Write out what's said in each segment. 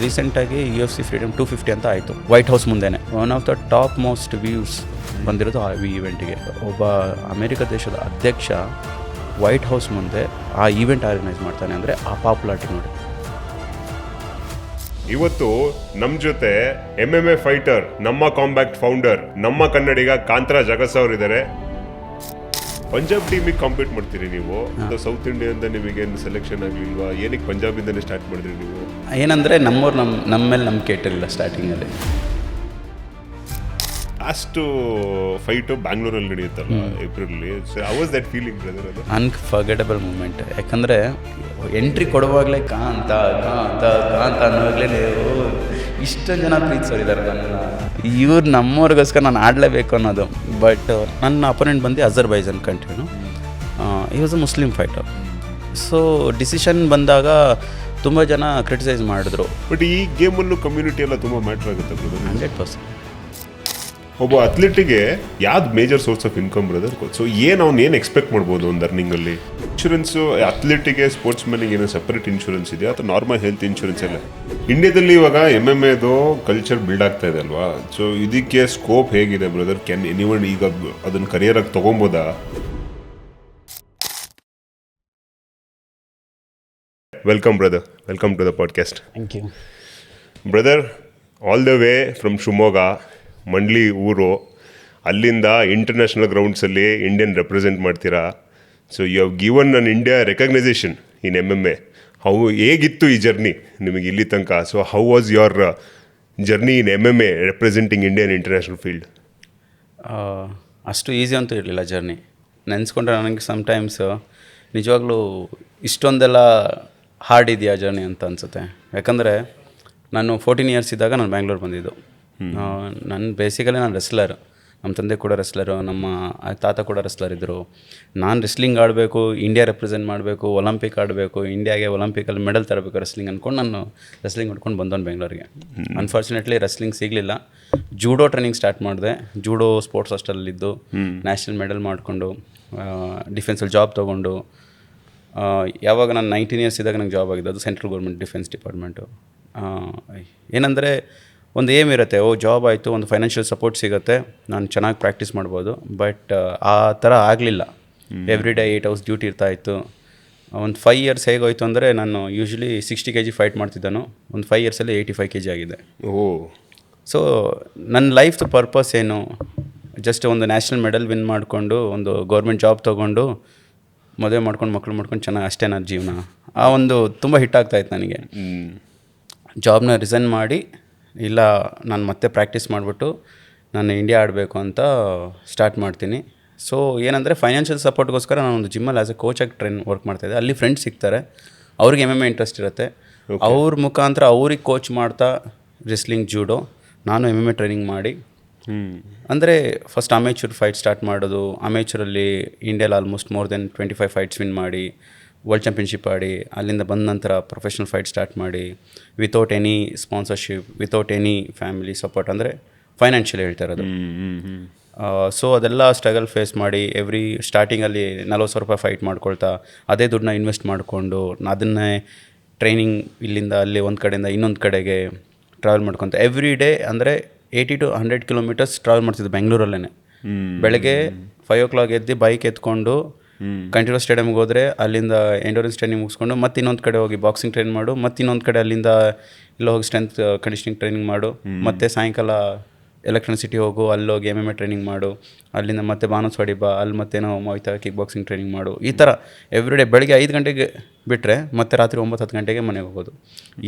ರೀಸೆಂಟಾಗಿ UFC freedom 250 ಅಂತ ಆಯಿತು ವೈಟ್ ಹೌಸ್ ಮುಂದೆನೆ. One of the top most views ಬಂದಿರೋದು ಆ ಈವೆಂಟ್ಗೆ. ಒಬ್ಬ ಅಮೆರಿಕ ದೇಶದ ಅಧ್ಯಕ್ಷ ವೈಟ್ ಹೌಸ್ ಮುಂದೆ ಆ ಈವೆಂಟ್ ಆರ್ಗನೈಸ್ ಮಾಡ್ತಾನೆ ಅಂದರೆ ಆ ಪಾಪ್ಯುಲಾರಿಟಿ ನೋಡಿ. ಇವತ್ತು ನಮ್ಮ ಜೊತೆ MMA ಫೈಟರ್, ನಮ್ಮ ಕಾಂಬ್ಯಾಕ್ಟ್ ಫೌಂಡರ್, ನಮ್ಮ ಕನ್ನಡಿಗ ಕಾಂತರ ಜಗಸ್ ಅವರು ಇದ್ದಾರೆ. ಪಂಜಾಬ್ ಟೀಮಿಗೆ ಕಾಂಪೀಟ್ ಮಾಡ್ತೀರಿ ನೀವು. ಸೌತ್ ಇಂಡಿಯಾದಿಂದ ನಿಮಗೇನು ಸೆಲೆಕ್ಷನ್ ಆಗಲಿಲ್ವಾ? ಏನಕ್ಕೆ ಪಂಜಾಬಿಂದನೇ ಸ್ಟಾರ್ಟ್ ಮಾಡಿದ್ರಿ ನೀವು? ಏನಂದರೆ ನಮ್ಮವ್ರು ನಮ್ಮ ಮೇಲೆ ನಂಬಿಕೆ ಇಟ್ಟಿರಲಿಲ್ಲ ಸ್ಟಾರ್ಟಿಂಗಲ್ಲಿ. ಲಾಸ್ಟ್ ಫೈಟು ಬ್ಯಾಂಗ್ಳೂರಲ್ಲಿ ನಡೆಯುತ್ತಲ್ಲ ಏಪ್ರಿಲಲ್ಲಿ. So how was that feeling brother? ಅದು ಅನ್ಫರ್ಗೆಟಬಲ್ ಮೂಮೆಂಟ್. ಯಾಕಂದರೆ ಎಂಟ್ರಿ ಕೊಡುವಾಗಲೇ ಕಾಂತ ಅನ್ನೋವಾಗಲೇ ನೀವು ಇಷ್ಟೊಂದು ಜನ ಪ್ರೀತಿಸೋರಿದ್ದಾರೆ ನನ್ನನ್ನು. ಇವ್ರು ನಮ್ಮವ್ರಿಗೋಸ್ಕರ ನಾನು ಆಡಲೇಬೇಕು ಅನ್ನೋದು. ಬಟ್ ನನ್ನ ಅಪೋನೆಂಟ್ ಬಂದು ಅಜರ್ಬೈಜಾನ್ ಕಂಟ್ರಿನು. ಈ was a Muslim fighter. So decision ಬಂದಾಗ ತುಂಬ ಜನ ಕ್ರಿಟಿಸೈಸ್ ಮಾಡಿದ್ರು. ಬಟ್ ಈ ಗೇಮಲ್ಲೂ ಕಮ್ಯುನಿಟಿ ಎಲ್ಲ ತುಂಬ ಮ್ಯಾಟ್ರ್ ಆಗುತ್ತೆ ಬ್ರದರ್. 100%. ಒಬ್ಬ ಅಥ್ಲೀಟಿಗೆ ಯಾವ್ದು major source of income brother? So ಏನು ಎಕ್ಸ್ಪೆಕ್ಟ್ ಮಾಡ್ಬೋದು ಒಂದು ಅರ್ನಿಂಗಲ್ಲಿ? ಇನ್ಶೂರೆನ್ಸು ಅಥ್ಲೀಟಿಗೆ, ಸ್ಪೋರ್ಟ್ಸ್ ಮ್ಯಾನಿಗೆ ಏನೋ ಸಪ್ರೇಟ್ ಇನ್ಶೂರೆನ್ಸ್ ಇದೆಯಾ ಅಥವಾ ನಾರ್ಮಲ್ ಹೆಲ್ತ್ ಇನ್ಶೂರೆನ್ಸ್ ಎಲ್ಲ? ಇಂಡಿಯಾದಲ್ಲಿ ಇವಾಗ MMA ಕಲ್ಚರ್ ಬಿಲ್ಡ್ ಆಗ್ತಾ ಇದೆ ಅಲ್ವಾ? ಸೊ ಇದಕ್ಕೆ ಸ್ಕೋಪ್ ಹೇಗಿದೆ ಬ್ರದರ್? ಕ್ಯಾನ್ ಎನಿವನ್ ಈಗ ಅದನ್ನು ಕರಿಯರಾಗಿ ತೊಗೊಬೋದಾ? Welcome brother, welcome to the podcast. Thank you brother. All the way from Shivamogga, Mandli ಊರು. ಅಲ್ಲಿಂದ ಇಂಟರ್ನ್ಯಾಷನಲ್ ಗ್ರೌಂಡ್ಸಲ್ಲಿ ಇಂಡಿಯನ್ ರೆಪ್ರೆಸೆಂಟ್ ಮಾಡ್ತೀರಾ. So you have given an India recognition in MMA. ಹೇಗಿತ್ತು ಈ ಜರ್ನಿ ನಿಮಗೆ ಇಲ್ಲಿ ತನಕ? So how was your journey in MMA representing Indian international field? ಅಷ್ಟು ಈಸಿ ಅಂತೂ ಇರಲಿಲ್ಲ ಜರ್ನಿ. ನೆನೆಸ್ಕೊಂಡ್ರೆ ನನಗೆ ಸಮ್ಟೈಮ್ಸ್ ನಿಜವಾಗ್ಲೂ ಇಷ್ಟೊಂದೆಲ್ಲ ಹಾರ್ಡ್ ಇದೆಯಾ ಜರ್ನಿ ಅಂತ ಅನಿಸುತ್ತೆ. ಯಾಕಂದರೆ ನಾನು 14 ಇಯರ್ಸ್ ಇದ್ದಾಗ ನಾನು ಬ್ಯಾಂಗ್ಳೂರು ಬಂದಿದ್ದು. ನಾನು ಬೇಸಿಕಲಿ ನಾನು ರೆಸ್ಲರ್. ನಮ್ಮ ತಂದೆ ಕೂಡ ರೆಸ್ಲರು, ನಮ್ಮ ತಾತ ಕೂಡ ರೆಸ್ಲರ್ ಇದ್ದರು. ನಾನು ರೆಸ್ಲಿಂಗ್ ಆಡಬೇಕು, ಇಂಡಿಯಾ ರೆಪ್ರೆಸೆಂಟ್ ಮಾಡಬೇಕು, ಒಲಿಂಪಿಕ್ ಆಡಬೇಕು, ಇಂಡಿಯಾಗೆ ಒಲಿಂಪಿಕಲ್ಲಿ ಮೆಡಲ್ ತರಬೇಕು ರೆಸ್ಲಿಂಗ್ ಅಂದ್ಕೊಂಡು ನಾನು ರೆಸ್ಲಿಂಗ್ ಹೊಡ್ಕೊಂಡು ಬಂದವನು ಬೆಂಗಳೂರಿಗೆ. ಅನ್ಫಾರ್ಚುನೇಟ್ಲಿ ರೆಸ್ಲಿಂಗ್ ಸಿಗಲಿಲ್ಲ. ಜೂಡೋ ಟ್ರೈನಿಂಗ್ ಸ್ಟಾರ್ಟ್ ಮಾಡಿದೆ. ಜೂಡೋ ಸ್ಪೋರ್ಟ್ಸ್ ಹಾಸ್ಟೆಲಲ್ಲಿದ್ದು ನ್ಯಾಷನಲ್ ಮೆಡಲ್ ಮಾಡಿಕೊಂಡು ಡಿಫೆನ್ಸಲ್ಲಿ ಜಾಬ್ ತೊಗೊಂಡು, ಯಾವಾಗ ನಾನು 19 ಇಯರ್ಸ್ ಇದ್ದಾಗ ನಂಗೆ ಜಾಬ್ ಆಗಿದೆ. ಅದು ಸೆಂಟ್ರಲ್ ಗೌರ್ಮೆಂಟ್ ಡಿಫೆನ್ಸ್ ಡಿಪಾರ್ಟ್ಮೆಂಟು. ಏನಂದರೆ ಒಂದು ಏಮ್ ಇರುತ್ತೆ, ಜಾಬ್ ಆಯಿತು, ಒಂದು ಫೈನಾನ್ಷಿಯಲ್ ಸಪೋರ್ಟ್ ಸಿಗುತ್ತೆ, ನಾನು ಚೆನ್ನಾಗಿ ಪ್ರಾಕ್ಟೀಸ್ ಮಾಡ್ಬೋದು. ಬಟ್ ಆ ಥರ ಆಗಲಿಲ್ಲ. ಎವ್ರಿ ಡೇ 8 hours ಡ್ಯೂಟಿ ಇರ್ತಾಯಿತ್ತು. ಒಂದು 5 ಇಯರ್ಸ್ ಹೇಗೋಯ್ತು ಅಂದರೆ, ನಾನು ಯೂಶ್ವಲಿ 60 kg ಫೈಟ್ ಮಾಡ್ತಿದ್ದನು. ಒಂದು 5 ಇಯರ್ಸಲ್ಲಿ 85 kg ಆಗಿದೆ. ಸೊ ನನ್ನ ಲೈಫ್ದು ಪರ್ಪಸ್ ಏನು? ಜಸ್ಟ್ ಒಂದು ನ್ಯಾಷನಲ್ ಮೆಡಲ್ ವಿನ್ ಮಾಡಿಕೊಂಡು, ಒಂದು ಗೌರ್ಮೆಂಟ್ ಜಾಬ್ ತೊಗೊಂಡು, ಮದುವೆ ಮಾಡ್ಕೊಂಡು, ಮಕ್ಕಳು ಮಾಡ್ಕೊಂಡು ಚೆನ್ನಾಗಿ ಅಷ್ಟೇ ನನ್ನ ಜೀವನ. ಆ ಒಂದು ತುಂಬ ಹಿಟ್ ಆಗ್ತಾಯಿತ್ತು ನನಗೆ. ಜಾಬ್ನ ರಿಸೈನ್ ಮಾಡಿ, ಇಲ್ಲ ನಾನು ಮತ್ತೆ ಪ್ರಾಕ್ಟೀಸ್ ಮಾಡಿಬಿಟ್ಟು ನಾನು ಇಂಡಿಯಾ ಆಡಬೇಕು ಅಂತ ಸ್ಟಾರ್ಟ್ ಮಾಡ್ತೀನಿ. ಸೊ ಏನಂದರೆ ಫೈನಾನ್ಷಿಯಲ್ ಸಪೋರ್ಟ್ಗೋಸ್ಕರ ನಾನು ಒಂದು ಜಿಮ್ಮಲ್ಲಿ ಆ್ಯಸ್ ಎ ಕೋಚಾಗಿ ವರ್ಕ್ ಮಾಡ್ತಾಯಿದ್ದೆ. ಅಲ್ಲಿ ಫ್ರೆಂಡ್ಸ್ ಸಿಗ್ತಾರೆ, ಅವ್ರಿಗೆ MMA ಇಂಟ್ರೆಸ್ಟ್ ಇರುತ್ತೆ. ಅವ್ರ ಮುಖಾಂತರ ಅವ್ರಿಗೆ ಕೋಚ್ ಮಾಡ್ತಾ ರೆಸ್ಲಿಂಗ್, ಜೂಡೋ, ನಾನು MMA ಟ್ರೈನಿಂಗ್ ಮಾಡಿ, ಅಂದರೆ ಫಸ್ಟ್ ಅಮೇಚೂರ್ ಫೈಟ್ ಸ್ಟಾರ್ಟ್ ಮಾಡೋದು. ಅಮೇಚೂರಲ್ಲಿ ಇಂಡಿಯಾದಲ್ಲಿ almost more than 25 fights win ಮಾಡಿ, ವರ್ಲ್ಡ್ ಚಾಂಪಿಯನ್ಶಿಪ್ ಆಡಿ, ಅಲ್ಲಿಂದ ಬಂದ ನಂತರ ಪ್ರೊಫೆಷ್ನಲ್ ಫೈಟ್ ಸ್ಟಾರ್ಟ್ ಮಾಡಿ, without any sponsorship, without any family support, ಅಂದರೆ ಫೈನಾನ್ಷಿಯಲಿ ಹೇಳ್ತಾ ಇರೋದು. ಸೊ ಅದೆಲ್ಲ ಸ್ಟ್ರಗಲ್ ಫೇಸ್ ಮಾಡಿ, ಸ್ಟಾರ್ಟಿಂಗಲ್ಲಿ 40,000 ರೂಪಾಯಿ ಫೈಟ್ ಮಾಡ್ಕೊಳ್ತಾ, ಅದೇ ದುಡ್ಡನ್ನ ಇನ್ವೆಸ್ಟ್ ಮಾಡಿಕೊಂಡು, ಅದನ್ನೇ ಟ್ರೈನಿಂಗ್ ಇಲ್ಲಿಂದ ಅಲ್ಲಿ ಒಂದು ಕಡೆಯಿಂದ ಇನ್ನೊಂದು ಕಡೆಗೆ ಟ್ರಾವೆಲ್ ಮಾಡ್ಕೊತ ಎವ್ರಿ ಡೇ, ಅಂದರೆ 80 to 100 kilometers ಟ್ರಾವೆಲ್ ಮಾಡ್ತಿದ್ದೆ ಬೆಂಗಳೂರಲ್ಲೇ. ಬೆಳಗ್ಗೆ 5 o'clock ಎದ್ದು ಬೈಕ್ ಎತ್ಕೊಂಡು ಕಂಠೀರವ ಸ್ಟೇಡಿಯಮ್ಗೆ ಹೋದರೆ, ಅಲ್ಲಿಂದ ಎಂಡೋರೆನ್ಸ್ ಟ್ರೈನಿಂಗ್ ಮುಗಿಸ್ಕೊಂಡು ಮತ್ತೆ ಇನ್ನೊಂದು ಕಡೆ ಹೋಗಿ ಬಾಕ್ಸಿಂಗ್ ಟ್ರೈನ್ ಮಾಡು, ಮತ್ತು ಇನ್ನೊಂದು ಕಡೆ ಅಲ್ಲಿಂದ ಎಲ್ಲ ಹೋಗಿ ಸ್ಟ್ರೆಂತ್ ಕಂಡೀಷನಿಂಗ್ ಟ್ರೈನಿಂಗ್ ಮಾಡು, ಮತ್ತು ಸಾಯಂಕಾಲ ಎಲೆಕ್ಟ್ರಾನಿಸಿಟಿ ಹೋಗು, ಅಲ್ಲೋಗಿ MMA ಟ್ರೈನಿಂಗ್ ಮಾಡು, ಅಲ್ಲಿಂದ ಮತ್ತೆ ಬಾನಸ್ವಾಡಿ ಬಾ, ಅಲ್ಲಿ ಮತ್ತೇನೋ ಮೊಯ್ತಾ ಕಿಕ್ ಬಾಕ್ಸಿಂಗ್ ಟ್ರೈನಿಂಗ್ ಮಾಡು. ಈ ಥರ ಎವ್ರಿ ಡೇ ಬೆಳಗ್ಗೆ 5 ಗಂಟೆಗೆ ಬಿಟ್ಟರೆ ಮತ್ತೆ ರಾತ್ರಿ 9-10 ಗಂಟೆಗೆ ಮನೆಗೆ ಹೋಗೋದು.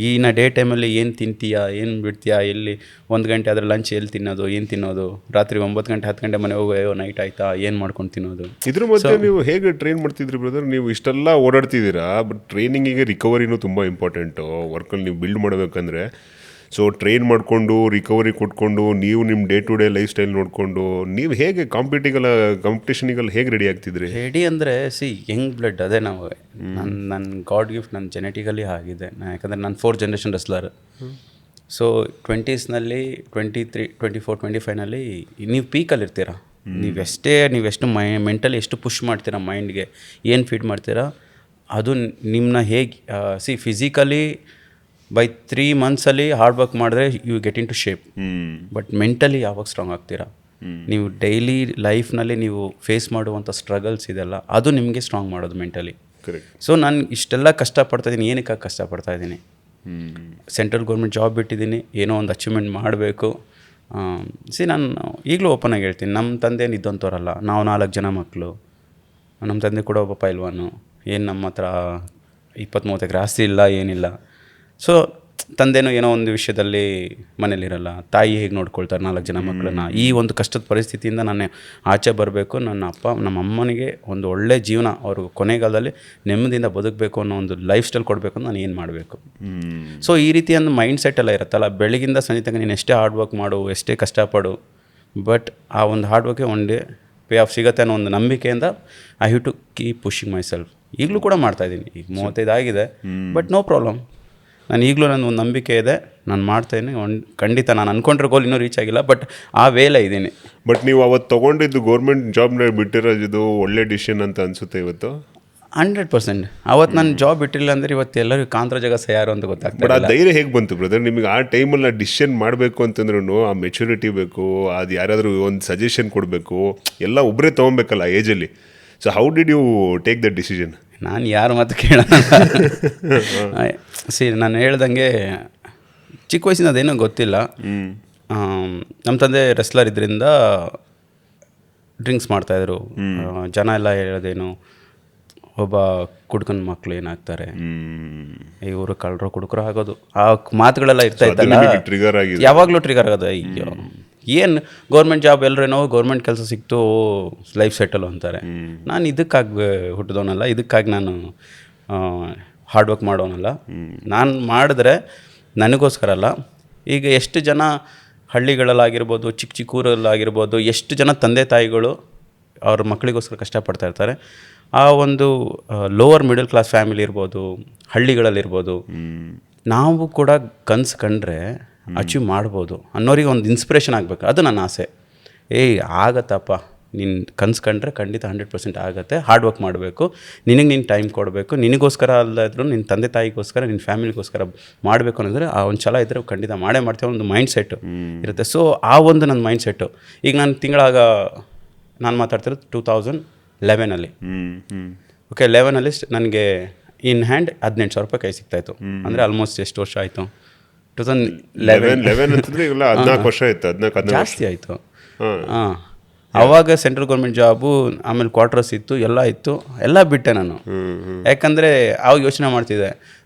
ಈಗಿನ ಡೇ ಟೈಮಲ್ಲಿ ಏನು ತಿಂತೀಯಾ, ಏನು ಬಿಡ್ತೀಯಾ, ಎಲ್ಲಿ 1 ಗಂಟೆ ಆದರೆ ಲಂಚ್ ಎಲ್ಲಿ ತಿನ್ನೋದು, ಏನು ತಿನ್ನೋದು, ರಾತ್ರಿ 9 ಗಂಟೆ 10 ಗಂಟೆ ಮನೆಗೆ ಹೋಗೋ ನೈಟ್ ಆಯಿತಾ, ಏನು ಮಾಡ್ಕೊಂಡು ತಿನ್ನೋದು. ಇದ್ರ ಮಧ್ಯೆ ನೀವು ಹೇಗೆ ಟ್ರೈನ್ ಮಾಡ್ತಿದ್ರಿ ಬ್ರದರ್? ನೀವು ಇಷ್ಟೆಲ್ಲ ಓಡಾಡ್ತಿದ್ದೀರಾ, ಬಟ್ ಟ್ರೈನಿಂಗಿಗೆ ರಿಕವರಿನೂ ತುಂಬ ಇಂಪಾರ್ಟೆಂಟು ವರ್ಕಲ್ಲಿ ನೀವು ಬಿಲ್ಡ್ ಮಾಡಬೇಕಂದ್ರೆ. ಸೊ ಟ್ರೈನ್ ಮಾಡಿಕೊಂಡು, ರಿಕವರಿ ಕೊಟ್ಕೊಂಡು, ನೀವು ನಿಮ್ಮ day to day lifestyle ನೋಡಿಕೊಂಡು, ನೀವು ಹೇಗೆ ಕಾಂಪಿಟೇಷನಿಗೆಲ್ಲ ಹೇಗೆ ರೆಡಿ ಆಗ್ತಿದ್ರಿ? ರೆಡಿ ಅಂದರೆ ಯಂಗ್ ಬ್ಲಡ್, ಅದೇ ನಾವು ನನ್ನ ಗಾಡ್ ಗಿಫ್ಟ್, ನನ್ನ ಜೆನೆಟಿಕಲಿ ಆಗಿದೆ. ಯಾಕಂದರೆ ನಾನು 4th generation ರೆಸ್ಲರ್. ಸೊ 20sನಲ್ಲಿ 23, 24, 25ನಲ್ಲಿ ನೀವು ಪೀಕಲ್ಲಿರ್ತೀರ. ನೀವೆಷ್ಟು ಮೆಂಟಲಿ ಎಷ್ಟು ಪುಷ್ ಮಾಡ್ತೀರಾ, ಮೈಂಡ್ಗೆ ಏನು ಫೀಡ್ ಮಾಡ್ತೀರಾ, ಅದು ನಿಮ್ಮನ್ನ ಹೇಗೆ ಫಿಸಿಕಲಿ ಬೈ 3 ಮಂತ್ಸಲ್ಲಿ ಹಾರ್ಡ್ ವರ್ಕ್ ಮಾಡಿದ್ರೆ you get into shape. But mentally ಯಾವಾಗ ಸ್ಟ್ರಾಂಗ್ ಆಗ್ತೀರಾ, ನೀವು ಡೈಲಿ ಲೈಫ್ನಲ್ಲಿ ನೀವು ಫೇಸ್ ಮಾಡುವಂಥ ಸ್ಟ್ರಗಲ್ಸ್ ಇದೆಲ್ಲ ಅದು ನಿಮಗೆ ಸ್ಟ್ರಾಂಗ್ ಮಾಡೋದು ಮೆಂಟಲಿ. ಸೊ ನಾನು ಇಷ್ಟೆಲ್ಲ ಕಷ್ಟಪಡ್ತಾಯಿದ್ದೀನಿ, ಏನಕ್ಕೆ ಕಷ್ಟಪಡ್ತಾಯಿದ್ದೀನಿ, ಸೆಂಟ್ರಲ್ ಗೌರ್ಮೆಂಟ್ ಜಾಬ್ ಬಿಟ್ಟಿದ್ದೀನಿ, ಏನೋ ಒಂದು ಅಚೀವ್ಮೆಂಟ್ ಮಾಡಬೇಕು. ನಾನು ಈಗಲೂ ಓಪನ್ ಆಗಿ ಹೇಳ್ತೀನಿ, ನಮ್ಮ ತಂದೆ ಇದ್ದಂಥವ್ರಲ್ಲ, ನಾವು 4 ಜನ ಮಕ್ಕಳು, ನಮ್ಮ ತಂದೆ ಕೂಡ ಒಬ್ಬ ಪೈಲ್ವಾನು, ಏನು ನಮ್ಮ ಹತ್ರ 20-30 ಎಕರೆ ಆಸ್ತಿ ಇಲ್ಲ, ಏನಿಲ್ಲ. ಸೊ ತಂದೆನೂ ಏನೋ ಒಂದು ವಿಷಯದಲ್ಲಿ ಮನೇಲಿರಲ್ಲ, ತಾಯಿ ಹೇಗೆ ನೋಡ್ಕೊಳ್ತಾರೆ 4 ಜನ ಮಕ್ಕಳನ್ನ. ಈ ಒಂದು ಕಷ್ಟದ ಪರಿಸ್ಥಿತಿಯಿಂದ ನಾನು ಆಚೆ ಬರಬೇಕು, ನಮ್ಮ ಅಮ್ಮನಿಗೆ ಒಂದು ಒಳ್ಳೆ ಜೀವನ, ಅವರು ಕೊನೆಗಾಲದಲ್ಲಿ ನೆಮ್ಮದಿಯಿಂದ ಬದುಕಬೇಕು ಅನ್ನೋ ಒಂದು ಲೈಫ್ ಸ್ಟೈಲ್ ಕೊಡಬೇಕು ಅಂತ ನಾನು ಏನು ಮಾಡಬೇಕು. ಸೊ ಈ ರೀತಿ ಒಂದು ಮೈಂಡ್ ಸೆಟ್ ಎಲ್ಲ ಇರುತ್ತಲ್ಲ, ಬೆಳಗಿಂದ ಸಂಜೆ ತನಕ ನೀನು ಎಷ್ಟೇ ಹಾರ್ಡ್ ವರ್ಕ್ ಮಾಡು, ಎಷ್ಟೇ ಕಷ್ಟಪಡು, ಬಟ್ ಆ ಒಂದು ಹಾರ್ಡ್ ವರ್ಕ್ಗೆ ಒನ್ ಡೇ ಪೇ ಆಫ್ ಸಿಗುತ್ತೆ ಅನ್ನೋ ಒಂದು ನಂಬಿಕೆಯಿಂದ I have to keep pushing myself. ಈಗಲೂ ಕೂಡ ಮಾಡ್ತಾಯಿದ್ದೀನಿ, ಈಗ 35 ಆಗಿದೆ, ಬಟ್ ನೋ ಪ್ರಾಬ್ಲಮ್. ನಾನು ಈಗಲೂ ನನ್ನ ಒಂದು ನಂಬಿಕೆ ಇದೆ, ನಾನು ಮಾಡ್ತಾಯಿದ್ದೀನಿ. ಖಂಡಿತ ನಾನು ಅಂದ್ಕೊಂಡಿರೋ ಗೋಲ್ ಇನ್ನೂ ರೀಚ್ ಆಗಿಲ್ಲ, ಬಟ್ ಆ ವೇಲೆ ಇದ್ದೀನಿ. ಬಟ್ ನೀವು ಅವತ್ತು ತೊಗೊಂಡಿದ್ದು ಗೌರ್ಮೆಂಟ್ ಜಾಬ್ನ ಬಿಟ್ಟಿರೋದು ಒಳ್ಳೆ ಡಿಸಿಷನ್ ಅಂತ ಅನಿಸುತ್ತೆ ಇವತ್ತು? 100%. ಅವತ್ತು ನಾನು ಜಾಬ್ ಬಿಟ್ಟಿಲ್ಲ ಅಂದರೆ ಇವತ್ತು ಎಲ್ಲರಿಗೂ ಕಾಂತರ ಜಗ ಯಾರು ಅಂತ ಗೊತ್ತಾಗ್ತದೆ. ಬಟ್ ಆ ಧೈರ್ಯ ಹೇಗೆ ಬಂತು ಬ್ರದರ್ ನಿಮಗೆ? ಆ ಟೈಮಲ್ಲಿ ಡಿಸಿಷನ್ ಮಾಡಬೇಕು ಅಂತಂದ್ರೂ ಆ ಮೆಚುರಿಟಿ ಬೇಕು, ಅದು ಯಾರಾದರೂ ಒಂದು ಸಜೆಷನ್ ಕೊಡಬೇಕು, ಎಲ್ಲ ಒಬ್ಬರೇ ತೊಗೊಬೇಕಲ್ಲ ಏಜಲ್ಲಿ. So how did you take that decision? ನಾನು ಯಾರು ಮಾತು ಕೇಳೋಣ. ನಾನು ಹೇಳ್ದಂಗೆ ಚಿಕ್ಕ ವಯಸ್ಸಿಂದ ಅದೇನೋ ಗೊತ್ತಿಲ್ಲ. ನಮ್ಮ ತಂದೆ ರೆಸ್ಲರ್ ಇದ್ರಿಂದ ಡ್ರಿಂಕ್ಸ್ ಮಾಡ್ತಾಯಿದ್ರು. ಜನ ಎಲ್ಲ ಹೇಳೋದೇನು, ಒಬ್ಬ ಕುಡ್ಕನ ಮಕ್ಕಳು ಏನಾಗ್ತಾರೆ, ಇವರು ಕಳ್ಳರು ಕುಡುಕರು ಆಗೋದು, ಆ ಮಾತುಗಳೆಲ್ಲ ಇರ್ತಾ ಇತ್ತಲ್ಲ, ಯಾವಾಗಲೂ ಟ್ರಿಗರ್ ಆಗೋದು. ಅಯ್ಯೋ ಏನು ಗೌರ್ಮೆಂಟ್ ಜಾಬ್, ಎಲ್ಲರೇನೋ ಗೌರ್ಮೆಂಟ್ ಕೆಲಸ ಸಿಕ್ತು, ಲೈಫ್ ಸೆಟಲ್ ಅಂತಾರೆ. ನಾನು ಇದಕ್ಕಾಗಿ ಹುಟ್ಟಿದವನಲ್ಲ, ಇದಕ್ಕಾಗಿ ನಾನು ಹಾರ್ಡ್ ವರ್ಕ್ ಮಾಡೋನಲ್ಲ. ನಾನು ಮಾಡಿದ್ರೆ ನನಗೋಸ್ಕರ ಅಲ್ಲ. ಈಗ ಎಷ್ಟು ಜನ ಹಳ್ಳಿಗಳಲ್ಲಾಗಿರ್ಬೋದು, ಚಿಕ್ಕ ಚಿಕ್ಕ ಊರಲ್ಲಾಗಿರ್ಬೋದು, ಎಷ್ಟು ಜನ ತಂದೆ ತಾಯಿಗಳು ಅವ್ರ ಮಕ್ಕಳಿಗೋಸ್ಕರ ಕಷ್ಟಪಡ್ತಾ ಇರ್ತಾರೆ. ಆ ಒಂದು ಲೋವರ್ ಮಿಡಲ್ ಕ್ಲಾಸ್ ಫ್ಯಾಮಿಲಿ ಇರ್ಬೋದು, ಹಳ್ಳಿಗಳಲ್ಲಿರ್ಬೋದು, ನಾವು ಕೂಡ ಕನಸು ಕಂಡ್ರೆ ಅಚೀವ್ ಮಾಡ್ಬೋದು ಅನ್ನೋರಿಗೆ ಒಂದು ಇನ್ಸ್ಪಿರೇಷನ್ ಆಗಬೇಕು. ಅದು ನನ್ನ ಆಸೆ. ಆಗತ್ತಪ್ಪ, ನೀನು ಕನಸು ಕಂಡ್ರೆ ಖಂಡಿತ 100% ಆಗುತ್ತೆ. ಹಾರ್ಡ್ ವರ್ಕ್ ಮಾಡಬೇಕು, ನಿನಗೆ ನೀನು ಟೈಮ್ ಕೊಡಬೇಕು, ನಿನಗೋಸ್ಕರ ಅಲ್ಲದ್ರೂ ನಿನ್ನ ತಂದೆ ತಾಯಿಗೋಸ್ಕರ, ನಿನ್ನ ಫ್ಯಾಮಿಲಿಗೋಸ್ಕರ ಮಾಡಬೇಕು ಅನ್ನೋದ್ರೆ ಆ ಒಂದು ಛಲ ಇದ್ದರೆ ಖಂಡಿತ ಮಾಡ್ತೇವೆ, ಒಂದು ಮೈಂಡ್ ಸೆಟ್ಟು ಇರುತ್ತೆ. ಸೊ ಆ ಒಂದು ನನ್ನ ಮೈಂಡ್ ಸೆಟ್ಟು. ಈಗ ನಾನು ಮಾತಾಡ್ತಿರೋದು 2011ಅಲ್ಲಿ. ಓಕೆ, 11ಅಲ್ಲಿ ನನಗೆ ಇನ್ ಹ್ಯಾಂಡ್ 18,000 ರೂಪಾಯಿ ಕೈ ಸಿಗ್ತಾಯಿತ್ತು. ಅಂದರೆ ಆಲ್ಮೋಸ್ಟ್ ಎಷ್ಟು ವರ್ಷ ಆಯಿತು? 2011 ಅಂತಂದರೆ 14 ವರ್ಷ ಆಯಿತು, 14 ಜಾಸ್ತಿ ಆಯಿತು. ಹಾಂ, ಆವಾಗ ಸೆಂಟ್ರಲ್ ಗೌರ್ಮೆಂಟ್ ಜಾಬು, ಆಮೇಲೆ ಕ್ವಾರ್ಟರ್ಸ್ ಇತ್ತು, ಎಲ್ಲ ಇತ್ತು, ಎಲ್ಲ ಬಿಟ್ಟೆ ನಾನು. ಯಾಕಂದರೆ ಆವಾಗ ಯೋಚನೆ ಮಾಡ್ತಿದ್ದೆ,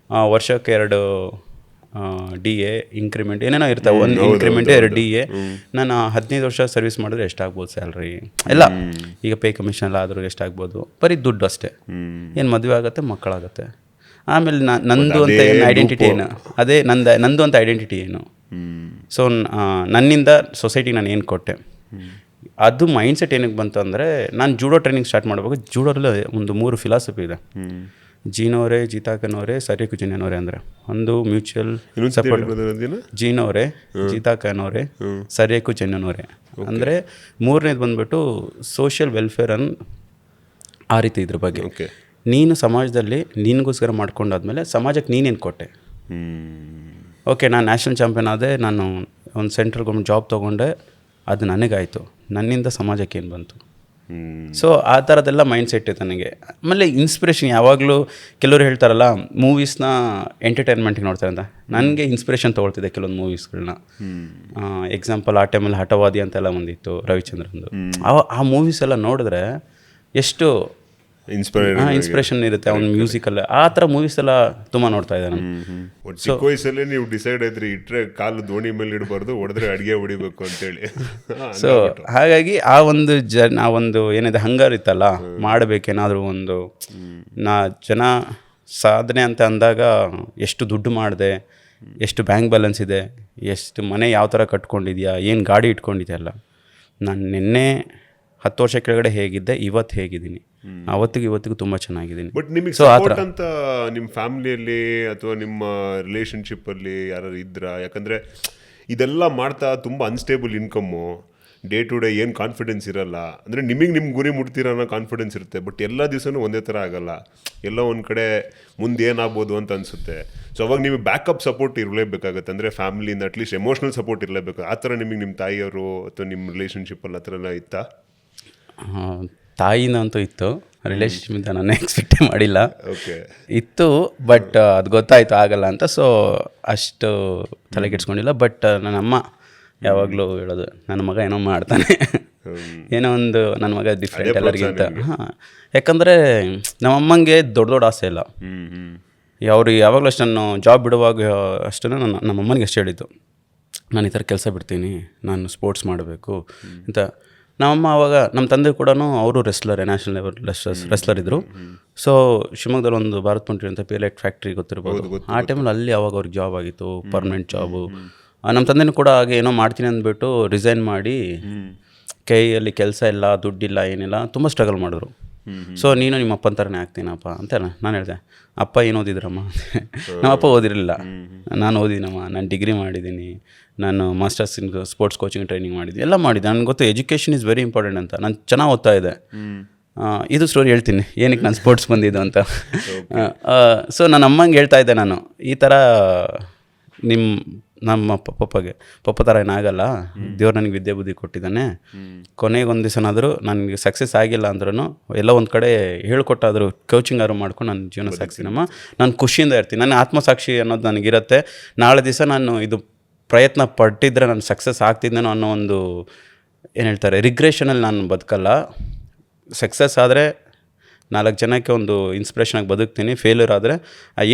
ವರ್ಷಕ್ಕೆ 2 DA ಇನ್ಕ್ರಿಮೆಂಟ್ ಏನೇನೋ ಇರ್ತಾವೆ, 1 ಇನ್ಕ್ರಿಮೆಂಟ್ 2 DA. ನಾನು 15 ವರ್ಷ ಸರ್ವಿಸ್ ಮಾಡಿದ್ರೆ ಎಷ್ಟಾಗ್ಬೋದು ಸ್ಯಾಲ್ರಿ ಎಲ್ಲ, ಈಗ ಪೇ ಕಮಿಷನ್ ಎಲ್ಲ ಆದರೂ ಎಷ್ಟಾಗ್ಬೋದು, ಬರೀ ದುಡ್ಡು ಅಷ್ಟೇ. ಏನು ಮದುವೆ ಆಗುತ್ತೆ, ಮಕ್ಕಳಾಗುತ್ತೆ, ಆಮೇಲೆ ನಂದು ಅಂತ ಏನು ಐಡೆಂಟಿಟಿ ಏನು, ಅದೇ ನಂದು ಅಂತ ಐಡೆಂಟಿಟಿ ಏನು. ಸೊ ನನ್ನಿಂದ ಸೊಸೈಟಿಗೆ ನಾನು ಏನು ಕೊಟ್ಟೆ, ಅದು ಮೈಂಡ್ ಸೆಟ್ ಏನಕ್ಕೆ ಬಂತು ಅಂದರೆ, ನಾನು ಜೂಡೋ ಟ್ರೈನಿಂಗ್ ಸ್ಟಾರ್ಟ್ ಮಾಡಬೇಕು. ಜೂಡೋರಲ್ಲಿ ಒಂದು 3 ಫಿಲಾಸಫಿ ಇದೆ. ಜೀನೋರೆ, ಜೀತಾಕನೋರೆ, ಸರಿಯಕು ಜಿನ್ನೋರೆ. ಅಂದರೆ ಒಂದು ಮ್ಯೂಚುವಲ್ ಸಪೋರ್ಟ್. ಜೀನೋರೆ, ಜೀತಾಕನೋರೆ, ಸರಿಯಕು ಚೆನ್ನೋರೆ. ಅಂದರೆ 3ನೇದು ಬಂದುಬಿಟ್ಟು ಸೋಷಿಯಲ್ ವೆಲ್ಫೇರ್ ಆ ರೀತಿ ಇದ್ರ ಬಗ್ಗೆ. ನೀನು ಸಮಾಜದಲ್ಲಿ ನಿನಗೋಸ್ಕರ ಮಾಡ್ಕೊಂಡಾದ್ಮೇಲೆ ಸಮಾಜಕ್ಕೆ ನೀನೇನು ಕೊಟ್ಟೆ. ಓಕೆ, ನಾನು ನ್ಯಾಷನಲ್ ಚಾಂಪಿಯನ್ ಆದೆ, ನಾನು ಒಂದು ಸೆಂಟ್ರಲ್ ಗೌರ್ಮೆಂಟ್ ಜಾಬ್ ತೊಗೊಂಡೆ, ಅದು ನನಗಾಯಿತು, ನನ್ನಿಂದ ಸಮಾಜಕ್ಕೆ ಏನು ಬಂತು. ಸೊ ಆ ಥರದ್ದೆಲ್ಲ ಮೈಂಡ್ ಸೆಟ್ ಇತ್ತು ನನಗೆ. ಆಮೇಲೆ ಇನ್ಸ್ಪಿರೇಷನ್ ಯಾವಾಗಲೂ ಕೆಲವರು ಹೇಳ್ತಾರಲ್ಲ, ಮೂವೀಸ್ನ ಎಂಟರ್ಟೈನ್ಮೆಂಟಿಗೆ ನೋಡ್ತಾರೆ ಅಂತ. ನನಗೆ ಇನ್ಸ್ಪಿರೇಷನ್ ತೊಗೊಳ್ತಿದ್ದೆ ಕೆಲವೊಂದು ಮೂವೀಸ್ಗಳನ್ನ. ಎಕ್ಸಾಂಪಲ್, ಆ ಟೈಮಲ್ಲಿ ಹಠವಾದಿ ಅಂತೆಲ್ಲ ಒಂದಿತ್ತು ರವಿಚಂದ್ರನ್ದು. ಆ ಮೂವೀಸ್ ಎಲ್ಲ ನೋಡಿದ್ರೆ ಎಷ್ಟು ಇನ್ಸ್ಪಿರೇಷನ್ ಇರುತ್ತೆ ಅವ್ನ ಮ್ಯೂಸಿಕಲ್ಲ. ಆ ಥರ ಮೂವೀಸ್ ಎಲ್ಲ ತುಂಬ ನೋಡ್ತಾ ಇದ್ದೆ ನಾನು. ಚಿಕ್ಕ ವಯಸ್ಸಲ್ಲೇ ನೀವು ಡಿಸೈಡ್ ಆಯ್ತು, ಇಟ್ಟರೆ ಕಾಲು ದೋಣಿ ಮೇಲೆ ಇಡಬಾರ್ದು, ಹೊಡೆದ್ರೆ ಅಡುಗೆ ಹೊಡಿಬೇಕು ಅಂತೇಳಿ. ಸೊ ಹಾಗಾಗಿ ಆ ಒಂದು ಏನಿದೆ ಹಂಗರ್ ಇತ್ತಲ್ಲ, ಮಾಡಬೇಕೇನಾದರೂ ಒಂದು. ಜನ ಸಾಧನೆ ಅಂತ ಅಂದಾಗ ಎಷ್ಟು ದುಡ್ಡು ಮಾಡಿದೆ, ಎಷ್ಟು ಬ್ಯಾಂಕ್ ಬ್ಯಾಲೆನ್ಸ್ ಇದೆ, ಎಷ್ಟು ಮನೆ ಯಾವ ಥರ ಕಟ್ಕೊಂಡಿದ್ಯಾ, ಏನು ಗಾಡಿ ಇಟ್ಕೊಂಡಿದೆಯಲ್ಲ. ನಾನು ನಿನ್ನೆ 10 ವರ್ಷ ಕೆಳಗಡೆ ಹೇಗಿದ್ದೆ, ಇವತ್ತು ಹೇಗಿದ್ದೀನಿ, ಅವತ್ತಿಗೂ ತುಂಬ ಚೆನ್ನಾಗಿದ್ದೀನಿ. ಬಟ್ ನಿಮಗೆ ಸಪೋರ್ಟ್ ಅಂತ ನಿಮ್ಮ ಫ್ಯಾಮಿಲಿಯಲ್ಲಿ ಅಥವಾ ನಿಮ್ಮ ರಿಲೇಷನ್ಶಿಪ್ಪಲ್ಲಿ ಯಾರು ಇದ್ರಾ? ಯಾಕಂದರೆ ಇದೆಲ್ಲ ಮಾಡ್ತಾ ತುಂಬ unstable income, day to day ಏನು ಕಾನ್ಫಿಡೆನ್ಸ್ ಇರಲ್ಲ. ಅಂದರೆ ನಿಮಗೆ ನಿಮ್ಮ ಗುರಿ ಮುಟ್ತೀರ ಅನ್ನೋ ಕಾನ್ಫಿಡೆನ್ಸ್ ಇರುತ್ತೆ, ಬಟ್ ಎಲ್ಲ ದಿವಸನೂ ಒಂದೇ ಥರ ಆಗಲ್ಲ. ಎಲ್ಲ ಒಂದು ಕಡೆ ಮುಂದೆ ಏನಾಗ್ಬೋದು ಅಂತ ಅನಿಸುತ್ತೆ. ಸೊ ಅವಾಗ ನಿಮಗೆ ಬ್ಯಾಕಪ್ ಸಪೋರ್ಟ್ ಇರಲೇಬೇಕಾಗುತ್ತೆ, ಅಂದರೆ ಫ್ಯಾಮಿಲಿಯಿಂದ ಅಟ್ಲೀಸ್ಟ್ ಎಮೋಷ್ನಲ್ ಸಪೋರ್ಟ್ ಇರಲೇಬೇಕು. ಆ ಥರ ನಿಮಗೆ ನಿಮ್ಮ ತಾಯಿಯವರು ಅಥವಾ ನಿಮ್ಮ ರಿಲೇಷನ್ಶಿಪ್ಪಲ್ಲಿ ಆ ಥರ ಎಲ್ಲ ಇತ್ತಾ? ತಾಯಿನಂತೂ ಇತ್ತು, ರಿಲೇಷನ್ಶಿಪ್ ನಾನು ಎಕ್ಸ್ಪೆಕ್ಟೇ ಮಾಡಿಲ್ಲ. ಓಕೆ, ಇತ್ತು, ಬಟ್ ಅದು ಗೊತ್ತಾಯಿತು ಆಗಲ್ಲ ಅಂತ. ಸೊ ಅಷ್ಟು ತಲೆ ಕೆಡ್ಸ್ಕೊಂಡಿಲ್ಲ. ಬಟ್ ನನ್ನ ಅಮ್ಮ ಯಾವಾಗಲೂ ಹೇಳೋದು, ನನ್ನ ಮಗ ಏನೋ ಮಾಡ್ತಾನೆ, ಏನೋ ಒಂದು ನನ್ನ ಮಗ ಡಿಫ್ರೆಂಟ್ ಎಲ್ಲರಿಗಿಂತ. ಹಾಂ, ಯಾಕಂದರೆ ನಮ್ಮಮ್ಮಂಗೆ ದೊಡ್ಡ ದೊಡ್ಡ ಆಸೆ ಇಲ್ಲ. ಅವರು ಯಾವಾಗಲೂ ಅಷ್ಟು ನಾನು ಜಾಬ್ ಬಿಡುವಾಗ ಅಷ್ಟೇ ನಮ್ಮಮ್ಮನಿಗೆ ಅಷ್ಟು ಹೇಳಿದ್ದು, ನಾನು ಈ ಥರ ಕೆಲಸ ಬಿಡ್ತೀನಿ, ನಾನು ಸ್ಪೋರ್ಟ್ಸ್ ಮಾಡಬೇಕು ಅಂತ. ನಮ್ಮಮ್ಮ ಅವಾಗ ನಮ್ಮ ತಂದೆ ಕೂಡ ಅವರು ರೆಸ್ಲರೇ, ನ್ಯಾಷನಲ್ ಲೆವೆಲ್ ರೆಸ್ಲರ್ ಇದ್ದರು. ಸೊ ಶಿವಮೊಗ್ಗದಲ್ಲಿ ಒಂದು ಭಾರತ್ ಪಂಟ್ರಿ ಅಂತ ಪೇಲೆಟ್ ಫ್ಯಾಕ್ಟ್ರಿ ಗೊತ್ತಿರ್ಬೋದು. ಆ ಟೈಮಲ್ಲಿ ಅಲ್ಲಿ ಅವಾಗ ಅವ್ರಿಗೆ ಜಾಬ್ ಆಗಿತ್ತು, ಪರ್ಮನೆಂಟ್ ಜಾಬು. ನಮ್ಮ ತಂದೆನೂ ಕೂಡ ಹಾಗೆ ಏನೋ ಮಾಡ್ತೀನಿ ಅಂದ್ಬಿಟ್ಟು ರಿಸೈನ್ ಮಾಡಿ, ಕೈಯಲ್ಲಿ ಕೆಲಸ ಇಲ್ಲ, ದುಡ್ಡಿಲ್ಲ, ಏನಿಲ್ಲ, ತುಂಬ ಸ್ಟ್ರಗಲ್ ಮಾಡಿದ್ರು. ಸೊ ನೀನು ನಿಮ್ಮ ಅಪ್ಪನ ಥರನೇ ಆಗ್ತೀನಪ್ಪ ಅಂತ ನಾನು ಹೇಳಿದೆ. ಅಪ್ಪ ಏನು ಓದಿದ್ರಮ್ಮ? ನಮ್ಮಪ್ಪ ಓದಿರಲಿಲ್ಲ. ನಾನು ಓದಿದ್ದೀನಮ್ಮ, ನಾನು ಡಿಗ್ರಿ ಮಾಡಿದ್ದೀನಿ, ನಾನು masters in sports coaching training ಮಾಡಿದ್ದೀನಿ, ಎಲ್ಲ ಮಾಡಿದ್ದೆ. ನನಗೆ ಗೊತ್ತು ಎಜುಕೇಷನ್ ಇಸ್ ವೆರಿ ಇಂಪಾರ್ಟೆಂಟ್ ಅಂತ. ನಾನು ಚೆನ್ನಾಗಿ ಓದ್ತಾ ಇದ್ದೆ. ಇದು ಸ್ಟೋರಿ ಹೇಳ್ತೀನಿ ಏನಕ್ಕೆ ನಾನು ಸ್ಪೋರ್ಟ್ಸ್ ಬಂದಿದ್ದು ಅಂತ. ಸೊ ನನ್ನ ಅಮ್ಮಂಗೆ ಹೇಳ್ತಾ ಇದ್ದೆ ನಾನು, ಈ ಥರ ನಮ್ಮ ಪಪ್ಪ ಥರ ಏನಾಗಲ್ಲ, ದೇವ್ರು ನನಗೆ ವಿದ್ಯೆ ಬುದ್ಧಿ ಕೊಟ್ಟಿದ್ದಾನೆ. ಕೊನೆಗೆ ಒಂದು ದಿವಸನಾದರೂ ನನಗೆ ಸಕ್ಸಸ್ ಆಗಿಲ್ಲ ಅಂದ್ರೂ ಎಲ್ಲ ಒಂದು ಕಡೆ ಹೇಳ್ಕೊಟ್ಟಾದರೂ ಕೋಚಿಂಗ್ ಆದರೂ ಮಾಡ್ಕೊಂಡು ನನ್ನ ಜೀವನ ಸಾಗಿಸ್ತೀನಮ್ಮ, ನಾನು ಖುಷಿಯಿಂದ ಇರ್ತೀನಿ. ನನ್ನ ಆತ್ಮಸಾಕ್ಷಿ ಅನ್ನೋದು ನನಗಿರುತ್ತೆ. ನಾಳೆ ದಿವಸ ನಾನು ಇದು ಪ್ರಯತ್ನ ಪಟ್ಟಿದ್ರೆ ನಾನು ಸಕ್ಸಸ್ ಆಗ್ತಿದ್ದೇನೋ ಅನ್ನೋ ಒಂದು ಏನು ಹೇಳ್ತಾರೆ ರಿಗ್ರೆಷನಲ್ಲಿ ನಾನು ಬದುಕಲ್ಲ. ಸಕ್ಸಸ್ ಆದರೆ 4 ಜನಕ್ಕೆ ಒಂದು ಇನ್ಸ್ಪಿರೇಷನಾಗಿ ಬದುಕ್ತೀನಿ. ಫೇಲ್ಯೂರ್ ಆದರೆ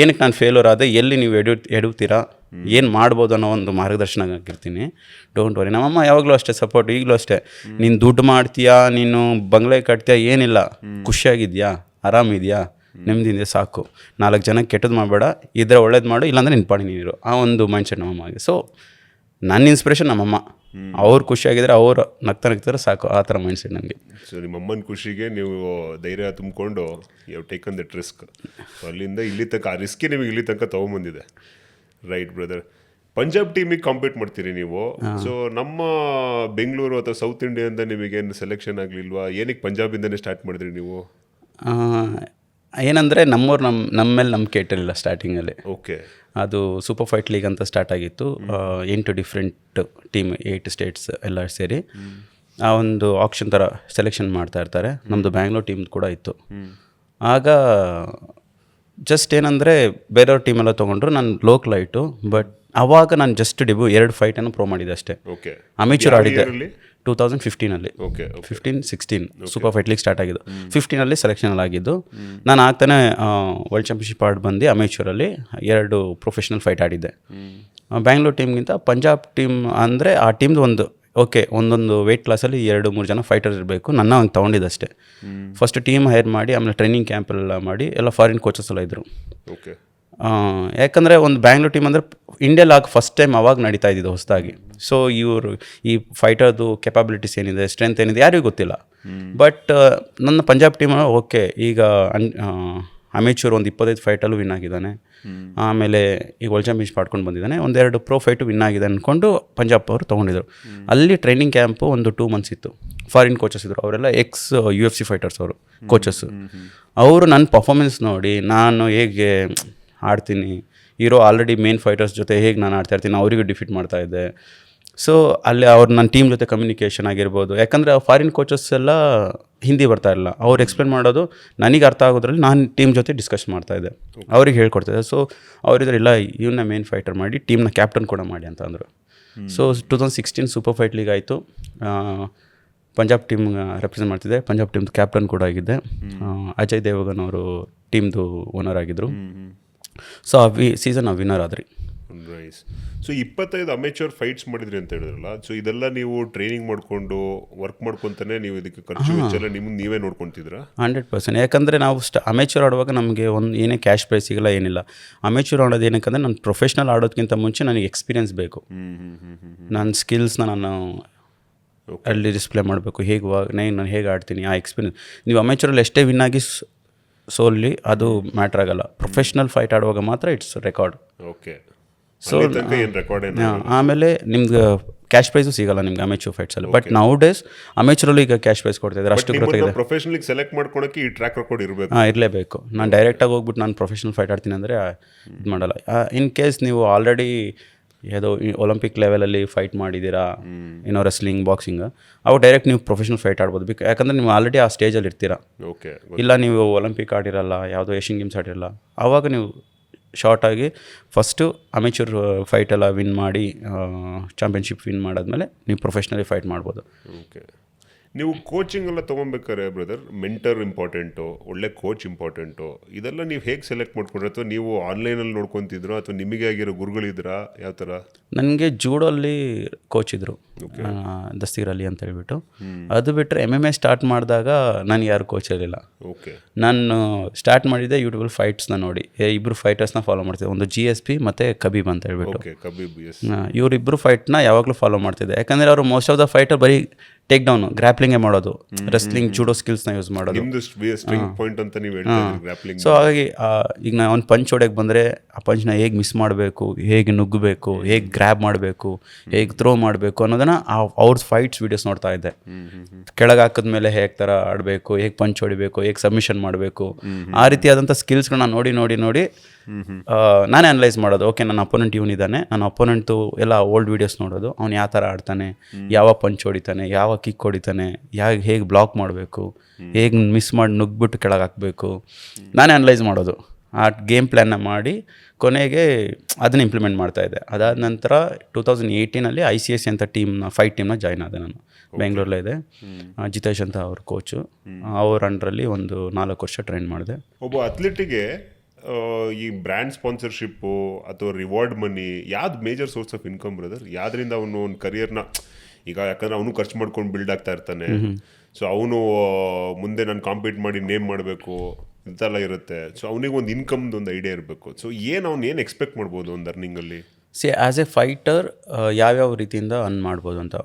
ಏನಕ್ಕೆ ನಾನು ಫೇಲ್ಯೂರ್ ಆದೆ, ಎಲ್ಲಿ ನೀವು ಎಡುತ್ತೀರಾ, ಏನು ಮಾಡ್ಬೋದು ಅನ್ನೋ ಒಂದು ಮಾರ್ಗದರ್ಶನ ಆಗಿರ್ತೀನಿ. Don't worry. ನಮ್ಮಮ್ಮ ಯಾವಾಗಲೂ ಅಷ್ಟೇ ಸಪೋರ್ಟ್, ಈಗಲೂ ಅಷ್ಟೇ. ನೀನು ದುಡ್ಡು ಮಾಡ್ತೀಯಾ, ನೀನು ಬಂಗ್ಲೆ ಕಟ್ತೀಯಾ, ಏನಿಲ್ಲ, ಖುಷಿಯಾಗಿದೆಯಾ, ಆರಾಮಿದೆಯಾ, ನೆಮ್ಮದಿದೆ ಸಾಕು, 4 ಜನಕ್ಕೆ ಕೆಟ್ಟದ್ದು ಮಾಡಬೇಡ, ಇದ್ರೆ ಒಳ್ಳೇದು ಮಾಡು, ಇಲ್ಲಾಂದರೆ ನಿನ್ನ ಪಾಡಿ ನೀರು, ಆ ಒಂದು ಮೈಂಡ್ಸೆಟ್ ನಮ್ಮಮ್ಮಗೆ. ಸೊ ನನ್ನ ಇನ್ಸ್ಪಿರೇಷನ್ ನಮ್ಮಮ್ಮ. ಅವ್ರು ಖುಷಿಯಾಗಿದ್ರೆ, ಅವ್ರು ನಗ್ತಾರೆ ಸಾಕು, ಆ ಥರ ಮೈಂಡ್ಸೆಟ್ ನನಗೆ. ಸೊ ನಿಮ್ಮ ಅಮ್ಮನ ಖುಷಿಗೆ ನೀವು ಧೈರ್ಯ ತುಂಬಿಕೊಂಡು you taken that risk. So ಅಲ್ಲಿಂದ ಇಲ್ಲಿ ತನಕ ಆ ರಿಸ್ಕೇ ನಿಮಗೆ ಇಲ್ಲಿ ತನಕ ತೊಗೊಂಬಂದಿದೆ. Right brother. ಪಂಜಾಬ್ ಟೀಮಿಗೆ ಕಾಂಪೀಟ್ ಮಾಡ್ತೀರಿ ನೀವು. ಸೊ ನಮ್ಮ ಬೆಂಗಳೂರು ಅಥವಾ ಸೌತ್ ಇಂಡಿಯಾದಿಂದ ನಿಮಗೇನು ಸೆಲೆಕ್ಷನ್ ಆಗಲಿಲ್ವಾ? ಏನಕ್ಕೆ ಪಂಜಾಬಿಂದನೇ ಸ್ಟಾರ್ಟ್ ಮಾಡಿದ್ರಿ ನೀವು? ಏನಂದರೆ ನಮ್ಮವ್ರು ನಮ್ಮ ಮೇಲೆ ನಂಬಿಕೆ ಇಟ್ಟಿರಲಿಲ್ಲ ಸ್ಟಾರ್ಟಿಂಗಲ್ಲಿ. ಓಕೆ. ಅದು ಸೂಪರ್ ಫೈಟ್ ಲೀಗ್ ಅಂತ ಸ್ಟಾರ್ಟ್ ಆಗಿತ್ತು. 8 ಡಿಫ್ರೆಂಟ್ ಟೀಮ್, 8 ಸ್ಟೇಟ್ಸ್ ಎಲ್ಲ ಸೇರಿ ಆ ಒಂದು ಆಕ್ಷನ್ ಥರ ಸೆಲೆಕ್ಷನ್ ಮಾಡ್ತಾ ಇರ್ತಾರೆ. ನಮ್ಮದು ಬ್ಯಾಂಗ್ಳೂರ್ ಟೀಮ್ ಕೂಡ ಇತ್ತು. ಆಗ ಜಸ್ಟ್ ಏನಂದರೆ ಬೇರೆಯವ್ರ ಟೀಮೆಲ್ಲ ತೊಗೊಂಡ್ರು, ನಾನು ಲೋಕಲ್ ಆಯಿತು. ಬಟ್ ಆವಾಗ ನಾನು ಜಸ್ಟ್ 2 ಫೈಟನ್ನು ಪ್ರೋ ಮಾಡಿದ್ದೆ ಅಷ್ಟೇ. ಓಕೆ. ಅಮೇಚೂರ್ ಆಡಿದ್ದೆ 2015 okay. 15-16 super fight league start ಆಗಿದ್ದು. 15 ಸೆಲೆಕ್ಷನಲ್ಲಿ ಆಗಿದ್ದು. ನಾನು ಆಗ್ತಾನೆ ವರ್ಲ್ಡ್ ಚಾಂಪಿಯನ್ಶಿಪ್ ಆಡಿ ಬಂದು ಅಮೇಚೂರಲ್ಲಿ 2 ಪ್ರೊಫೆಷ್ನಲ್ ಫೈಟ್ ಆಡಿದ್ದೆ. ಬ್ಯಾಂಗ್ಳೂರ್ ಟೀಮ್ಗಿಂತ ಪಂಜಾಬ್ ಟೀಮ್ ಅಂದರೆ ಆ ಟೀಮ್ದು ಒಂದೊಂದು ವೆಯ್ಟ್ ಕ್ಲಾಸಲ್ಲಿ 2-3 ಜನ ಫೈಟರ್ ಇರಬೇಕು. ನನ್ನ ಹಂಗೆ ತೊಗೊಂಡಿದ್ದಷ್ಟೇ. ಫಸ್ಟ್ ಟೀಮ್ ಹೈರ್ ಮಾಡಿ, ಆಮೇಲೆ ಟ್ರೈನಿಂಗ್ ಕ್ಯಾಂಪೆಲ್ಲ ಮಾಡಿ, ಎಲ್ಲ ಫಾರಿನ್ ಕೋಚಸ್ ಎಲ್ಲ ಇದ್ದರು. ಓಕೆ. ಯಾಕಂದರೆ ಒಂದು ಬ್ಯಾಂಗ್ಳೂರ್ ಟೀಮ್ ಅಂದರೆ ಇಂಡಿಯಲ್ಲಿ ಫಸ್ಟ್ ಟೈಮ್ ಅವಾಗ ನಡೀತಾ ಇದ್ದಿದ್ದು ಹೊಸದಾಗಿ. ಸೊ ಇವರು ಈ ಫೈಟರ್ದು ಕೆಪಾಬಿಲಿಟೀಸ್ ಏನಿದೆ, ಸ್ಟ್ರೆಂತ್ ಏನಿದೆ ಯಾರಿಗೂ ಗೊತ್ತಿಲ್ಲ. ಬಟ್ ನನ್ನ ಪಂಜಾಬ್ ಟೀಮ್ ಓಕೆ, ಈಗ ಅಮೇಚೂರ್ ಒಂದು 25 ಫೈಟಲ್ಲೂ ವಿನ್ ಆಗಿದ್ದಾನೆ. ಆಮೇಲೆ ಈಗ ವರ್ಲ್ಡ್ ಚಾಂಪಿಯನ್ಶಿಪ್ ಆಡ್ಕೊಂಡು ಬಂದಿದ್ದಾನೆ. 1-2 ಪ್ರೋ ಫೈಟು ವಿನ್ ಆಗಿದೆ ಅಂದ್ಕೊಂಡು ಪಂಜಾಬ್ ಅವರು ತೊಗೊಂಡಿದ್ರು. ಅಲ್ಲಿ ಟ್ರೈನಿಂಗ್ ಕ್ಯಾಂಪು ಒಂದು 2 ಮಂತ್ಸ್ ಇತ್ತು. ಫಾರಿನ್ ಕೋಚಸ್ ಇದ್ದರು, ಅವರೆಲ್ಲ ಎಕ್ಸ್ UFC ಫೈಟರ್ಸ್ ಅವರು ಕೋಚಸ್ಸು. ಅವರು ನನ್ನ ಪರ್ಫಾರ್ಮೆನ್ಸ್ ನೋಡಿ, ನಾನು ಹೇಗೆ ಆಡ್ತೀನಿ, ಇರೋ ಆಲ್ರೆಡಿ ಮೇನ್ ಫೈಟರ್ಸ್ ಜೊತೆ ಹೇಗೆ ನಾನು ಆಡ್ತಾ ಇರ್ತೀನಿ, ಅವರಿಗೂ ಡಿಫೀಟ್ ಮಾಡ್ತಾಯಿದ್ದೆ. ಸೊ ಅಲ್ಲಿ ಅವ್ರು ನನ್ನ ಟೀಮ್ ಜೊತೆ ಕಮ್ಯುನಿಕೇಷನ್ ಆಗಿರ್ಬೋದು, ಯಾಕಂದರೆ ಫಾರಿನ್ ಕೋಚಸ್ ಎಲ್ಲ ಹಿಂದಿ ಬರ್ತಾ ಇರಲಿಲ್ಲ. ಅವ್ರು ಎಕ್ಸ್ಪ್ಲೇನ್ ಮಾಡೋದು ನನಗೆ ಅರ್ಥ ಆಗೋದ್ರಲ್ಲಿ ನಾನು ಟೀಮ್ ಜೊತೆ ಡಿಸ್ಕಸ್ ಮಾಡ್ತಾಯಿದ್ದೆ, ಅವ್ರಿಗೆ ಹೇಳ್ಕೊಡ್ತಾಯಿದ್ದೆ. ಸೊ ಅವರಿದ್ರೆ ಇಲ್ಲ, ಇವನ್ನ ಮೇನ್ ಫೈಟರ್ ಮಾಡಿ ಟೀಮ್ನ ಕ್ಯಾಪ್ಟನ್ ಕೂಡ ಮಾಡಿ ಅಂತ ಅಂದರು. ಸೊ 2016 ಸೂಪರ್ ಫೈಟ್ ಲೀಗ್ ಆಯಿತು. ಪಂಜಾಬ್ ಟೀಮ್ ರೆಪ್ರೆಸೆಂಟ್ ಮಾಡ್ತಿದ್ದೆ. ಪಂಜಾಬ್ ಟೀಮ್ದು ಕ್ಯಾಪ್ಟನ್ ಕೂಡ ಆಗಿದ್ದೆ. ಅಜಯ್ ದೇವಗನ್ ಅವರು ಟೀಮ್ದು ಓನರ್ ಆಗಿದ್ದರು. ಸೊ ಸೀಸನ್ ನಾವು ವಿನ್ನರ್ ಆದ್ರಿ. ನೈಸ್. ಸೊ 25 ಅಮೇಚೂರ್ ಫೈಟ್ಸ್ ಮಾಡಿದ್ರಿ ಅಂತ ಹೇಳಿದ್ರಲ್ಲ, ಸೊ ಇದೆಲ್ಲ ನೀವು ಟ್ರೈನಿಂಗ್ ಮಾಡಿಕೊಂಡು ವರ್ಕ್ ಮಾಡ್ಕೊತಾನೆ ನೀವು ಇದಕ್ಕೆ ಖರ್ಚು ವೆಚ್ಚೆಲ್ಲ ನೀವೇ ನೋಡ್ಕೊತಿದ್ರಾ? 100%. ಯಾಕಂದರೆ ನಾವು ಅಮೇಚೂರ್ ಆಡುವಾಗ ನಮಗೆ ಏನೇ ಕ್ಯಾಶ್ ಪ್ರೈಸ್ ಸಿಗಲ್ಲ, ಏನಿಲ್ಲ. ಅಮೇಚೂರ್ ಆಡೋದು ಏನಕ್ಕಂದರೆ ನಾನು ಪ್ರೊಫೆಷ್ನಲ್ ಆಡೋದಕ್ಕಿಂತ ಮುಂಚೆ ನನಗೆ ಎಕ್ಸ್ಪೀರಿಯನ್ಸ್ ಬೇಕು. ನನ್ನ ಸ್ಕಿಲ್ಸ್ನ ನಾನು ಅಲ್ಲಿ ಡಿಸ್ಪ್ಲೇ ಮಾಡಬೇಕು. ನಾನು ಹೇಗೆ ಆಡ್ತೀನಿ, ಆ ಎಕ್ಸ್ಪೀರಿಯನ್ಸ್. ನೀವು ಅಮೇಚೂರಲ್ಲಿ ಎಷ್ಟೇ ವಿನ್ ಆಗಿ ಸೋಲ್ಲಿ ಅದು ಮ್ಯಾಟ್ರ್ ಆಗಲ್ಲ. ಪ್ರೊಫೆಷ್ನಲ್ ಫೈಟ್ ಆಡುವಾಗ ಮಾತ್ರ it's record. Okay. So record ಆಮೇಲೆ ನಿಮ್ದು ಕ್ಯಾಶ್ ಪ್ರೈಸು ಸಿಗಲ್ಲ ನಿಮ್ಗೆ ಅಮೆಚೂರ್ ಫೈಟ್ಸಲ್ಲಿ. ಬಟ್ ನೌ ಡೇಸ್ ಅಮೆಚೂರಲ್ಲೂ ಈಗ ಕ್ಯಾಶ್ ಪ್ರೈಸ್ ಕೊಡ್ತಿದ್ದಾರೆ, ಅಷ್ಟು ಗ್ರೋತ್ ಇದೆ. ಪ್ರೊಫೆಷನಲ್ ಸೆಲೆಕ್ಟ್ ಮಾಡ್ಕೊಳಕ್ಕೆ ಈ ಟ್ರ್ಯಾಕ್ ರೆಕಾರ್ಡ್ ಇರಬೇಕು. ಇರಲೇಬೇಕು. ನಾನು ಡೈರೆಕ್ಟಾಗಿ ಹೋಗ್ಬಿಟ್ಟು ನಾನು ಪ್ರೊಫೆಷನಲ್ ಫೈಟ್ ಆಡ್ತೀನಿ ಅಂದರೆ ಇದು ಮಾಡಲ್ಲ. ಇನ್ ಕೇಸ್ ನೀವು ಆಲ್ರೆಡಿ ಯಾವುದೋ ಒಲಿಂಪಿಕ್ ಲೆವೆಲಲ್ಲಿ ಫೈಟ್ ಮಾಡಿದ್ದೀರಾ, ಏನೋ ರೆಸ್ಲಿಂಗ್, ಬಾಕ್ಸಿಂಗ್, ಅವಾಗ ಡೈರೆಕ್ಟ್ ನೀವು ಪ್ರೊಫೆಷನಲ್ ಫೈಟ್ ಆಡ್ಬೋದು. ಯಾಕಂದರೆ ನೀವು ಆಲ್ರೆಡಿ ಆ ಸ್ಟೇಜಲ್ಲಿ ಇರ್ತೀರಾ. ಓಕೆ. ಇಲ್ಲ ನೀವು ಒಲಿಂಪಿಕ್ ಆಡಿರಲ್ಲ, ಯಾವುದೋ ಏಷ್ಯನ್ ಗೇಮ್ಸ್ ಆಡಿರಲ್ಲ, ಆವಾಗ ನೀವು ಶಾರ್ಟಾಗಿ ಫಸ್ಟು ಅಮೆಚೂರ್ ಫೈಟೆಲ್ಲ ವಿನ್ ಮಾಡಿ ಚಾಂಪಿಯನ್ಶಿಪ್ ವಿನ್ ಮಾಡಾದ್ಮೇಲೆ ನೀವು ಪ್ರೊಫೆಷ್ನಲಿ ಫೈಟ್ ಮಾಡ್ಬೋದು. ಓಕೆ. ನೀವು ಕೋಚಿಂಗ್ ಎಲ್ಲ ತೊಗೊಬೇಕಾರೆ ಬ್ರದರ್, ಮೆಂಟರ್ ಇಂಪಾರ್ಟೆಂಟು, ಒಳ್ಳೆ ಕೋಚ್ ಇಂಪಾರ್ಟೆಂಟು, ಇದೆಲ್ಲ ನೀವು ಹೇಗೆ ಸೆಲೆಕ್ಟ್ ಮಾಡ್ಕೊಂಡ್ರೆ, ಅಥವಾ ನೀವು ಆನ್ಲೈನಲ್ಲಿ ನೋಡ್ಕೊತಿದ್ರು ಅಥವಾ ನಿಮಗೆ ಆಗಿರೋ ಗುರುಗಳಿದ್ರಾ, ಯಾವ ಥರ? ನನಗೆ ಜೂಡೋಲ್ಲಿ ಕೋಚ್ ಇದ್ದರು, ದಸ್ತೀರ್ ಅಲಿ ಅಂತ ಹೇಳ್ಬಿಟ್ಟು. ಅದು ಬಿಟ್ಟರೆ MMA ಸ್ಟಾರ್ಟ್ ಮಾಡಿದಾಗ ನನಗೆ ಯಾರು ಕೋಚ್ ಇರಲಿಲ್ಲ. ಓಕೆ. ನಾನು ಸ್ಟಾರ್ಟ್ ಮಾಡಿದ್ದೆ ಯೂಟ್ಯೂಬಲ್ಲಿ ಫೈಟ್ಸ್ನ ನೋಡಿ. ಇಬ್ಬರು ಫೈಟರ್ಸ್ನ ಫಾಲೋ ಮಾಡ್ತಿದ್ದೆ, ಒಂದು GSP ಮತ್ತು ಕಬೀಬ್ ಅಂತ ಹೇಳ್ಬಿಟ್ಟು. ಇವರಿಬ್ಬರು ಫೈಟ್ನ ಯಾವಾಗಲೂ ಫಾಲೋ ಮಾಡ್ತಿದ್ದೆ. ಯಾಕಂದರೆ ಅವರು ಮೋಸ್ಟ್ ಆಫ್ ದ ಫೈಟರ್ ಬರೀ ಟೇಕ್ ಡೌನು, ಗ್ರ್ಯಾಪ್ಲಿಂಗೇ ಮಾಡೋದು, ರೆಸ್ಲಿಂಗ್, ಜೂಡೋ ಸ್ಕಿಲ್ಸ್ನ ಯೂಸ್ ಮಾಡೋದು. ಸೊ ಹಾಗಾಗಿ ಈಗ ನಾನು ಒಂದು ಪಂಚ್ ಹೊಡೆಯಕ್ಕೆ ಬಂದರೆ ಆ ಪಂಚ್ನ ಹೇಗೆ ಮಿಸ್ ಮಾಡಬೇಕು, ಹೇಗೆ ನುಗ್ಗಬೇಕು, ಹೇಗೆ ಗ್ರ್ಯಾಬ್ ಮಾಡಬೇಕು, ಹೇಗೆ ಥ್ರೋ ಮಾಡಬೇಕು ಅನ್ನೋದನ್ನು ಅವ್ರ ಫೈಟ್ಸ್ ವೀಡಿಯೋಸ್ ನೋಡ್ತಾ ಇದ್ದೆ. ಕೆಳಗೆ ಹಾಕಿದ್ಮೇಲೆ ಹೇಗೆ ಥರ ಆಡಬೇಕು, ಹೇಗೆ ಪಂಚ್ ಹೊಡಿಬೇಕು, ಹೇಗೆ ಸಬ್ಮಿಷನ್ ಮಾಡಬೇಕು, ಆ ರೀತಿಯಾದಂಥ ಸ್ಕಿಲ್ಸ್ಗಳನ್ನ ನೋಡಿ ನೋಡಿ ನೋಡಿ ನಾನೇ ಅನಲೈಸ್ ಮಾಡೋದು. ಓಕೆ, ನನ್ನ ಅಪೋನೆಂಟ್ ಇವನಿದ್ದಾನೆ, ನನ್ನ ಅಪೋನೆಂಟು ಎಲ್ಲ ಓಲ್ಡ್ ವೀಡಿಯೋಸ್ ನೋಡೋದು, ಅವ್ನು ಯಾವ ಥರ ಆಡ್ತಾನೆ, ಯಾವ ಪಂಚ್ ಹೊಡಿತಾನೆ, ಯಾವ ಕಿಕ್ ಹೊಡಿತಾನೆ, ಹೇಗೆ ಬ್ಲಾಕ್ ಮಾಡಬೇಕು, ಹೇಗೆ ಮಿಸ್ ಮಾಡಿ ನುಗ್ಬಿಟ್ಟು ಕೆಳಗೆ ಹಾಕಬೇಕು, ನಾನೇ ಅನಲೈಸ್ ಮಾಡೋದು. ಆ ಗೇಮ್ ಪ್ಲ್ಯಾನ್ನ ಮಾಡಿ ಕೊನೆಗೆ ಅದನ್ನ ಇಂಪ್ಲಿಮೆಂಟ್ ಮಾಡ್ತಾಯಿದ್ದೆ. ಅದಾದ ನಂತರ 2018 ICS ಅಂತ ಫೈಟ್ ಟೀಮ್ನ ಜಾಯ್ನ್ ಆದೆ ನಾನು. ಬೆಂಗಳೂರಲ್ಲೇ ಇದೆ, ಜಿತೇಶ್ ಅಂತ ಅವ್ರ ಕೋಚು. ಅವ್ರ ಅಂಡ್ರಲ್ಲಿ ಒಂದು 4 ವರ್ಷ ಟ್ರೈನ್ ಮಾಡಿದೆ. ಒಬ್ಬ ಅಥ್ಲೆಟಿಗೆ ಈ ಬ್ರ್ಯಾಂಡ್ ಸ್ಪಾನ್ಸರ್ಶಿಪ್ಪು ಅಥವಾ ರಿವಾರ್ಡ್ ಮನಿ ಯಾವ್ದು major source of income brother? ಯಾವ್ದ್ರಿಂದ ಅವನು ಒಂದು ಕರಿಯರ್ನ, ಈಗ ಯಾಕಂದ್ರೆ ಅವನು ಖರ್ಚು ಮಾಡ್ಕೊಂಡು ಬಿಲ್ಡ್ ಆಗ್ತಾ ಇರ್ತಾನೆ, ಸೊ ಅವನು ಮುಂದೆ ನಾನು ಕಾಂಪೀಟ್ ಮಾಡಿ ನೇಮ್ ಮಾಡಬೇಕು ಇಂತೆಲ್ಲ ಇರುತ್ತೆ. ಸೊ ಅವನಿಗೆ ಒಂದು ಇನ್ಕಮ್ದು ಒಂದು ಐಡಿಯಾ ಇರಬೇಕು. ಸೊ ಅವ್ನು ಏನು ಎಕ್ಸ್ಪೆಕ್ಟ್ ಮಾಡ್ಬೋದು ಒಂದು ಅರ್ನಿಂಗಲ್ಲಿ? ಆ್ಯಸ್ ಎ ಫೈಟರ್ ಯಾವ್ಯಾವ ರೀತಿಯಿಂದ ಅರ್ನ್ ಮಾಡ್ಬೋದು ಅಂತ.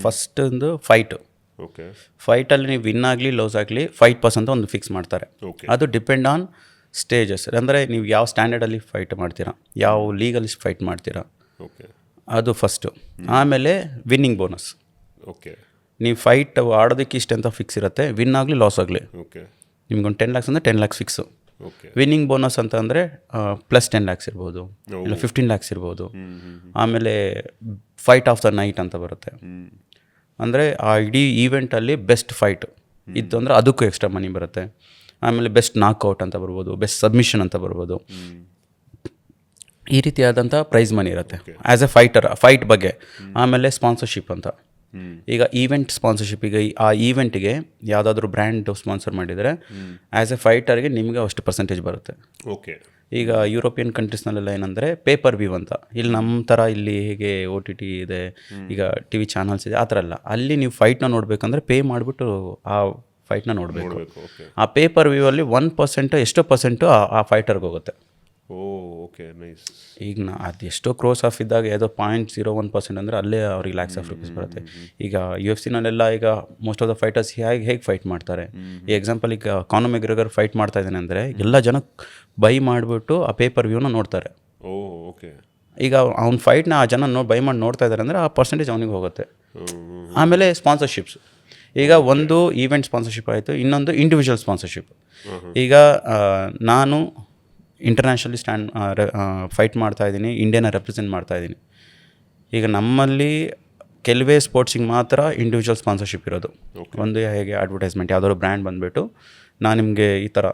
ಫಸ್ಟ್ ಒಂದು ಫೈಟು. ಓಕೆ. ಫೈಟಲ್ಲಿ ನೀವು ವಿನ್ ಆಗಲಿ ಲೂಸ್ ಆಗಲಿ 5% ಅಂತ ಒಂದು ಫಿಕ್ಸ್ ಮಾಡ್ತಾರೆ. ಅದು ಡಿಪೆಂಡ್ ಆನ್ ಸ್ಟೇಜಸ್. ಅಂದರೆ ನೀವು ಯಾವ ಸ್ಟ್ಯಾಂಡರ್ಡಲ್ಲಿ ಫೈಟ್ ಮಾಡ್ತೀರಾ, ಯಾವ ಲೀಗಲ್ಲಿ ಫೈಟ್ ಮಾಡ್ತೀರಾ, ಓಕೆ, ಅದು ಫಸ್ಟು. ಆಮೇಲೆ ವಿನ್ನಿಂಗ್ ಬೋನಸ್. ಓಕೆ. ನೀವು ಫೈಟ್ ಆಡೋದಕ್ಕೆ ಇಷ್ಟ ಅಂತ ಫಿಕ್ಸ್ ಇರುತ್ತೆ, ವಿನ್ ಆಗಲಿ ಲಾಸ್ ಆಗಲಿ. ಓಕೆ. ನಿಮ್ಗೊಂದು 10 lakhs ಅಂದರೆ 10 lakhs fix. Okay. Winning bonus ಅಂತ ಅಂದರೆ ಪ್ಲಸ್ 10 lakhs ಇರ್ಬೋದು, ಇಲ್ಲ 15 lakhs ಇರ್ಬೋದು. ಆಮೇಲೆ ಫೈಟ್ ಆಫ್ ದ ನೈಟ್ ಅಂತ ಬರುತ್ತೆ. ಅಂದರೆ ಆ ಇಡೀ ಈವೆಂಟಲ್ಲಿ ಬೆಸ್ಟ್ ಫೈಟ್ ಇತ್ತು ಅಂದರೆ ಅದಕ್ಕೂ ಎಕ್ಸ್ಟ್ರಾ ಮನಿ ಬರುತ್ತೆ. ಆಮೇಲೆ ಬೆಸ್ಟ್ ನಾಕ್ಔಟ್ ಅಂತ ಬರ್ಬೋದು, ಬೆಸ್ಟ್ ಸಬ್ಮಿಷನ್ ಅಂತ ಬರ್ಬೋದು. ಈ ರೀತಿಯಾದಂಥ ಪ್ರೈಸ್ ಮನಿ ಇರುತ್ತೆ ಆ್ಯಸ್ ಎ ಫೈಟರ್, ಫೈಟ್ ಬಗ್ಗೆ. ಆಮೇಲೆ ಸ್ಪಾನ್ಸರ್ಶಿಪ್ ಅಂತ. ಈಗ ಈವೆಂಟ್ ಸ್ಪಾನ್ಸರ್ಶಿಪ್, ಈಗ ಆ ಈವೆಂಟಿಗೆ ಯಾವುದಾದ್ರೂ ಬ್ರ್ಯಾಂಡ್ ಸ್ಪಾನ್ಸರ್ ಮಾಡಿದರೆ ಆ್ಯಸ್ ಎ ಫೈಟರ್ಗೆ ನಿಮಗೆ ಅಷ್ಟು ಪರ್ಸೆಂಟೇಜ್ ಬರುತ್ತೆ. ಓಕೆ. ಈಗ ಯುರೋಪಿಯನ್ ಕಂಟ್ರೀಸ್ನಲ್ಲೆಲ್ಲ ಏನಂದರೆ ಪೇಪರ್ ವ್ಯೂ ಅಂತ. ಇಲ್ಲಿ ನಮ್ಮ ಥರ ಇಲ್ಲಿ ಹೇಗೆ OTT ಇದೆ, ಈಗ TV ಚಾನಲ್ಸ್ ಇದೆ, ಆ ಥರ ಅಲ್ಲ. ಅಲ್ಲಿ ನೀವು ಫೈಟ್ನ ನೋಡಬೇಕಂದ್ರೆ ಪೇ ಮಾಡಿಬಿಟ್ಟು ಆ ಫೈಟ್ನ ನೋಡಬೇಕು. ಆ ಪೇಪರ್ ವ್ಯೂ ಅಲ್ಲಿ 1% ಎಷ್ಟೋ ಪರ್ಸೆಂಟು ಆ ಫೈಟರ್ಗೆ ಹೋಗುತ್ತೆ. Okay, nice. ಈಗ ಅದು ಎಷ್ಟೋ ಕ್ರೋಸ್ ಆಫ್ ಇದ್ದಾಗ ಯಾವುದೋ 0.01% ಅಂದರೆ ಅಲ್ಲೇ ಅವ್ರಿಗೆ ಲ್ಯಾಕ್ಸ್ ಆಫ್ ರುಪೀಸ್ ಬರುತ್ತೆ. ಈಗ UFC-ನಲ್ಲೆಲ್ಲ ಈಗ ಮೋಸ್ಟ್ ಆಫ್ ದ ಫೈಟರ್ಸ್ ಹೇಗೆ ಫೈಟ್ ಮಾಡ್ತಾರೆ. ಈ ಎಕ್ಸಾಂಪಲ್, ಈಗ ಕಾನರ್ ಮೆಗ್ರೆಗರ್ ಫೈಟ್ ಮಾಡ್ತಾ ಇದ್ದಾನೆ ಅಂದರೆ ಎಲ್ಲ ಜನ ಬೈ ಮಾಡಿಬಿಟ್ಟು ಆ ಪೇಪರ್ ವ್ಯೂನ ನೋಡ್ತಾರೆ. ಓಕೆ. ಈಗ ಅವ್ನ ಫೈಟ್ನ ಆ ಜನ ಬೈ ಮಾಡಿ ನೋಡ್ತಾ ಇದ್ದಾರೆ ಅಂದರೆ ಆ ಪರ್ಸೆಂಟೇಜ್ ಅವನಿಗೆ ಹೋಗುತ್ತೆ. ಆಮೇಲೆ ಸ್ಪಾನ್ಸರ್ಶಿಪ್ಸ್. ಈಗ ಒಂದು ಈವೆಂಟ್ ಸ್ಪಾನ್ಸರ್ಶಿಪ್ ಆಯಿತು, ಇನ್ನೊಂದು ಇಂಡಿವಿಜುವಲ್ ಸ್ಪಾನ್ಸರ್ಶಿಪ್. ಈಗ ನಾನು ಇಂಟರ್ನ್ಯಾಷನಲಿ ಫೈಟ್ ಮಾಡ್ತಾಯಿದ್ದೀನಿ, ಇಂಡಿಯಾನ ರೆಪ್ರೆಸೆಂಟ್ ಮಾಡ್ತಾಯಿದ್ದೀನಿ. ಈಗ ನಮ್ಮಲ್ಲಿ ಕೆಲವೇ ಸ್ಪೋರ್ಟ್ಸಿಗೆ ಮಾತ್ರ ಇಂಡಿವಿಜುವಲ್ ಸ್ಪಾನ್ಸರ್ಶಿಪ್ ಇರೋದು. ಒಂದು ಹೇಗೆ ಅಡ್ವರ್ಟೈಸ್ಮೆಂಟ್, ಯಾವುದಾದ್ರು ಬ್ರ್ಯಾಂಡ್ ಬಂದುಬಿಟ್ಟು ನಾನು ನಿಮಗೆ ಈ ಥರ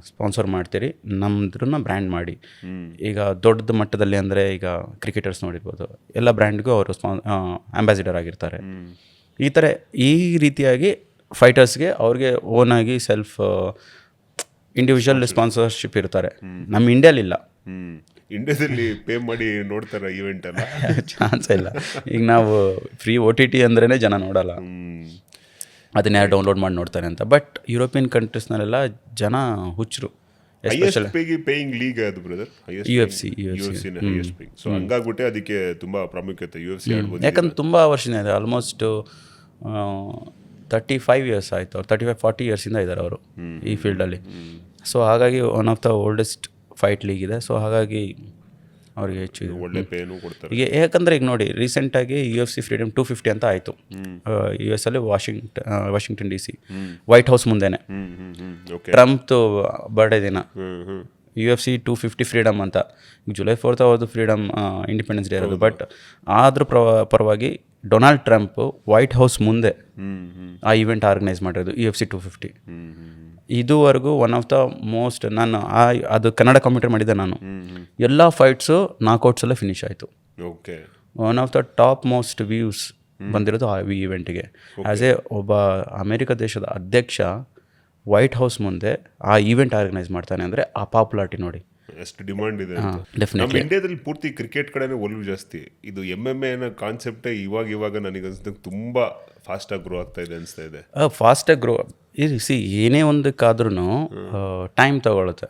ಸ್ಪಾನ್ಸರ್ ಮಾಡ್ತೀರಿ, ನಮ್ಮದ್ರನ್ನ ಬ್ರ್ಯಾಂಡ್ ಮಾಡಿ. ಈಗ ದೊಡ್ಡ ಮಟ್ಟದಲ್ಲಿ ಅಂದರೆ ಈಗ ಕ್ರಿಕೆಟರ್ಸ್ ನೋಡಿರ್ಬೋದು, ಎಲ್ಲ ಬ್ರ್ಯಾಂಡ್ಗೂ ಅವರು ಅಂಬಾಸಿಡರ್ ಆಗಿರ್ತಾರೆ. ಈ ರೀತಿಯಾಗಿ ಫೈಟರ್ಸ್ಗೆ ಅವ್ರಿಗೆ ಓನಾಗಿ ಸೆಲ್ಫ್ ಇಂಡಿವಿಜುವಲ್ ಸ್ಪಾನ್ಸರ್ಶಿಪ್ ಇರ್ತಾರೆ. ನಮ್ಮ ಇಂಡಿಯಾಲಿಲ್ಲ. ಇಂಡಿಯಾದಲ್ಲಿ ಪೇ ಮಾಡಿ ನೋಡ್ತಾರೆ ಈವೆಂಟ್ ಅಲ್ಲ, ಚಾನ್ಸ್ ಇಲ್ಲ. ಈಗ ನಾವು ಫ್ರೀ OTT ಅಂದ್ರೇ ಜನ ನೋಡಲ್ಲ, ಅದನ್ನ ಯಾರು ಡೌನ್ಲೋಡ್ ಮಾಡಿ ನೋಡ್ತಾರೆ ಅಂತ. ಬಟ್ ಯುರೋಪಿಯನ್ ಕಂಟ್ರೀಸ್ನಲ್ಲೆಲ್ಲ ಜನ ಹುಚ್ಚರು. ಪೇಯಿಂಗ್ ಲೀಗ್ ಅದು ಬ್ರದರ್, UFC. ಸೊ ಹಂಗಾಗ್ಬಿಟ್ಟೆ ಅದಕ್ಕೆ ತುಂಬಾ ಪ್ರಾಮುಖ್ಯತೆ UFC ಆಡ್ಬೋದು. ಯಾಕಂದ್ರೆ ತುಂಬ ವರ್ಷದಿಂದ ಇದೆ, ಆಲ್ಮೋಸ್ಟ್ 35 years ಆಯಿತು. 35-40 yearsಯಿಂದ ಇದ್ದಾರೆ ಅವರು ಈ ಫೀಲ್ಡಲ್ಲಿ. ಸೊ ಹಾಗಾಗಿ one of the oldest fight league ಇದೆ. ಸೊ ಹಾಗಾಗಿ ಅವ್ರಿಗೆ ಹೆಚ್ಚು ಇದು. ಒಳ್ಳೆ ಪೇನು ಕೊಡ್ತಾರೆ. ಈಗ ಯಾಕಂದರೆ ಈಗ ನೋಡಿ ರೀಸೆಂಟಾಗಿ UFC ಫ್ರೀಡಮ್ 250 ಅಂತ ಆಯಿತು US ಅಲ್ಲಿ ವಾಷಿಂಗ್ಟನ್ DC ವೈಟ್ ಹೌಸ್ ಮುಂದೆನೆ ಓಕೆ ಟ್ರಂಪ್ದು ಬರ್ಡೇ ದಿನ ಹ್ಞೂ UFC 250 ಫ್ರೀಡಮ್ ಅಂತ. ಈಗ July 4th ಅವ್ರದ್ದು ಫ್ರೀಡಮ್ ಇಂಡಿಪೆಂಡೆನ್ಸ್ ಡೇ ಇರೋದು. ಬಟ್ ಆದ್ರ ಪರವಾಗಿ ಡೊನಾಲ್ಡ್ ಟ್ರಂಪ್ ವೈಟ್ ಹೌಸ್ ಮುಂದೆ ಆ ಇವೆಂಟ್ ಆರ್ಗನೈಸ್ ಮಾಡಿರೋದು UFC 250. ಇದುವರೆಗೂ ಒನ್ ಆಫ್ ದ ಮೋಸ್ಟ್, ನಾನು ಅದು ಕನ್ನಡ ಕಾಮೆಂಟ್ರಿ ಮಾಡಿದ್ದೆ ನಾನು. ಎಲ್ಲ ಫೈಟ್ಸು ನಾಕೌಟ್ಸಲ್ಲೇ ಫಿನಿಶ್ ಆಯಿತು. Okay one of the top most views ಬಂದಿರೋದು ಆ ಇವೆಂಟಿಗೆ. ಆ್ಯಸ್ ಎ ಒಬ್ಬ ಅಮೇರಿಕ ದೇಶದ ಅಧ್ಯಕ್ಷ ವೈಟ್ ಹೌಸ್ ಮುಂದೆ ಆ ಈವೆಂಟ್ ಆರ್ಗನೈಸ್ ಮಾಡ್ತಾನೆ ಅಂದರೆ ಆ ಪಾಪ್ಯುಲಾರಿಟಿ ನೋಡಿ ಎಷ್ಟು ಡಿಮಾಂಡ್ ಇದೆ. ಡೆಫಿನೆಟ್ಲಿ ನಮ್ಮ ಇಂಡಿಯಾದಲ್ಲಿ ಪೂರ್ತಿ ಕ್ರಿಕೆಟ್ ಕಡೆನೇ ಒಲವು ಜಾಸ್ತಿ. ಇದು MMA ಅನ್ನೋ ಕಾನ್ಸೆಪ್ಟೇ ಇವಾಗ ನನಗೆ ಅನ್ಸಿದಂಗೆ ತುಂಬ ಫಾಸ್ಟಾಗಿ ಗ್ರೋ ಆಗ್ತಾ ಇದೆ ಅನಿಸ್ತಾ ಇದೆ. ಫಾಸ್ಟಾಗಿ ಗ್ರೋ ಏನೇ ಒಂದಕ್ಕಾದ್ರೂ ಟೈಮ್ ತಗೊಳುತ್ತೆ.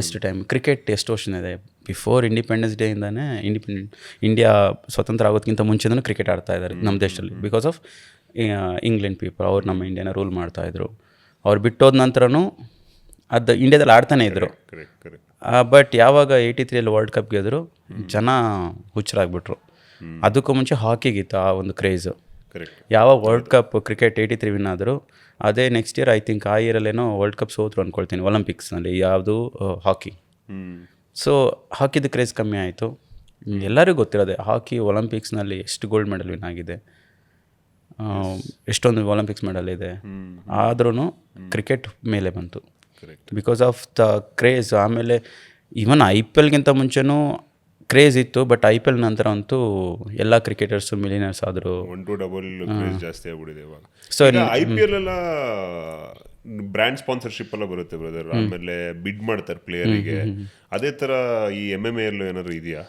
ಎಷ್ಟು ಟೈಮ್? ಕ್ರಿಕೆಟ್ ಎಷ್ಟು ವರ್ಷದಿಂದ ಇದೆ? ಬಿಫೋರ್ ಇಂಡಿಪೆಂಡೆನ್ಸ್ ಡೇಯಿಂದಾನೇ ಇಂಡಿಯಾ ಸ್ವತಂತ್ರ ಆಗೋದಕ್ಕಿಂತ ಮುಂಚೆನೂ ಕ್ರಿಕೆಟ್ ಆಡ್ತಾ ಇದ್ದಾರೆ ನಮ್ಮ ದೇಶದಲ್ಲಿ. ಬಿಕಾಸ್ ಆಫ್ ಇಂಗ್ಲೆಂಡ್ ಪೀಪಲ್, ಅವ್ರು ನಮ್ಮ ಇಂಡಿಯಾನ ರೂಲ್ ಮಾಡ್ತಾಯಿದ್ರು. ಅವ್ರು ಬಿಟ್ಟೋದ ನಂತರನೂ ಅದು ಇಂಡಿಯಾದಲ್ಲಿ ಆಡ್ತಾನೆ ಇದ್ದರು. ಬಟ್ ಯಾವಾಗ 83 ವರ್ಲ್ಡ್ ಕಪ್ ಗೆದ್ರು ಜನ ಹುಚ್ಚರಾಗ್ಬಿಟ್ರು. ಅದಕ್ಕೂ ಮುಂಚೆ ಹಾಕಿಗಿತ್ತು ಆ ಒಂದು ಕ್ರೇಜು. ಯಾವಾಗ ವರ್ಲ್ಡ್ ಕಪ್ ಕ್ರಿಕೆಟ್ 83 ವಿನ್ ಆದರು, ಅದೇ ನೆಕ್ಸ್ಟ್ ಇಯರ್ ಐ ಥಿಂಕ್ ಆ ಇಯರಲ್ಲೇನೋ ವರ್ಲ್ಡ್ ಕಪ್ ಸೋತರು ಅಂದ್ಕೊಳ್ತೀನಿ ಒಲಿಂಪಿಕ್ಸ್ನಲ್ಲಿ. ಯಾವುದು ಹಾಕಿ. ಸೊ ಹಾಕಿದ ಕ್ರೇಜ್ ಕಮ್ಮಿ ಆಯಿತು. ಎಲ್ಲರಿಗೂ ಗೊತ್ತಿರೋದೆ ಹಾಕಿ ಒಲಿಂಪಿಕ್ಸ್ನಲ್ಲಿ ಎಷ್ಟು ಗೋಲ್ಡ್ ಮೆಡಲ್ ವಿನ್ ಆಗಿದೆ, ಎಷ್ಟೊಂದು ಒಲಿಂಪಿಕ್ಸ್ ಮೆಡಲ್ ಇದೆ. ಆದ್ರೂ ಕ್ರಿಕೆಟ್ ಮೇಲೆ ಬಂತು ಬಿಕಾಸ್ ಆಫ್ ದ ಕ್ರೇಜ್. ಆಮೇಲೆ ಈವನ್ IPLಗಿಂತ ಮುಂಚೆನೂ ಕ್ರೇಜ್ ಇತ್ತು. ಬಟ್ IPL ನಂತರ ಅಂತೂ ಎಲ್ಲ ಕ್ರಿಕೆಟರ್ಸು ಮಿಲಿಯನರ್ಸ್ ಆದರು. 1-2 ಜಾಸ್ತಿ ಆಗ್ಬಿಟ್ಟಿದೆ ಇವಾಗ. ಸೊ IPL ಎಲ್ಲ ಬ್ರ್ಯಾಂಡ್ ಸ್ಪಾನ್ಸರ್ಶಿಪ್ ಎಲ್ಲ ಬರುತ್ತೆ ಬ್ರದರ್. ಆಮೇಲೆ ಬಿಡ್ ಮಾಡ್ತಾರೆ ಪ್ಲೇಯರಿಗೆ. ಅದೇ ಥರ ಈ MMA ಎಲ್ಲೂ ಏನಾದ್ರು ಇದೆಯಾ?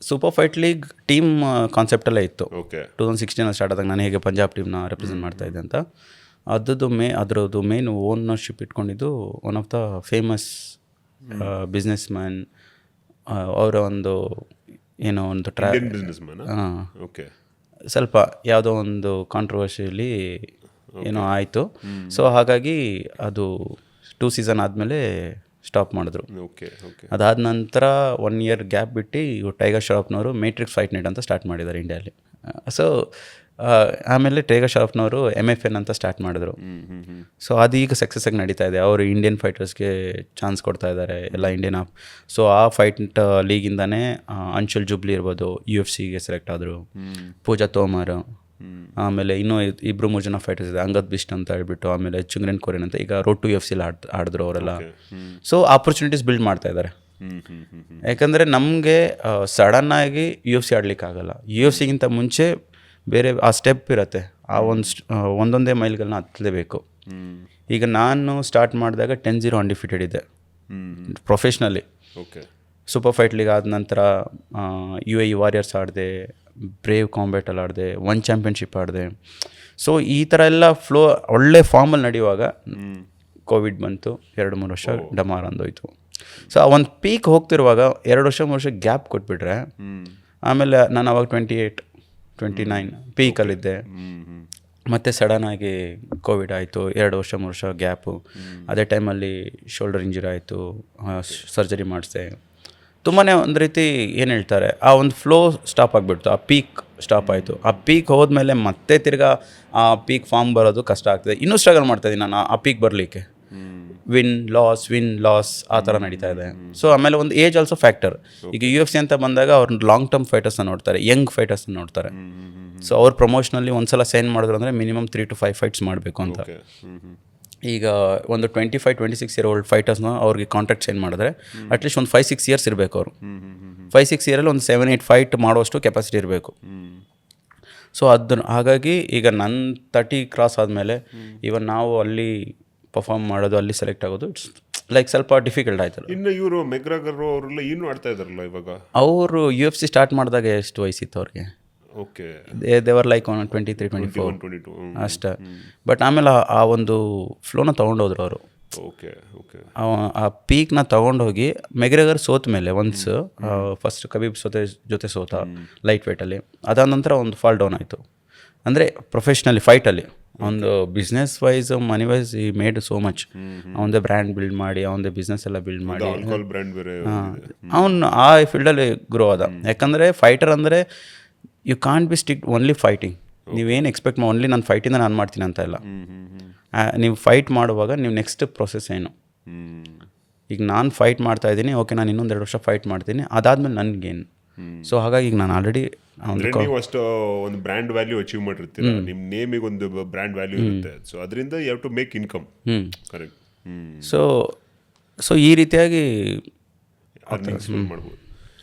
ಸೂಪರ್ ಫೈಟ್ ಲೀಗ್ ಟೀಮ್ ಕಾನ್ಸೆಪ್ಟಲ್ಲೇ ಇತ್ತು. ಓಕೆ 2016 ಸ್ಟಾರ್ಟ್ ಆದಾಗ ನಾನು ಹೇಗೆ ಪಂಜಾಬ್ ಟೀಮ್ನ ರೆಪ್ರೆಸೆಂಟ್ ಮಾಡ್ತಾ ಇದ್ದೆ ಅಂತ. ಅದರದ್ದು ಮೇನ್ ಓನರ್ಶಿಪ್ ಇಟ್ಕೊಂಡಿದ್ದು one of the famous businessman. ಅವರ ಒಂದು ಏನೋ ಒಂದು ಓಕೆ ಸ್ವಲ್ಪ ಯಾವುದೋ ಒಂದು ಕಾಂಟ್ರವರ್ಷಿಯಲ್ಲಿ ಏನೋ ಆಯಿತು. ಸೊ ಹಾಗಾಗಿ ಅದು 2 ಸೀಸನ್ ಆದಮೇಲೆ ಸ್ಟಾಪ್ ಮಾಡಿದ್ರು. ಓಕೆ ಓಕೆ ಅದಾದ ನಂತರ 1 ಇಯರ್ ಗ್ಯಾಪ್ ಬಿಟ್ಟು ಇವರು ಟೈಗರ್ ಶ್ರಾಫ್ನವರು ಮೇಟ್ರಿಕ್ಸ್ ಫೈಟ್ ನೈಟ್ ಅಂತ ಸ್ಟಾರ್ಟ್ ಮಾಡಿದ್ದಾರೆ ಇಂಡಿಯಾಲಿ. ಸೊ ಆಮೇಲೆ ಟೈಗರ್ ಶ್ರಾಫ್ನವರು MFN ಅಂತ ಸ್ಟಾರ್ಟ್ ಮಾಡಿದ್ರು. ಸೊ ಅದು ಈಗ ಸಕ್ಸಸ್ ಆಗಿ ನಡೀತಾ ಇದೆ. ಅವರು ಇಂಡಿಯನ್ ಫೈಟರ್ಸ್ಗೆ ಚಾನ್ಸ್ ಕೊಡ್ತಾ ಇದ್ದಾರೆ ಎಲ್ಲ ಇಂಡಿಯನ್ ಸೊ ಆ ಫೈಟ್ ಲೀಗಿಂದಾನೇ ಅಂಶುಲ್ ಜುಬ್ಲಿ ಇರ್ಬೋದು UFC ಗೆ ಸೆಲೆಕ್ಟ್ ಆದರು. ಪೂಜಾ ತೋಮರ್, ಆಮೇಲೆ ಇನ್ನೂ 2-3 ಜನ ಫೈಟರ್ಸ್ ಇದೆ, ಅಂಗದ್ ಬಿಸ್ಟ್ ಅಂತ ಹೇಳ್ಬಿಟ್ಟು, ಆಮೇಲೆ ಚುಂಗ್ರೆನ್ ಕೋರೆನ್ ಅಂತ. ಈಗ ರೋಡ್ ಟು UFC ಆಡಿದ್ರು ಅವರೆಲ್ಲ. ಸೊ ಆಪರ್ಚುನಿಟೀಸ್ ಬಿಲ್ಡ್ ಮಾಡ್ತಾ ಇದ್ದಾರೆ. ಯಾಕಂದರೆ ನಮಗೆ ಸಡನ್ನಾಗಿ UFC ಆಡಲಿಕ್ಕಾಗಲ್ಲ. UFC ಗಿಂತ ಮುಂಚೆ ಬೇರೆ ಆ ಸ್ಟೆಪ್ ಇರುತ್ತೆ. ಆ ಒಂದೊಂದೇ ಮೈಲ್ಗಳನ್ನ ಹತ್ತಲೇಬೇಕು. ಈಗ ನಾನು ಸ್ಟಾರ್ಟ್ ಮಾಡಿದಾಗ 10-0 ಅನ್ಡಿಫಿಟೆಡ್ ಇದೆ professionally. Okay super fight league ಆದ ನಂತರ UAE ವಾರಿಯರ್ಸ್ ಆಡಿದೆ, ಬ್ರೇವ್ ಕಾಂಬ್ಯಾಟಲ್ಲಿ ಆಡಿದೆ, 1 ಚಾಂಪಿಯನ್ಶಿಪ್ ಆಡಿದೆ. ಸೊ ಈ ಥರ ಎಲ್ಲ ಫ್ಲೋ ಒಳ್ಳೆ ಫಾರ್ಮಲ್ಲಿ ನಡೆಯುವಾಗ ಕೋವಿಡ್ ಬಂತು. 2-3 ವರ್ಷ ಡಮಾರ್ ಅಂದೋಯ್ತು. ಸೊ ಆ ಒಂದು ಪೀಕ್ ಹೋಗ್ತಿರುವಾಗ 2-3 ವರ್ಷ ಗ್ಯಾಪ್ ಕೊಟ್ಬಿಟ್ರೆ, ಆಮೇಲೆ ನಾನು ಅವಾಗ 28-29 ಪೀಕಲ್ಲಿದ್ದೆ. ಮತ್ತು ಸಡನ್ನಾಗಿ ಕೋವಿಡ್ ಆಯಿತು, 2-3 ವರ್ಷ ಗ್ಯಾಪು. ಅದೇ ಟೈಮಲ್ಲಿ ಶೋಲ್ಡರ್ ಇಂಜುರಿ ಆಯಿತು, ಸರ್ಜರಿ ಮಾಡಿಸ್ದೆ. ತುಂಬಾ ಒಂದು ರೀತಿ ಏನು ಹೇಳ್ತಾರೆ, ಆ ಒಂದು ಫ್ಲೋ ಸ್ಟಾಪ್ ಆಗಿಬಿಡ್ತು. ಆ ಪೀಕ್ ಸ್ಟಾಪ್ ಆಯಿತು. ಆ ಪೀಕ್ ಹೋದ್ಮೇಲೆ ಮತ್ತೆ ತಿರ್ಗಾ ಆ ಪೀಕ್ ಫಾರ್ಮ್ ಬರೋದು ಕಷ್ಟ ಆಗ್ತದೆ. ಇನ್ನೂ ಸ್ಟ್ರಗಲ್ ಮಾಡ್ತಾಯಿದ್ದೀನಿ ನಾನು ಆ ಪೀಕ್ ಬರಲಿಕ್ಕೆ. ವಿನ್ ಲಾಸ್ ಆ ಥರ ನಡೀತಾ ಇದೆ. ಸೊ ಆಮೇಲೆ ಒಂದು ಏಜ್ ಆಲ್ಸೋ ಫ್ಯಾಕ್ಟರ್. ಈಗ UFC ಅಂತ ಬಂದಾಗ ಅವ್ರು ಲಾಂಗ್ ಟರ್ಮ್ ಫೈಟರ್ಸ್ನ ನೋಡ್ತಾರೆ, ಯಂಗ್ ಫೈಟರ್ಸ್ನ ನೋಡ್ತಾರೆ. ಸೊ ಅವ್ರು ಪ್ರಮೋಷನಲ್ಲಿ ಒಂದ್ಸಲ ಸೈನ್ ಮಾಡಿದ್ರು ಅಂದರೆ ಮಿನಿಮಮ್ 3 to 5 ಫೈಟ್ಸ್ ಮಾಡಬೇಕು ಅಂತ. ಈಗ ಒಂದು 25-26 ಇಯರ್ ಓಲ್ಡ್ ಫೈಟರ್ಸ್ನ ಅವ್ರಿಗೆ ಕಾಂಟ್ರಾಕ್ಟ್ ಸೈನ್ ಮಾಡಿದ್ರೆ ಅಟ್ಲೀಸ್ಟ್ ಒಂದು 5-6 ಇಯರ್ಸ್ ಇರಬೇಕು. ಅವರು 5-6 ಇಯರಲ್ಲಿ ಒಂದು 7-8 ಫೈಟ್ ಮಾಡುವಷ್ಟು ಕೆಪಾಸಿಟಿ ಇರಬೇಕು. ಸೊ ಹಾಗಾಗಿ ಈಗ ನನ್ನ 30 ಕ್ರಾಸ್ ಆದಮೇಲೆ ಇವನ್ ನಾವು ಅಲ್ಲಿ ಪರ್ಫಾರ್ಮ್ ಮಾಡೋದು, ಅಲ್ಲಿ ಸೆಲೆಕ್ಟ್ ಆಗೋದು ಇಟ್ಸ್ ಲೈಕ್ ಸ್ವಲ್ಪ ಡಿಫಿಕಲ್ಟ್ ಆಯ್ತಲ್ಲ. ಇನ್ನು ಇವರು ಮೆಗ್ರಾಗರ್ ಅವರೆಲ್ಲ ಇನ್ನೂ ಆಡ್ತಾ ಇದ್ದಾರಲ್ಲ ಇವಾಗ. ಅವರು UFC ಸ್ಟಾರ್ಟ್ ಮಾಡಿದಾಗ ಎಷ್ಟು ವಯಸ್ಸಿತ್ತು ಅವ್ರಿಗೆ? ಓಕೆ ದೇವರ್ ಲೈಕ್ 23-24 ಅಷ್ಟೇ. ಬಟ್ ಆಮೇಲೆ ಆ ಒಂದು ಫ್ಲೋನ ತೊಗೊಂಡೋದ್ರು ಅವರು. ಓಕೆ ಓಕೆ ಆ ಪೀಕ್ನ ತೊಗೊಂಡೋಗಿ ಮೆಗ್ರೆಗರ್ ಸೋತ ಮೇಲೆ ಒನ್ಸ್ ಫಸ್ಟ್ ಕಬೀಬ್ ಜೊತೆ ಸೋತ ಲೈಟ್ ವೇಟಲ್ಲಿ. ಅದಾದ ನಂತರ ಒಂದು ಫಾಲ್ ಡೌನ್ ಆಯಿತು. ಅಂದರೆ ಪ್ರೊಫೆಷ್ನಲಿ ಫೈಟಲ್ಲಿ ಒಂದು business wise money wise he made so much. ಅವನದೇ ಬ್ರ್ಯಾಂಡ್ ಬಿಲ್ಡ್ ಮಾಡಿ ಅವನದೇ ಬಿಸ್ನೆಸ್ ಎಲ್ಲ ಬಿಲ್ಡ್ ಮಾಡಿ ಆಲ್ಕೋಹಾಲ್ ಬ್ರ್ಯಾಂಡ್ ಬೇರೆ. ಅವನು ಆ ಫೀಲ್ಡಲ್ಲಿ ಗ್ರೋ ಆದ. ಯಾಕಂದರೆ ಫೈಟರ್ ಅಂದರೆ you can't be stick only fighting. ನೀವೇನು ಎಕ್ಸ್ಪೆಕ್ಟ್ ಮಾಡಿ ಓನ್ಲಿ ನಾನು ಫೈಟಿಂದ ನಾನು ಮಾಡ್ತೀನಿ ಅಂತ ಇಲ್ಲ. ನೀವು ಫೈಟ್ ಮಾಡುವಾಗ ನೀವು ನೆಕ್ಸ್ಟ್ ಪ್ರೊಸೆಸ್ ಏನು, ಈಗ ನಾನು ಫೈಟ್ ಮಾಡ್ತಾ ಇದ್ದೀನಿ, ಓಕೆ ನಾನು ಇನ್ನೊಂದು 2 ವರ್ಷ ಫೈಟ್ ಮಾಡ್ತೀನಿ, ಅದಾದ್ಮೇಲೆ ನನಗೇನು. ಸೊ ಹಾಗಾಗಿ ಈಗ ನಾನು ಆಲ್ರೆಡಿ ನೀವು ಅಷ್ಟು ಒಂದು ಬ್ರ್ಯಾಂಡ್ ವ್ಯಾಲ್ಯೂ ಅಚೀವ್ ಮಾಡಿರ್ತೀರ, ನಿಮ್ಮ ನೇಮಿಗೆ ಒಂದು ಬ್ರ್ಯಾಂಡ್ ವ್ಯಾಲ್ಯೂ ಇರುತ್ತೆ. ಸೊ ಅದರಿಂದ you have to make income. Correct. So ಈ ರೀತಿಯಾಗಿ ಅರ್ನಿಂಗ್ಸ್ ಮಾಡ್ಬೋದು.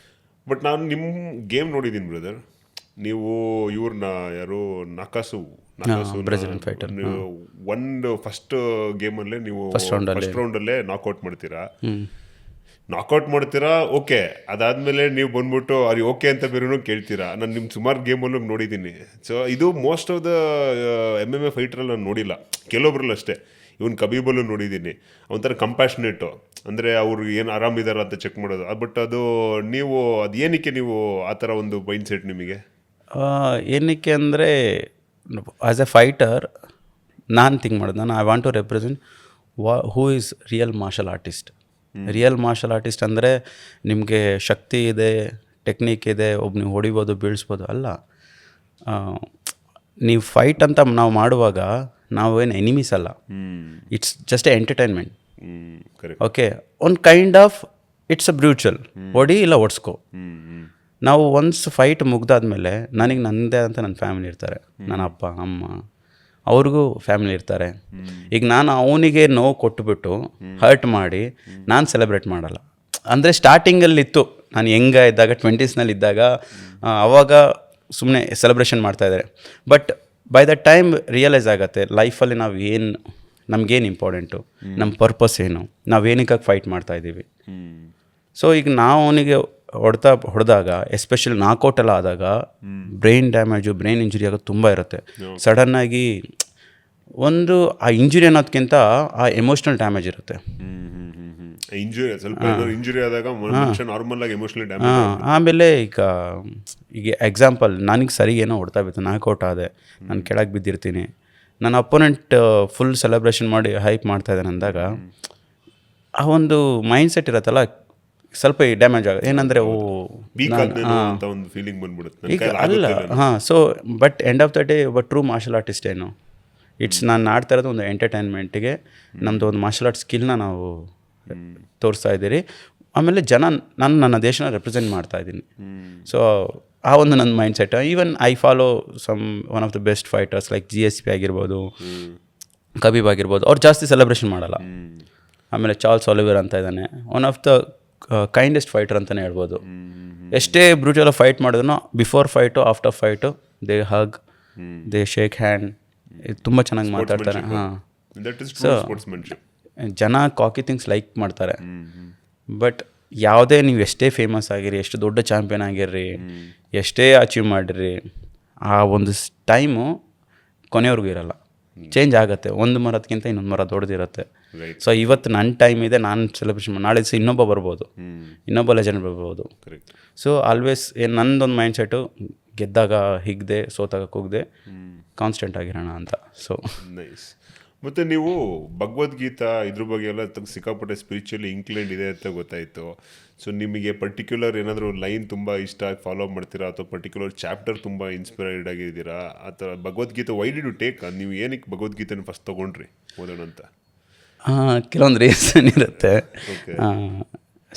ಬಟ್ ನಾನು ನಿಮ್ಮ ಗೇಮ್ ನೋಡಿದ್ದೀನಿ ಬ್ರದರ್. ನೀವು ಇವ್ರನ್ನ ಯಾರು ನಕಾಸು ಬ್ರೆಜಿಲಿಯನ್ ಫೈಟರ್ ಒಂದು ಫಸ್ಟ್ ಗೇಮಲ್ಲೇ ನೀವು ಫಸ್ಟ್ ರೌಂಡಲ್ಲೇ ನಾಕ್ಔಟ್ ಮಾಡ್ತೀರಾ. ಓಕೆ, ಅದಾದಮೇಲೆ ನೀವು ಬಂದ್ಬಿಟ್ಟು ಅವ್ರಿಗೆ ಓಕೆ ಅಂತ ಬೇರೂ ಕೇಳ್ತೀರಾ. ನಾನು ನಿಮ್ಮ ಸುಮಾರು ಗೇಮಲ್ಲೂ ನೋಡಿದ್ದೀನಿ. ಸೊ ಇದು ಮೋಸ್ಟ್ ಆಫ್ ದ MMA ಫೈಟ್ರಲ್ಲಿ ನಾನು ನೋಡಿಲ್ಲ, ಕೆಲವೊಬ್ರಲ್ಲಿ ಅಷ್ಟೇ. ಇವನು ಕಬೀಬಲ್ಲೂ ನೋಡಿದ್ದೀನಿ. ಒಂಥರ ಕಂಪ್ಯಾಷನೇಟು, ಅಂದರೆ ಅವ್ರು ಏನು ಆರಾಮಿದಾರ ಅಂತ ಚೆಕ್ ಮಾಡೋದು. ಬಟ್ ಅದು ನೀವು ಅದು ಏನಕ್ಕೆ ನೀವು ಆ ಥರ ಒಂದು ಮೈಂಡ್ ಸೆಟ್ ನಿಮಗೆ ಏನಕ್ಕೆ ಅಂದರೆ ಆ್ಯಸ್ ಎ ಫೈಟರ್ ನಾನು ಥಿಂಕ್ ಮಾಡೋದು, ನಾನು I want to represent who is real martial artist. Real martial artist ಅಂದರೆ ನಿಮಗೆ ಶಕ್ತಿ ಇದೆ, ಟೆಕ್ನಿಕ್ ಇದೆ, ನೀವು ಹೊಡಿಬೋದು, ಬೀಳಿಸ್ಬೋದು ಅಲ್ಲ. ನೀವು ಫೈಟ್ ಅಂತ ನಾವು ಮಾಡುವಾಗ ನಾವೇನು ಎನಿಮೀಸ್ ಅಲ್ಲ. It's just A entertainment. Okay, ಒಂದು ಕೈಂಡ್ ಆಫ್ ಇಟ್ಸ್ ಅ ಬ್ರೂಚಲ್. ಹೊಡಿ ಇಲ್ಲ ಓಡಿಸ್ಕೋ. ನಾವು ಒನ್ಸ್ ಫೈಟ್ ಮುಗ್ದಾದ್ಮೇಲೆ ನನಗೆ ನನ್ನದೇ ಅಂತ ನನ್ನ ಫ್ಯಾಮಿಲಿ ಇರ್ತಾರೆ, ನನ್ನ ಅಪ್ಪ ಅಮ್ಮ ಅವ್ರಿಗೂ ಫ್ಯಾಮಿಲಿ ಇರ್ತಾರೆ. ಈಗ ನಾನು ಅವನಿಗೆ ನೋವು ಕೊಟ್ಟುಬಿಟ್ಟು ಹರ್ಟ್ ಮಾಡಿ ನಾನು ಸೆಲೆಬ್ರೇಟ್ ಮಾಡಲ್ಲ. ಅಂದರೆ ಸ್ಟಾರ್ಟಿಂಗಲ್ಲಿತ್ತು, ನಾನು ಹೆಂಗೆ ಇದ್ದಾಗ 20ಸ್ನಲ್ಲಿ ಇದ್ದಾಗ ಅವಾಗ ಸುಮ್ಮನೆ ಸೆಲೆಬ್ರೇಷನ್ ಮಾಡ್ತಾಯಿದ್ದಾರೆ. But by the time realise ಆಗುತ್ತೆ ಲೈಫಲ್ಲಿ ನಾವು ಏನು, ನಮಗೇನು ಇಂಪಾರ್ಟೆಂಟು, ನಮ್ಮ ಪರ್ಪಸ್ ಏನು, ನಾವೇನಕ್ಕಾಗಿ ಫೈಟ್ ಮಾಡ್ತಾಯಿದ್ದೀವಿ. ಸೊ ಈಗ ನಾವು ಅವನಿಗೆ ಹೊಡೆದಾಗ ಎಸ್ಪೆಷಲಿ ನಾಕೌಟ್ ಎಲ್ಲ ಆದಾಗ ಬ್ರೈನ್ ಡ್ಯಾಮೇಜು, ಬ್ರೈನ್ ಇಂಜುರಿ ಆಗೋದು ತುಂಬ ಇರುತ್ತೆ. ಸಡನ್ನಾಗಿ ಒಂದು ಆ ಇಂಜುರಿ ಅನ್ನೋದಕ್ಕಿಂತ ಆ ಎಮೋಷ್ನಲ್ ಡ್ಯಾಮೇಜ್ ಇರುತ್ತೆ. ಆಮೇಲೆ ಈಗ ಎಕ್ಸಾಂಪಲ್, ನನಗೆ ಸರಿ ಏನೋ ಹೊಡ್ತಾ ಬಿತ್ತು, ನಾಕೌಟ್ ಆದೆ, ನಾನು ಕೆಳಗೆ ಬಿದ್ದಿರ್ತೀನಿ, ನನ್ನ ಅಪೋನೆಂಟ್ ಫುಲ್ ಸೆಲೆಬ್ರೇಷನ್ ಮಾಡಿ ಹೈಪ್ ಮಾಡ್ತಾಯಿದ್ದಾನೆ ಅಂದಾಗ ಆ ಒಂದು ಮೈಂಡ್ ಸೆಟ್ ಇರುತ್ತಲ್ಲ ಸ್ವಲ್ಪ ಡ್ಯಾಮೇಜ್ ಆಗುತ್ತೆ. ಏನಂದರೆ ಈಗ ಅಲ್ಲ. So but end of the day ಒಬ್ಬ ಟ್ರೂ ಮಾರ್ಷಲ್ ಆರ್ಟಿಸ್ಟ್ ಏನು, ಇಟ್ಸ್ ನಾನು ಆಡ್ತಾ ಇರೋದು ಒಂದು ಎಂಟರ್ಟೈನ್ಮೆಂಟಿಗೆ, ನಮ್ಮದು ಒಂದು ಮಾರ್ಷಲ್ ಆರ್ಟ್ ಸ್ಕಿಲ್ನ ನಾವು ತೋರಿಸ್ತಾ ಇದ್ದೀರಿ. ಆಮೇಲೆ ನನ್ನ ದೇಶನ ರೆಪ್ರೆಸೆಂಟ್ ಮಾಡ್ತಾ ಇದ್ದೀನಿ. ಸೊ ಆ ಒಂದು ನನ್ನ mind set. Even I follow one of the best fighters like GSP ಆಗಿರ್ಬೋದು, ಕಬೀಬ್ ಆಗಿರ್ಬೋದು. ಅವ್ರು ಜಾಸ್ತಿ ಸೆಲೆಬ್ರೇಷನ್ ಮಾಡಲ್ಲ. ಆಮೇಲೆ ಚಾರ್ಲ್ಸ್ ಒಲಿವರ್ ಅಂತ ಇದ್ದಾನೆ, one of the kindest fighter ಅಂತಲೇ ಹೇಳ್ಬೋದು. ಎಷ್ಟೇ ಬ್ರೂಟಲ್ ಫೈಟ್ ಮಾಡಿದ್ರು before fight after fight they hug, they shake hand, ತುಂಬ ಚೆನ್ನಾಗಿ ಮಾತಾಡ್ತಾರೆ. ಸೊ ಜನ ಕಾಕಿ ಥಿಂಗ್ಸ್ ಲೈಕ್ ಮಾಡ್ತಾರೆ. ಬಟ್ ಯಾವುದೇ ನೀವು ಎಷ್ಟೇ ಫೇಮಸ್ ಆಗಿರಿ, ಎಷ್ಟು ದೊಡ್ಡ ಚಾಂಪಿಯನ್ ಆಗಿರ್ರಿ, ಎಷ್ಟೇ ಅಚೀವ್ ಮಾಡಿರಿ, ಆ ಒಂದು ಟೈಮು ಕೊನೆಯವ್ರಿಗೂ ಇರಲ್ಲ. ಚೇಂಜ್ ಆಗುತ್ತೆ. ಒಂದು ಮರದಕ್ಕಿಂತ ಇನ್ನೊಂದು ಮರ ದೊಡ್ಡದಿರುತ್ತೆ. ಸೊ ಇವತ್ತು ನನ್ನ ಟೈಮ್ ಇದೆ, ನಾನು ಸೆಲೆಬ್ರೇಷನ್ ನಾಳೆ ದಿವಸ ಇನ್ನೊಬ್ಬ ಬರ್ಬೋದು, ಇನ್ನೊಬ್ಬ ಲೆಜೆಂಡ್ ಬರ್ಬೋದು. ಸೊ ಆಲ್ವೇಸ್ ನನ್ನದೊಂದು ಮೈಂಡ್ ಸೆಟ್ಟು ಗೆದ್ದಾಗ ಹಿಗ್ದೆ, ಸೋತಾಗ ಕೂಗದೆ, ಕಾನ್ಸ್ಟೆಂಟ್ ಆಗಿರೋಣ ಅಂತ. So nice. ಮತ್ತು ನೀವು ಭಗವದ್ಗೀತಾ ಇದ್ರ ಬಗ್ಗೆ ಎಲ್ಲ ಸಿಕ್ಕಾಪಟ್ಟೆ ಸ್ಪಿರಿಚುವಲಿ ಇನ್ಕ್ಲೈನ್ಡ್ ಇದೆ ಅಂತ ಗೊತ್ತಾಯಿತು. ಸೊ ನಿಮಗೆ ಪರ್ಟಿಕ್ಯುಲರ್ ಏನಾದರೂ ಲೈನ್ ತುಂಬ ಇಷ್ಟ ಆಗಿ ಫಾಲೋ ಮಾಡ್ತೀರಾ, ಅಥವಾ ಪರ್ಟಿಕ್ಯುಲರ್ ಚಾಪ್ಟರ್ ತುಂಬ ಇನ್ಸ್ಪೈರ್ಡ್ ಆಗಿದ್ದೀರಾ ಆ ಥರ? Bhagavad Gita why did you take, ನೀವು ಏನಕ್ಕೆ ಭಗವದ್ಗೀತೆನ ಫಸ್ಟ್ ತೊಗೊಂಡ್ರಿ ಓದೋಣ ಅಂತ? ಕೆಲವೊಂದು ರೀಸನ್ ಇರುತ್ತೆ.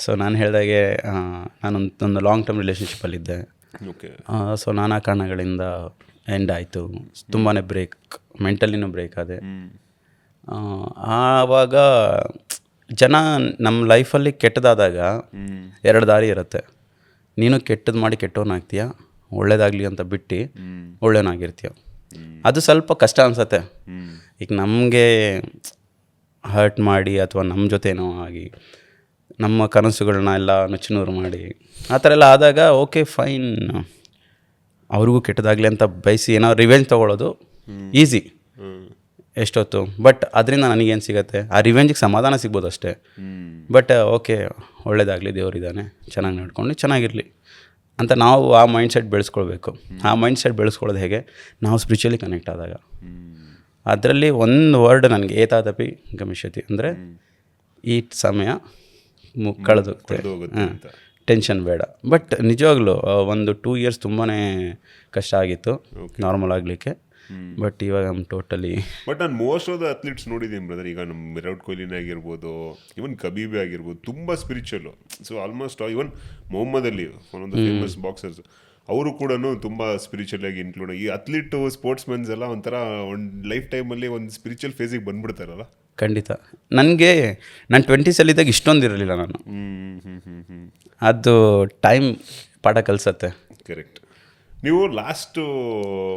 ಸೊ ನಾನು ಹೇಳಿದಾಗೆ ನಾನೊಂದು ಲಾಂಗ್ ಟರ್ಮ್ ರಿಲೇಷನ್ಶಿಪ್ಪಲ್ಲಿದ್ದೆ. ಓಕೆ. ಸೊ ನಾನಾ ಕಾರಣಗಳಿಂದ ಎಂಡ್ ಆಯಿತು. ತುಂಬಾ ಬ್ರೇಕ್, ಮೆಂಟಲಿನೂ ಬ್ರೇಕ್ ಆದೆ. ಆವಾಗ ಜನ ನಮ್ಮ ಲೈಫಲ್ಲಿ ಕೆಟ್ಟದಾದಾಗ 2 ದಾರಿ ಇರುತ್ತೆ. ನೀನು ಕೆಟ್ಟದ್ದು ಮಾಡಿ ಕೆಟ್ಟವನಾಗ್ತೀಯ, ಒಳ್ಳೇದಾಗಲಿ ಅಂತ ಬಿಟ್ಟು ಒಳ್ಳೆಯವನಾಗಿರ್ತೀಯ. ಅದು ಸ್ವಲ್ಪ ಕಷ್ಟ ಅನಿಸುತ್ತೆ. ಈಗ ನಮಗೆ ಹರ್ಟ್ ಮಾಡಿ ಅಥವಾ ನಮ್ಮ ಜೊತೆ ಏನೋ ಆಗಿ ನಮ್ಮ ಕನಸುಗಳನ್ನ ಎಲ್ಲ ನುಚ್ಚುನೂರು ಮಾಡಿ ಆ ಥರ ಎಲ್ಲ ಆದಾಗ ಓಕೆ ಫೈನ್, ಅವ್ರಿಗೂ ಕೆಟ್ಟದಾಗಲಿ ಅಂತ ಬಯಸಿ ಏನೋ ರಿವೆಂಜ್ ತೊಗೊಳ್ಳೋದು ಈಸಿ ಎಷ್ಟೊತ್ತು. ಬಟ್ ಅದರಿಂದ ನನಗೇನು ಸಿಗುತ್ತೆ, ಆ ರಿವೆಂಜಿಗೆ ಸಮಾಧಾನ ಸಿಗ್ಬೋದು ಅಷ್ಟೇ. ಬಟ್ ಓಕೆ ಒಳ್ಳೇದಾಗಲಿ, ದೇವರಿದ್ದಾನೆ, ಚೆನ್ನಾಗಿ ನಡ್ಕೊಂಡು ಚೆನ್ನಾಗಿರಲಿ ಅಂತ ನಾವು ಆ ಮೈಂಡ್ ಸೆಟ್ ಬೆಳೆಸ್ಕೊಳ್ಬೇಕು. ಆ ಮೈಂಡ್ ಸೆಟ್ ಬೆಳೆಸ್ಕೊಳ್ಳೋದು ಹೇಗೆ, ನಾವು ಸ್ಪಿರಿಚುಲಿ ಕನೆಕ್ಟ್ ಆದಾಗ. ಅದರಲ್ಲಿ ಒಂದು ವರ್ಡ್ ನನಗೆ ಏತಾದಪಿ ಗಮಿಷ್ಯತಿ ಅಂದರೆ ಈ ಸಮಯ ಕಳೆದೋಗುತ್ತೆ, ಟೆನ್ಷನ್ ಬೇಡ. ಬಟ್ ನಿಜವಾಗ್ಲೂ ಒಂದು 2 years ತುಂಬಾ ಕಷ್ಟ ಆಗಿತ್ತು ನಾರ್ಮಲ್ ಆಗಲಿಕ್ಕೆ. ಬಟ್ ಇವಾಗ ಟೋಟಲಿ. ಬಟ್ ನಾನು ಮೋಸ್ಟ್ ಆಫ್ ದ ಅಥ್ಲೀಟ್ಸ್ ನೋಡಿದ್ದೀನಿ ಬ್ರದರ್. ಈಗ ನಮ್ಮ ವಿರಾಟ್ ಕೊಹ್ಲಿನೇ ಆಗಿರ್ಬೋದು, ಇವನ್ ಕಬೀಬೆ ಆಗಿರ್ಬೋದು, ತುಂಬ spiritual. So almost even Muhammad Ali, one of the famous boxers, ಅವರು ಕೂಡ ತುಂಬ ಸ್ಪಿರಿಚುವಲ್ ಆಗಿ ಇನ್ಕ್ಲೂಡ್. ಈ ಅಥ್ಲೀಟು ಸ್ಪೋರ್ಟ್ಸ್ ಮೆನ್ಸ್ ಎಲ್ಲ ಒಂಥರ ಒಂದು ಲೈಫ್ ಟೈಮಲ್ಲಿ ಒಂದು ಸ್ಪಿರಿಚುವಲ್ ಫೇಸಿಗೆ ಬಂದ್ಬಿಡ್ತಾರಲ್ಲ. ಖಂಡಿತ. ನನಗೆ ನಾನು 20s ಇದ್ದಾಗ ಇಷ್ಟೊಂದು ಇರಲಿಲ್ಲ ನಾನು. ಅದು ಟೈಮ್ ಪಾಠ ಕಲಿಸತ್ತೆ. ಕರೆಕ್ಟ್. ನೀವು ಲಾಸ್ಟ್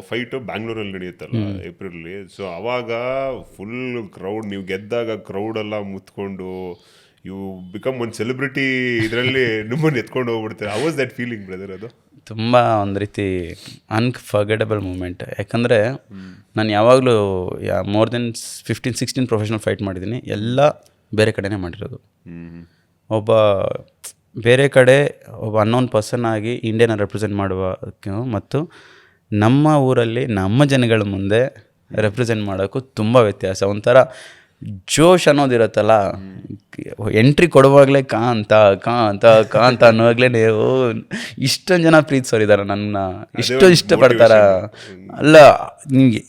ಫೈಟು ಬ್ಯಾಂಗ್ಳೂರಲ್ಲಿ ನಡೆಯುತ್ತಲ್ಲ ಏಪ್ರಿಲಲ್ಲಿ. ಸೊ ಅವಾಗ ಫುಲ್ ಕ್ರೌಡ್, ನೀವು ಗೆದ್ದಾಗ ಕ್ರೌಡೆಲ್ಲ ಮುತ್ಕೊಂಡು ಯು ಬಿಕಮ್ ಒಂದು ಸೆಲೆಬ್ರಿಟಿ ಇದರಲ್ಲಿ ನಿಮ್ಮನ್ನು ಎತ್ಕೊಂಡು ಹೋಗ್ಬಿಡ್ತಾರೆ. How was that feeling brother? ಅದು ತುಂಬ ಒಂದು ರೀತಿ ಅನ್ಫರ್ಗೆಟಬಲ್ ಮೂಮೆಂಟ್. ಯಾಕಂದರೆ ನಾನು ಯಾವಾಗಲೂ ಮೋರ್ ದೆನ್ 15-16 ಪ್ರೊಫೆಷ್ನಲ್ ಫೈಟ್ ಮಾಡಿದ್ದೀನಿ. ಎಲ್ಲ ಬೇರೆ ಕಡೆನೇ ಮಾಡಿರೋದು. ಒಬ್ಬ ಬೇರೆ ಕಡೆ ಒಬ್ಬ ಅನ್ನೋನ್ ಪರ್ಸನ್ ಆಗಿ ಇಂಡಿಯಾನ ರೆಪ್ರೆಸೆಂಟ್ ಮಾಡುವ ಮತ್ತು ನಮ್ಮ ಊರಲ್ಲಿ ನಮ್ಮ ಜನಗಳ ಮುಂದೆ ರೆಪ್ರೆಸೆಂಟ್ ಮಾಡೋಕ್ಕೂ ತುಂಬ ವ್ಯತ್ಯಾಸ. ಒಂಥರ ಜೋಶ್ ಅನ್ನೋದಿರುತ್ತಲ್ಲ, ಎಂಟ್ರಿ ಕೊಡುವಾಗಲೇ ಕಾ ಅಂತ ಅನ್ನೋವಾಗಲೇ ನೀವು ಇಷ್ಟೊಂದು ಜನ ಪ್ರೀತಿಸೋರಿದ್ದಾರೆ, ನನ್ನ ಇಷ್ಟಪಡ್ತಾರ. ಅಲ್ಲ ನಿಮಗೆ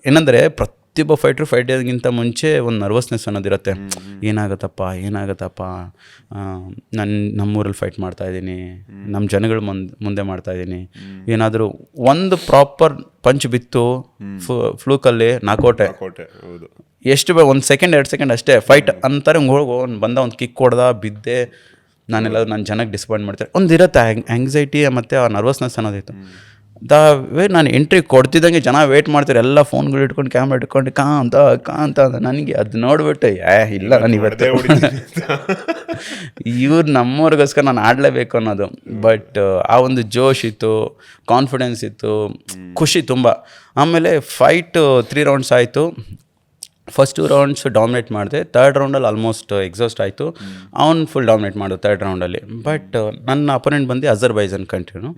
ಏನಂದರೆ ಪ್ರತಿಯೊಬ್ಬ ಫೈಟ್ರು ಫೈಟಿಗಿಂತ ಮುಂಚೆ ಒಂದು ನರ್ವಸ್ನೆಸ್ ಅನ್ನೋದಿರುತ್ತೆ. ಏನಾಗುತ್ತಪ್ಪ, ನಮ್ಮೂರಲ್ಲಿ ಫೈಟ್ ಮಾಡ್ತಾಯಿದ್ದೀನಿ, ನಮ್ಮ ಜನಗಳ ಮುಂದೆ ಮಾಡ್ತಾಯಿದ್ದೀನಿ, ಏನಾದರೂ ಒಂದು ಪ್ರಾಪರ್ ಪಂಚ್ ಬಿತ್ತು ಫ್ಲೂಕಲ್ಲಿ ನಾಕೋಟೆ, ಎಷ್ಟು 1 ಸೆಕೆಂಡ್ 2 ಸೆಕೆಂಡ್ ಅಷ್ಟೇ ಫೈಟ್ ಅಂತಾರೆ. ಬಂದ ಒಂದು ಕಿಕ್ ಕೊಡ್ದ ಬಿದ್ದೆ, ನಾನೆಲ್ಲರೂ ನನ್ನ ಜನಕ್ಕೆ ಡಿಸಪಾಯಿಂಟ್ ಮಾಡ್ತಾರೆ. ಒಂದಿರುತ್ತೆ ಆ್ಯಂಗ್ಸೈಟಿ ಮತ್ತು ಆ ನರ್ವಸ್ನೆಸ್ ಅನ್ನೋದಿತ್ತು. ನಾನು ಎಂಟ್ರಿ ಕೊಡ್ತಿದ್ದಂಗೆ ಜನ ವೇಟ್ ಮಾಡ್ತಾರೆ, ಎಲ್ಲ ಫೋನ್ಗಳು ಇಟ್ಕೊಂಡು ಕ್ಯಾಮ್ರಾ ಇಟ್ಕೊಂಡು ಕಾ ಅಂತ ನನಗೆ ಅದು ನೋಡ್ಬಿಟ್ಟು ಇಲ್ಲ ನಾನು ಇವತ್ತು ಇವ್ರು ನಮ್ಮವ್ರಿಗೋಸ್ಕರ ನಾನು ಆಡಲೇಬೇಕು ಅನ್ನೋದು. ಬಟ್ ಆ ಒಂದು ಜೋಶ್ ಇತ್ತು, ಕಾನ್ಫಿಡೆನ್ಸ್ ಇತ್ತು, ಖುಷಿ ತುಂಬ. ಆಮೇಲೆ ಫೈಟ್ 3 rounds ಆಯಿತು. ಫಸ್ಟ್ 2 rounds ಡಾಮಿನೇಟ್ ಮಾಡಿದೆ. 3rd ರೌಂಡಲ್ಲಿ ಆಲ್ಮೋಸ್ಟ್ ಎಕ್ಸಾಸ್ಟ್ ಆಯಿತು. ಅವನು ಫುಲ್ ಡಾಮಿನೇಟ್ ಮಾಡಿದೆ 3rd ರೌಂಡಲ್ಲಿ. ಬಟ್ ನನ್ನ ಅಪೋನೆಂಟ್ ಬಂದು ಅಜರ್ಬೈಜಾನ್ ಕಂಟ್ರಿನು.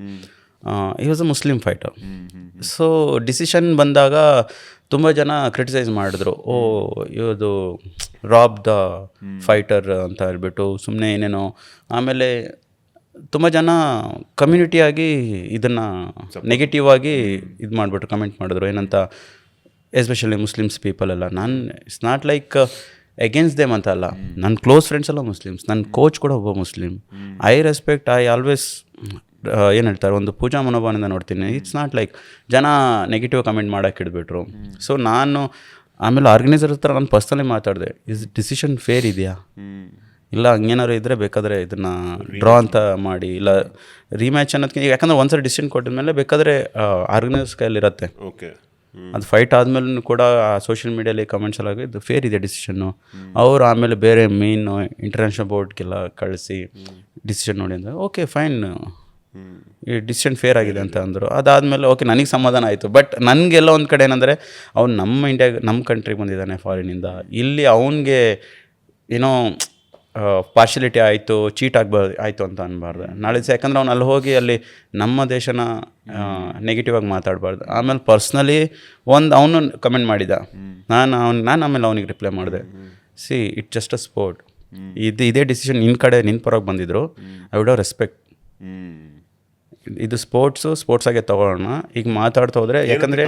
ಈ was a Muslim fighter. So decision ಬಂದಾಗ ತುಂಬ ಜನ ಕ್ರಿಟಿಸೈಸ್ ಮಾಡಿದ್ರು, ಇದು ರಾಬ್ ದ ಫೈಟರ್ ಅಂತ ಹೇಳ್ಬಿಟ್ಟು ಸುಮ್ಮನೆ ಏನೇನೋ. ಆಮೇಲೆ ತುಂಬ ಜನ ಕಮ್ಯುನಿಟಿಯಾಗಿ ಇದನ್ನು ನೆಗೆಟಿವ್ ಆಗಿ ಇದು ಮಾಡಿಬಿಟ್ರು, ಕಮೆಂಟ್ ಮಾಡಿದ್ರು. ಏನಂತ, ಎಸ್ಪೆಷಲಿ ಮುಸ್ಲಿಮ್ಸ್ ಪೀಪಲ್ ಎಲ್ಲ. ನಾನು it's not like against them ಅಂತ ಅಲ್ಲ, ನನ್ನ ಕ್ಲೋಸ್ ಫ್ರೆಂಡ್ಸ್ ಎಲ್ಲ ಮುಸ್ಲಿಮ್ಸ್, ನನ್ನ ಕೋಚ್ ಕೂಡ ಒಬ್ಬ Muslim. I respect, I always ಏನು ಹೇಳ್ತಾರೆ, ಒಂದು ಪೂಜಾ ಮನೋಭಾವದಿಂದ ನೋಡ್ತೀನಿ. ಇಟ್ಸ್ ನಾಟ್ ಲೈಕ್ ಜನ ನೆಗೆಟಿವ್ ಕಮೆಂಟ್ ಮಾಡೋಕ್ಕೆ ಇಡ್ಬಿಟ್ರು. ಸೊ ನಾನು ಆಮೇಲೆ ಆರ್ಗನೈಸರ್ ಹತ್ರ ನಾನು ಪರ್ಸ್ನಲಿ ಮಾತಾಡಿದೆ, ಇಸ್ ಡಿಸಿಷನ್ ಫೇರ್ ಇದೆಯಾ, ಇಲ್ಲ ಹಂಗೇನಾದ್ರು ಇದ್ದರೆ ಬೇಕಾದರೆ ಇದನ್ನು ಡ್ರಾ ಅಂತ ಮಾಡಿ, ಇಲ್ಲ ರೀಮ್ಯಾಚ್ ಅನ್ನೋದಕ್ಕೆ. ಯಾಕಂದರೆ ಒಂದ್ಸರಿ ಡಿಸಿಷನ್ ಕೊಟ್ಟಿದ್ಮೇಲೆ ಬೇಕಾದರೆ ಆರ್ಗನೈಸರ್ಸ್ ಕೈಯಲ್ಲಿರುತ್ತೆ. ಓಕೆ, ಅದು ಫೈಟ್ ಆದಮೇಲೂ ಕೂಡ ಸೋಷಿಯಲ್ ಮೀಡಿಯಲ್ಲಿ ಕಮೆಂಟ್ಸ್ ಎಲ್ಲ ಇದು ಫೇರ್ ಇದೆ ಡಿಸಿಷನ್ನು. ಅವರು ಆಮೇಲೆ ಬೇರೆ ಮೇನ್ ಇಂಟರ್ನ್ಯಾಷನಲ್ ಬೋರ್ಡ್ಗೆಲ್ಲ ಕಳಿಸಿ ಡಿಸಿಷನ್ ನೋಡಿ ಅಂದರೆ ಓಕೆ ಫೈನ್, ಈ ಡಿಸಿಷನ್ ಫೇರ್ ಆಗಿದೆ ಅಂತ ಅಂದರು. ಅದಾದಮೇಲೆ ಓಕೆ ನನಗೆ ಸಮಾಧಾನ ಆಯಿತು. ಬಟ್ ನನಗೆಲ್ಲ ಒಂದು ಕಡೆ ಏನಂದರೆ ಅವ್ನು ನಮ್ಮ ಕಂಟ್ರಿಗೆ ಬಂದಿದ್ದಾನೆ ಫಾರಿನಿಂದ, ಇಲ್ಲಿ ಅವನಿಗೆ ಏನೋ ಪಾರ್ಶಿಯಾಲಿಟಿ ಆಯಿತು, ಚೀಟ್ ಆಯಿತು ಅಂತ ಅನ್ಬಾರ್ದು ನಾಳೆ. ಯಾಕಂದರೆ ಅವ್ನು ಅಲ್ಲಿ ಹೋಗಿ ಅಲ್ಲಿ ನಮ್ಮ ದೇಶನ ನೆಗೆಟಿವ್ ಆಗಿ ಮಾತಾಡಬಾರ್ದು. ಆಮೇಲೆ ಪರ್ಸ್ನಲಿ ಅವನು ಕಮೆಂಟ್ ಮಾಡಿದ, ನಾನು ಆಮೇಲೆ ಅವನಿಗೆ ರಿಪ್ಲೈ ಮಾಡಿದೆ, C it just a sport, ಇದೇ ಡಿಸಿಷನ್ ನಿನ್ನ ಪರವಾಗಿ ಬಂದಿದ್ರು, ಐ ವುಡ್ ಹ್ಯಾವ್ ರೆಸ್ಪೆಕ್ಟ್. ಇದು ಸ್ಪೋರ್ಟ್ಸಾಗೆ ತೊಗೊಳ್ಳೋಣ. ಈಗ ಮಾತಾಡ್ತಾ ಹೋದರೆ, ಯಾಕಂದರೆ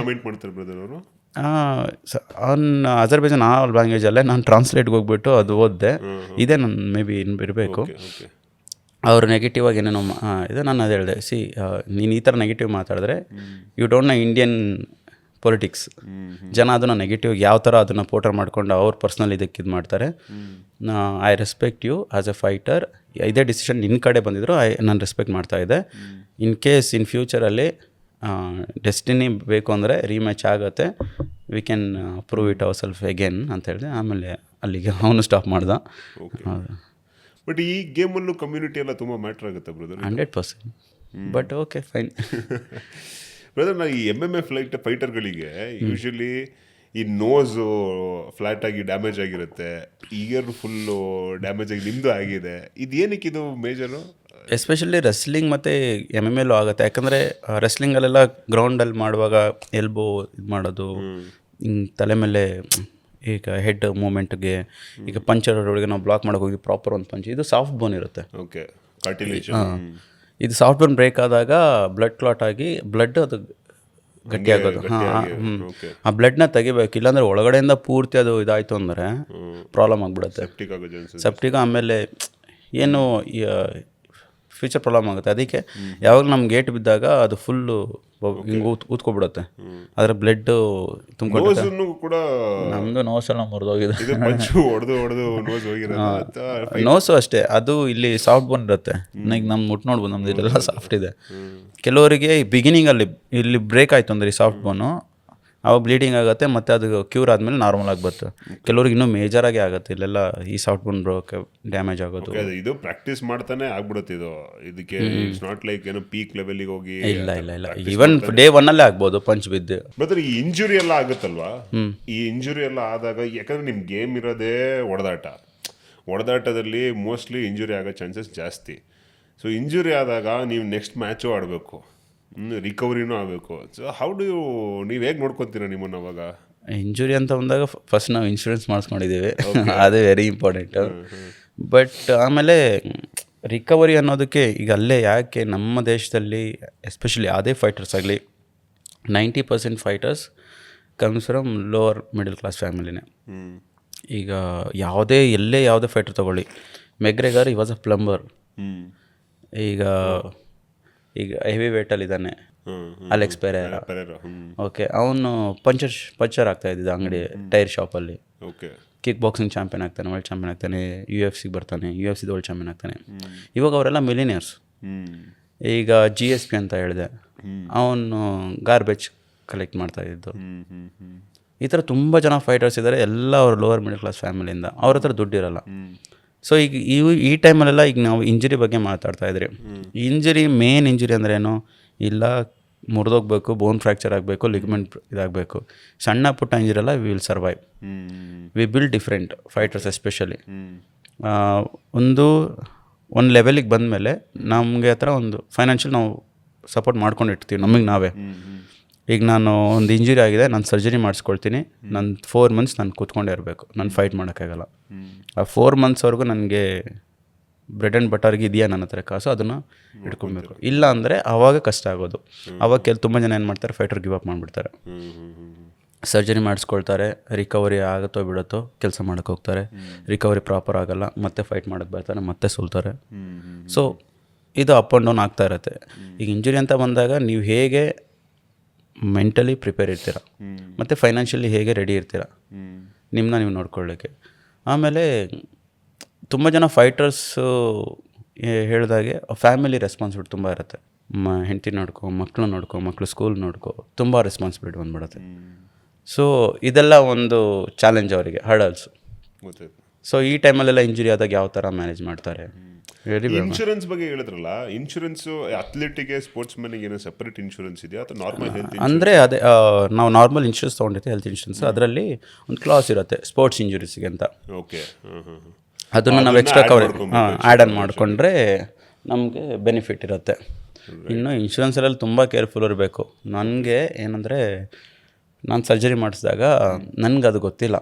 ಅಜರ್ಬೈಜಾನ್ ಆ ಲ್ಯಾಂಗ್ವೇಜಲ್ಲೇ ನಾನು ಟ್ರಾನ್ಸ್ಲೇಟ್ಗೆ ಹೋಗ್ಬಿಟ್ಟು ಅದು ಓದಿದೆ. ಇದೇ ನಾನು ಮೇ ಬಿ ಇರಬೇಕು. ಅವರು ನೆಗೆಟಿವ್ ಆಗಿ ಏನೇನೋ ಇದೆ. ನಾನು ಅದು ಹೇಳಿದೆ, ಸಿ ನೀನು ಈ ಥರ ನೆಗೆಟಿವ್ ಮಾತಾಡಿದ್ರೆ you don't know Indian politics. ಜನ ಅದನ್ನು ನೆಗೆಟಿವ್ ಯಾವ ಥರ ಅದನ್ನು ಪೋರ್ಟ್ರೇಟ್ ಮಾಡ್ಕೊಂಡು ಅವ್ರು ಪರ್ಸ್ನಲ್ ಇದಕ್ಕೆ ಇದು ಮಾಡ್ತಾರೆ. I respect you as a fighter. ಇದೇ ಡಿಸಿಷನ್ ನಿನ್ನ ಕಡೆ ಬಂದಿದ್ರು, ನಾನು ರೆಸ್ಪೆಕ್ಟ್ ಮಾಡ್ತಾಯಿದ್ದೆ. ಇನ್ ಕೇಸ್ ಇನ್ ಫ್ಯೂಚರಲ್ಲಿ ಡೆಸ್ಟಿನಿ ಬೇಕು ಅಂದರೆ ರೀಮ್ಯಾಚ್ ಆಗುತ್ತೆ, we can prove it our self again ಅಂತ ಹೇಳಿದೆ. ಆಮೇಲೆ ಅಲ್ಲಿಗೆ ಅವನು ಸ್ಟಾಪ್ ಮಾಡ್ದ. ಬಟ್ ಈ ಗೇಮಲ್ಲೂ ಕಮ್ಯುನಿಟಿ ಎಲ್ಲ ತುಂಬ ಮ್ಯಾಟ್ರ್ ಆಗುತ್ತೆ brother. 100%. But okay fine brother. ನಾ ಈ MMA ಫೈಟರ್ಗಳಿಗೆ ಯೂಶ್ವಲಿ ಈ ನೋಸು ಫ್ಲ್ಯಾಟ್ ಆಗಿ ಡ್ಯಾಮೇಜ್ ಆಗಿರುತ್ತೆ, ಇಯರ್ ಫುಲ್ಲು ಡ್ಯಾಮೇಜ್ ಆಗಿ ನಿಮ್ಮದು ಆಗಿದೆ. ಇದು ಏನಕ್ಕೆ ಇದು ಮೇಜರು? ಎಸ್ಪೆಷಲಿ ರೆಸ್ಲಿಂಗ್ ಮತ್ತು MMA ಆಗುತ್ತೆ. ಯಾಕಂದರೆ ರೆಸ್ಲಿಂಗಲ್ಲೆಲ್ಲ ಗ್ರೌಂಡಲ್ಲಿ ಮಾಡುವಾಗ ಎಲ್ಬೋ ಇದು ಮಾಡೋದು, ಹಿಂಗೆ ತಲೆ ಮೇಲೆ ಈಗ ಹೆಡ್ ಮೂಮೆಂಟ್ಗೆ, ಈಗ ಪಂಚರೊಳಗೆ ನಾವು ಬ್ಲಾಕ್ ಮಾಡೋಕೆ ಹೋಗಿ ಪ್ರಾಪರ್ ಒಂದು ಪಂಚ್, ಇದು ಸಾಫ್ಟ್ ಬೋನ್ ಇರುತ್ತೆ. Okay, cartilage. ಇದು ಸಾಫ್ಟ್ ಬೋನ್ ಬ್ರೇಕ್ ಆದಾಗ ಬ್ಲಡ್ ಕ್ಲಾಟ್ ಆಗಿ ಬ್ಲಡ್ ಅದು ಗಟ್ಟಿ ಆಗೋದು. ಆ ಬ್ಲಡ್ನ ತೆಗಿಬೇಕು, ಇಲ್ಲಾಂದರೆ ಒಳಗಡೆಯಿಂದ ಪೂರ್ತಿ ಅದು ಇದಾಯಿತು ಅಂದರೆ ಪ್ರಾಬ್ಲಮ್ ಆಗಿಬಿಡುತ್ತೆ. ಸೆಪ್ಟಿಕ್ ಆಮೇಲೆ ಏನು ಫ್ಯೂಚರ್ ಪ್ರಾಬ್ಲಮ್ ಆಗುತ್ತೆ. ಅದಕ್ಕೆ ಯಾವಾಗ ನಮ್ಗೆ ಏಟು ಬಿದ್ದಾಗ ಅದು ಫುಲ್ಲು ಹಿಂಗೆ ಊದ್ಕೊಬಿಡುತ್ತೆ. ಅದರ ಬ್ಲಡ್ ತುಂಬಿಕೊಂಡು ಕೂಡ ನಮ್ಮದು ನೋಸೆಲ್ಲ ಮುರಿದೋಗಿದೆ. ನೋಸು ಅಷ್ಟೇ, ಅದು ಇಲ್ಲಿ ಸಾಫ್ಟ್ ಬೋನ್ ಇರುತ್ತೆ. ಈಗ ನಮ್ಮ ಮುಟ್ಟು ನೋಡ್ಬೋದು, ನಮ್ದು ಇದೆಲ್ಲ ಸಾಫ್ಟ್ ಇದೆ. ಕೆಲವರಿಗೆ ಬಿಗಿನಿಂಗಲ್ಲಿ ಇಲ್ಲಿ ಬ್ರೇಕ್ ಆಯಿತು ಅಂದರೆ ಈ ಸಾಫ್ಟ್ ಬೋನು, ಅವಾಗ ಬ್ಲೀಡಿಂಗ್ ಆಗುತ್ತೆ, ಮತ್ತು ಅದು ಕ್ಯೂರ್ ಆದಮೇಲೆ ನಾರ್ಮಲ್ ಆಗಿ ಬರುತ್ತೆ. ಕೆಲವ್ರಿಗೆ ಇನ್ನೂ ಮೇಜರಾಗಿ ಆಗುತ್ತೆ ಇಲ್ಲೆಲ್ಲ ಈ ಸಾಫ್ಟ್ ಬೋನ್ ಡ್ಯಾಮೇಜ್ ಆಗೋದು. ಇದು ಪ್ರಾಕ್ಟೀಸ್ ಮಾಡ್ತಾನೆ ಆಗ್ಬಿಡುತ್ತೆ. ಇದಕ್ಕೆ ಇಟ್ಸ್ ನಾಟ್ ಲೈಕ್ ಏನೋ ಪೀಕ್ ಲೆವೆಲಿಗೆ ಹೋಗಿ. ಇಲ್ಲ ಈವನ್ ಡೇ 1 ಆಗ್ಬೋದು ಪಂಚ್ ಬಿದ್ದು. ಬಟ್ ಈ ಇಂಜುರಿ ಎಲ್ಲ ಆಗುತ್ತಲ್ವಾ, ಈ ಇಂಜುರಿ ಎಲ್ಲ ಆದಾಗ, ಯಾಕಂದ್ರೆ ನಿಮ್ ಗೇಮ್ ಇರೋದೇ ಹೊಡೆದಾಟದಲ್ಲಿ ಮೋಸ್ಟ್ಲಿ ಇಂಜುರಿ ಆಗೋ ಚಾನ್ಸಸ್ ಜಾಸ್ತಿ. ಸೊ ಇಂಜುರಿ ಆದಾಗ ನೀವು ನೆಕ್ಸ್ಟ್ ಮ್ಯಾಚು ಆಡಬೇಕು, ರಿಕವರಿನೂ ಆಗಬೇಕು. ಸೊ ಹೌ ಡು ನೀವು ಹೇಗೆ ನೋಡ್ಕೊತೀರಾ ನಿಮ್ಮನ್ನು ಅವಾಗ? ಇಂಜುರಿ ಅಂತ ಬಂದಾಗ ಫಸ್ಟ್ ನಾವು ಇನ್ಶೂರೆನ್ಸ್ ಮಾಡಿಸ್ಕೊಂಡಿದ್ದೀವಿ, ಅದೇ ವೆರಿ ಇಂಪಾರ್ಟೆಂಟು. ಬಟ್ ಆಮೇಲೆ ರಿಕವರಿ ಅನ್ನೋದಕ್ಕೆ ಈಗ ಅಲ್ಲೇ ಯಾಕೆ ನಮ್ಮ ದೇಶದಲ್ಲಿ ಎಸ್ಪೆಷಲಿ ಯಾವುದೇ ಫೈಟರ್ಸ್ ಆಗಲಿ 90% fighters comes from lower middle class ಫ್ಯಾಮಿಲಿನೇ. ಈಗ ಯಾವುದೇ ಫೈಟರ್ ತೊಗೊಳ್ಳಿ, ಮೆಗ್ರೆಗರ್ ವಾಸ್ ಅ ಪ್ಲಂಬರ್. ಈಗ ಹೆವಿ ವೇಟಲ್ಲಿದ್ದಾನೆ ಅಲೆಕ್ಸ್ ಪೆರೇರಾ. ಓಕೆ, ಅವನು ಪಂಚರ್ ಆಗ್ತಾ ಇದ್ದಿದ್ದ ಅಂಗಡಿ ಟೈರ್ ಶಾಪಲ್ಲಿ. ಕಿಕ್ ಬಾಕ್ಸಿಂಗ್ ಚಾಂಪಿಯನ್ ಆಗ್ತಾನೆ, ವರ್ಲ್ಡ್ ಚಾಂಪಿಯನ್ ಆಗ್ತಾನೆ, UFC ಬರ್ತಾನೆ, UFC ವರ್ಲ್ಡ್ ಚಾಂಪಿಯನ್ ಆಗ್ತಾನೆ. ಇವಾಗ ಅವರೆಲ್ಲ ಮಿಲಿನಿಯರ್ಸ್. ಈಗ GSP ಅಂತ ಹೇಳಿದೆ, ಅವನು ಗಾರ್ಬೇಜ್ ಕಲೆಕ್ಟ್ ಮಾಡ್ತಾ ಇದ್ದು. ಈ ಥರ ತುಂಬ ಜನ ಫೈಟರ್ಸ್ ಇದ್ದಾರೆ, ಎಲ್ಲ ಅವರು ಲೋವರ್ ಮಿಡಲ್ ಕ್ಲಾಸ್ ಫ್ಯಾಮಿಲಿಯಿಂದ. ಅವ್ರ ಹತ್ರ ದುಡ್ಡಿರಲ್ಲ. ಸೊ ಈಗ ಈ ಟೈಮಲ್ಲೆಲ್ಲ ಈಗ ನಾವು ಇಂಜುರಿ ಬಗ್ಗೆ ಮಾತಾಡ್ತಾ ಇದ್ರಿ. ಮೇನ್ ಇಂಜುರಿ ಅಂದ್ರೆ ಏನು ಇಲ್ಲ, ಮುರಿದೋಗ್ಬೇಕು, ಬೋನ್ ಫ್ರ್ಯಾಕ್ಚರ್ ಆಗಬೇಕು, ಲಿಗಮೆಂಟ್ ಇದಾಗಬೇಕು. ಸಣ್ಣ ಪುಟ್ಟ ಇಂಜುರಿ ಎಲ್ಲ we will survive. We build different fighters especially. ಒಂದು ಲೆವೆಲಿಗೆ ಬಂದಮೇಲೆ ನಮಗೆ ಹತ್ರ ಒಂದು ಫೈನಾನ್ಷಿಯಲ್ ನಾವು ಸಪೋರ್ಟ್ ಮಾಡ್ಕೊಂಡಿರ್ತೀವಿ ನಮಗೆ ನಾವೇ. ಈಗ ನಾನು ಒಂದು ಇಂಜುರಿ ಆಗಿದೆ, ನಾನು ಸರ್ಜರಿ ಮಾಡಿಸ್ಕೊಳ್ತೀನಿ, ನಾನು 4 months ನಾನು ಕೂತ್ಕೊಂಡೇ ಇರಬೇಕು, ನಾನು ಫೈಟ್ ಮಾಡೋಕ್ಕಾಗಲ್ಲ. ಆ 4 monthsವರೆಗೂ ನನಗೆ ಬ್ರೆಡ್ ಆ್ಯಂಡ್ ಬಟರ್ಗೆ ಇದೆಯಾ ನನ್ನ ಹತ್ರ ಕಾಸು, ಅದನ್ನು ಇಟ್ಕೊಬೇಕು. ಇಲ್ಲ ಅಂದರೆ ಆವಾಗ ಕಷ್ಟ ಆಗೋದು. ಆವಾಗ ತುಂಬ ಜನ ಏನು ಮಾಡ್ತಾರೆ, ಫೈಟರ್ ಗಿವ್ ಅಪ್ ಮಾಡಿಬಿಡ್ತಾರೆ. ಸರ್ಜರಿ ಮಾಡಿಸ್ಕೊಳ್ತಾರೆ, ರಿಕವರಿ ಆಗುತ್ತೋ ಬಿಡುತ್ತೋ ಕೆಲಸ ಮಾಡೋಕ್ಕೆ ಹೋಗ್ತಾರೆ, ರಿಕವರಿ ಪ್ರಾಪರ್ ಆಗೋಲ್ಲ, ಮತ್ತೆ ಫೈಟ್ ಮಾಡೋಕ್ಕೆ ಬರ್ತಾರೆ, ಮತ್ತೆ ಸೋಲ್ತಾರೆ. ಸೊ ಇದು ಅಪ್ ಆ್ಯಂಡ್ ಡೌನ್ ಆಗ್ತಾ ಇರುತ್ತೆ. ಈಗ ಇಂಜುರಿ ಅಂತ ಬಂದಾಗ ನೀವು ಹೇಗೆ ಮೆಂಟಲಿ ಪ್ರಿಪೇರ್ ಇರ್ತೀರ ಮತ್ತು ಫೈನಾನ್ಷಿಯಲಿ ಹೇಗೆ ರೆಡಿ ಇರ್ತೀರ ನಿಮ್ಮನ್ನ ನೀವು ನೋಡ್ಕೊಳ್ಳೋಕ್ಕೆ. ಆಮೇಲೆ ತುಂಬ ಜನ ಫೈಟರ್ಸು ಹೇಳಿದಾಗೆ ಫ್ಯಾಮಿಲಿ ರೆಸ್ಪಾನ್ಸಿಬಿಲಿಟಿ ತುಂಬ ಇರುತ್ತೆ. ಹೆಂಡತಿ ನೋಡ್ಕೊ, ಮಕ್ಕಳು ಸ್ಕೂಲ್ ನೋಡ್ಕೊ, ತುಂಬ ರೆಸ್ಪಾನ್ಸಿಬಿಲಿಟಿ ಬಂದ್ಬಿಡುತ್ತೆ. ಸೊ ಇದೆಲ್ಲ ಒಂದು ಚಾಲೆಂಜ್ ಅವರಿಗೆ, ಹರ್ಡಲ್ಸ್. ಸೊ ಈ ಟೈಮಲ್ಲೆಲ್ಲ ಇಂಜುರಿ ಆದಾಗ ಯಾವ ಥರ ಮ್ಯಾನೇಜ್ ಮಾಡ್ತಾರೆ? ಇನ್ಶೂರೆನ್ಸ್ ಬಗ್ಗೆ ಹೇಳಿದ್ರಲ್ಲ, ಇನ್ಶೂರೆನ್ಸು ಅಥ್ಲೆಟಿಗೆ ಸ್ಪೋರ್ಟ್ಸ್ ಮ್ಯಾನಿಗೆ ಏನೋ ಸಪ್ರೇಟ್ ಇನ್ಶೂರೆನ್ಸ್ ಇದೆಯಾ ಅಥವಾ ನಾರ್ಮಲ್ ಹೆಲ್ತ್? ಅಂದರೆ ಅದೇ ನಾವು ನಾರ್ಮಲ್ ಇನ್ಶೂರೆನ್ಸ್ ತೊಗೊಂಡಿರ್ತೀವಿ, ಹೆಲ್ತ್ ಇನ್ಶೂರೆನ್ಸ್. ಅದರಲ್ಲಿ ಒಂದು ಕ್ಲಾಸ್ ಇರುತ್ತೆ ಸ್ಪೋರ್ಟ್ಸ್ ಇಂಜುರೀಸ್ಗೆ ಅಂತ. ಓಕೆ, ಅದನ್ನು ನಾವು ಎಕ್ಸ್ಟ್ರಾ ಕವರೇಜ್ ಆ್ಯಡ್ ಆನ್ ಮಾಡಿಕೊಂಡ್ರೆ ನಮಗೆ ಬೆನಿಫಿಟ್ ಇರುತ್ತೆ. ಇನ್ನು ಇನ್ಶೂರೆನ್ಸಲ್ಲಿ ತುಂಬ ಕೇರ್ಫುಲ್ ಇರಬೇಕು. ನನಗೆ ಏನಂದರೆ, ನಾನು ಸರ್ಜರಿ ಮಾಡಿಸಿದಾಗ ನನಗೆ ಅದು ಗೊತ್ತಿಲ್ಲ,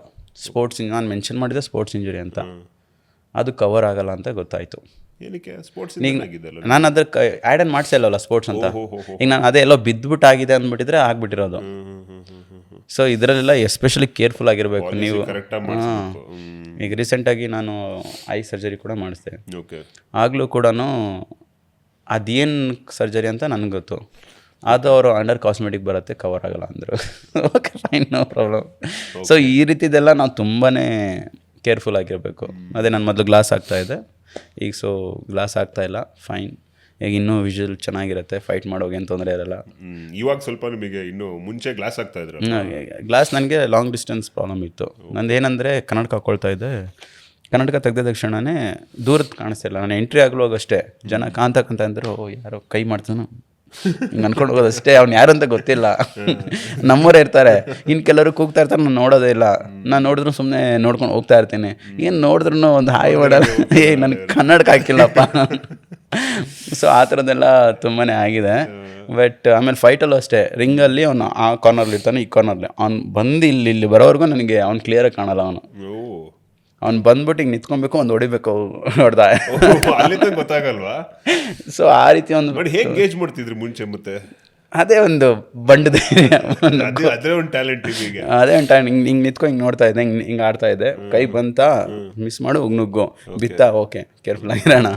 ಸ್ಪೋರ್ಟ್ಸ್ ನಾನು ಮೆನ್ಷನ್ ಮಾಡಿದೆ ಸ್ಪೋರ್ಟ್ಸ್ ಇಂಜುರಿ ಅಂತ, ಅದು ಕವರ್ ಆಗಲ್ಲ ಅಂತ ಗೊತ್ತಾಯಿತು. ನಾನು ಅದಕ್ಕೆ ಆ್ಯಡ್ ಆನ್ ಮಾಡಿಸಲ್ಲ ಸ್ಪೋರ್ಟ್ಸ್ ಅಂತ. ಈಗ ನಾನು ಅದೇ ಎಲ್ಲೋ ಬಿದ್ದುಬಿಟ್ಟು ಆಗಿದೆ ಅಂದ್ಬಿಟ್ಟಿದ್ರೆ ಆಗಿಬಿಟ್ಟಿರೋದು. ಸೊ ಇದರಲ್ಲೆಲ್ಲ ಎಸ್ಪೆಷಲಿ ಕೇರ್ಫುಲ್ ಆಗಿರಬೇಕು ನೀವು. ಈಗ ರೀಸೆಂಟಾಗಿ ನಾನು ಐ ಸರ್ಜರಿ ಕೂಡ ಮಾಡಿಸ್ದೆ. ಆಗಲೂ ಕೂಡ ಅದೇನು ಸರ್ಜರಿ ಅಂತ ನನಗೆ ಗೊತ್ತು, ಅದು ಅವರು ಅಂಡರ್ ಕಾಸ್ಮೆಟಿಕ್ ಬರುತ್ತೆ, ಕವರ್ ಆಗಲ್ಲ ಅಂದರು. Okay fine, no problem. So ಈ ರೀತಿದೆಲ್ಲ ನಾವು ತುಂಬಾ ಕೇರ್ಫುಲ್ ಆಗಿರಬೇಕು. ಅದೇ ನಾನು ಮೊದಲು ಗ್ಲಾಸ್ ಆಗ್ತಾಯಿದ್ದೆ, ಈಗ ಸೊ ಗ್ಲಾಸ್ ಆಗ್ತಾಯಿಲ್ಲ, ಫೈನ್. ಈಗ ಇನ್ನೂ ವಿಜುವಲ್ ಚೆನ್ನಾಗಿರುತ್ತೆ, ಫೈಟ್ ಮಾಡೋಗೆ ಏನು ತೊಂದರೆ ಇರಲ್ಲ. ಇವಾಗ ಸ್ವಲ್ಪ ನಿಮಗೆ ಇನ್ನೂ ಮುಂಚೆ ಗ್ಲಾಸ್ ಆಗ್ತಾ ಇದ್ರು? ಗ್ಲಾಸ್ ನನಗೆ ಲಾಂಗ್ ಡಿಸ್ಟೆನ್ಸ್ ಪ್ರಾಬ್ಲಮ್ ಇತ್ತು. ನಂದು ಏನಂದರೆ ಕನ್ನಡಕ ಹಾಕ್ಕೊಳ್ತಾ ಇದ್ದೆ, ಕನ್ನಡಕ ತೆಗೆದ ತಕ್ಷಣವೇ ದೂರದ್ದು ಕಾಣಿಸ್ತಿಲ್ಲ. ನಾನು ಎಂಟ್ರಿ ಆಗಲೋಗ ಅಷ್ಟೇ ಜನ ಕಾಂತಕ್ಕಂತ ಅಂದರು, ಯಾರೋ ಕೈ ಮಾಡ್ತಾನೋ ಹಿಂಗೆ ಅನ್ಕೊಂಡು ಹೋಗೋದಷ್ಟೇ, ಅವ್ನು ಯಾರು ಅಂತ ಗೊತ್ತಿಲ್ಲ. ನಮ್ಮೂರೇ ಇರ್ತಾರೆ, ಇನ್ನು ಕೆಲವರು ಕೂಗ್ತಾ ಇರ್ತಾರೆ, ನಾನು ನೋಡೋದೇ ಇಲ್ಲ. ನಾನು ನೋಡಿದ್ರು ಸುಮ್ಮನೆ ನೋಡ್ಕೊಂಡು ಹೋಗ್ತಾ ಇರ್ತೀನಿ. ಏನು ನೋಡಿದ್ರು ಒಂದು ಹಾಯ್ ಮಾಡಲ್ಲ, ನನಗೆ ಕನ್ನಡಕ ಹಾಕಿಲ್ಲಪ್ಪ. ಸೊ ಆ ಥರದ್ದೆಲ್ಲ ತುಂಬಾ ಆಗಿದೆ. ಬಟ್ ಆಮೇಲೆ ಫೈಟಲ್ಲೂ ಅಷ್ಟೇ, ರಿಂಗಲ್ಲಿ ಅವನು ಆ ಕಾರ್ನರ್ಲಿ ಇರ್ತಾನೆ, ಈ ಕಾರ್ನರ್ಲಿ ಅವ್ನು ಬಂದು ಇಲ್ಲಿ ಬರೋವರೆಗೂ ನನಗೆ ಅವ್ನು ಕ್ಲಿಯರಾಗಿ ಕಾಣಲ್ಲ. ಅವ್ನು ಬಂದ್ಬಿಟ್ಟು ಈಗ ನಿಂತ್ಕೊಬೇಕು, ಒಂದು ಹೊಡಿಬೇಕು ನೋಡ್ದ. ಅಲ್ಲಿಂದ ಗೊತ್ತಾಗಲ್ವಾ? ಸೊ ಆ ರೀತಿ ಒಂದು ನೋಡಿ ಹೇಗೆ ಗೇಜ್ ಮಾಡ್ತಿದ್ರಿ ಮುಂಚೆ? ಮತ್ತೆ ಅದೇ ಒಂದು ಬಂಡದೆ ಅದೇ ಒಂದು ಟ್ಯಾಲೆಂಟ್ ಈಗ. ಅದೇ ಒಂದು ಟೈಮ್ ಹಿಂಗೆ ನಿಂತ್ಕೊ ಹಿಂಗೆ ನೋಡ್ತಾ ಇದ್ದೆ, ಹಿಂಗೆ ಆಡ್ತಾ ಇದ್ದೆ, ಕೈ ಬಂತ ಮಿಸ್ ಮಾಡು ನುಗ್ಗು, ಬಿತ್ತ ಓಕೆ ಕೇರ್ಫುಲ್ ಆಗಿರೋಣ.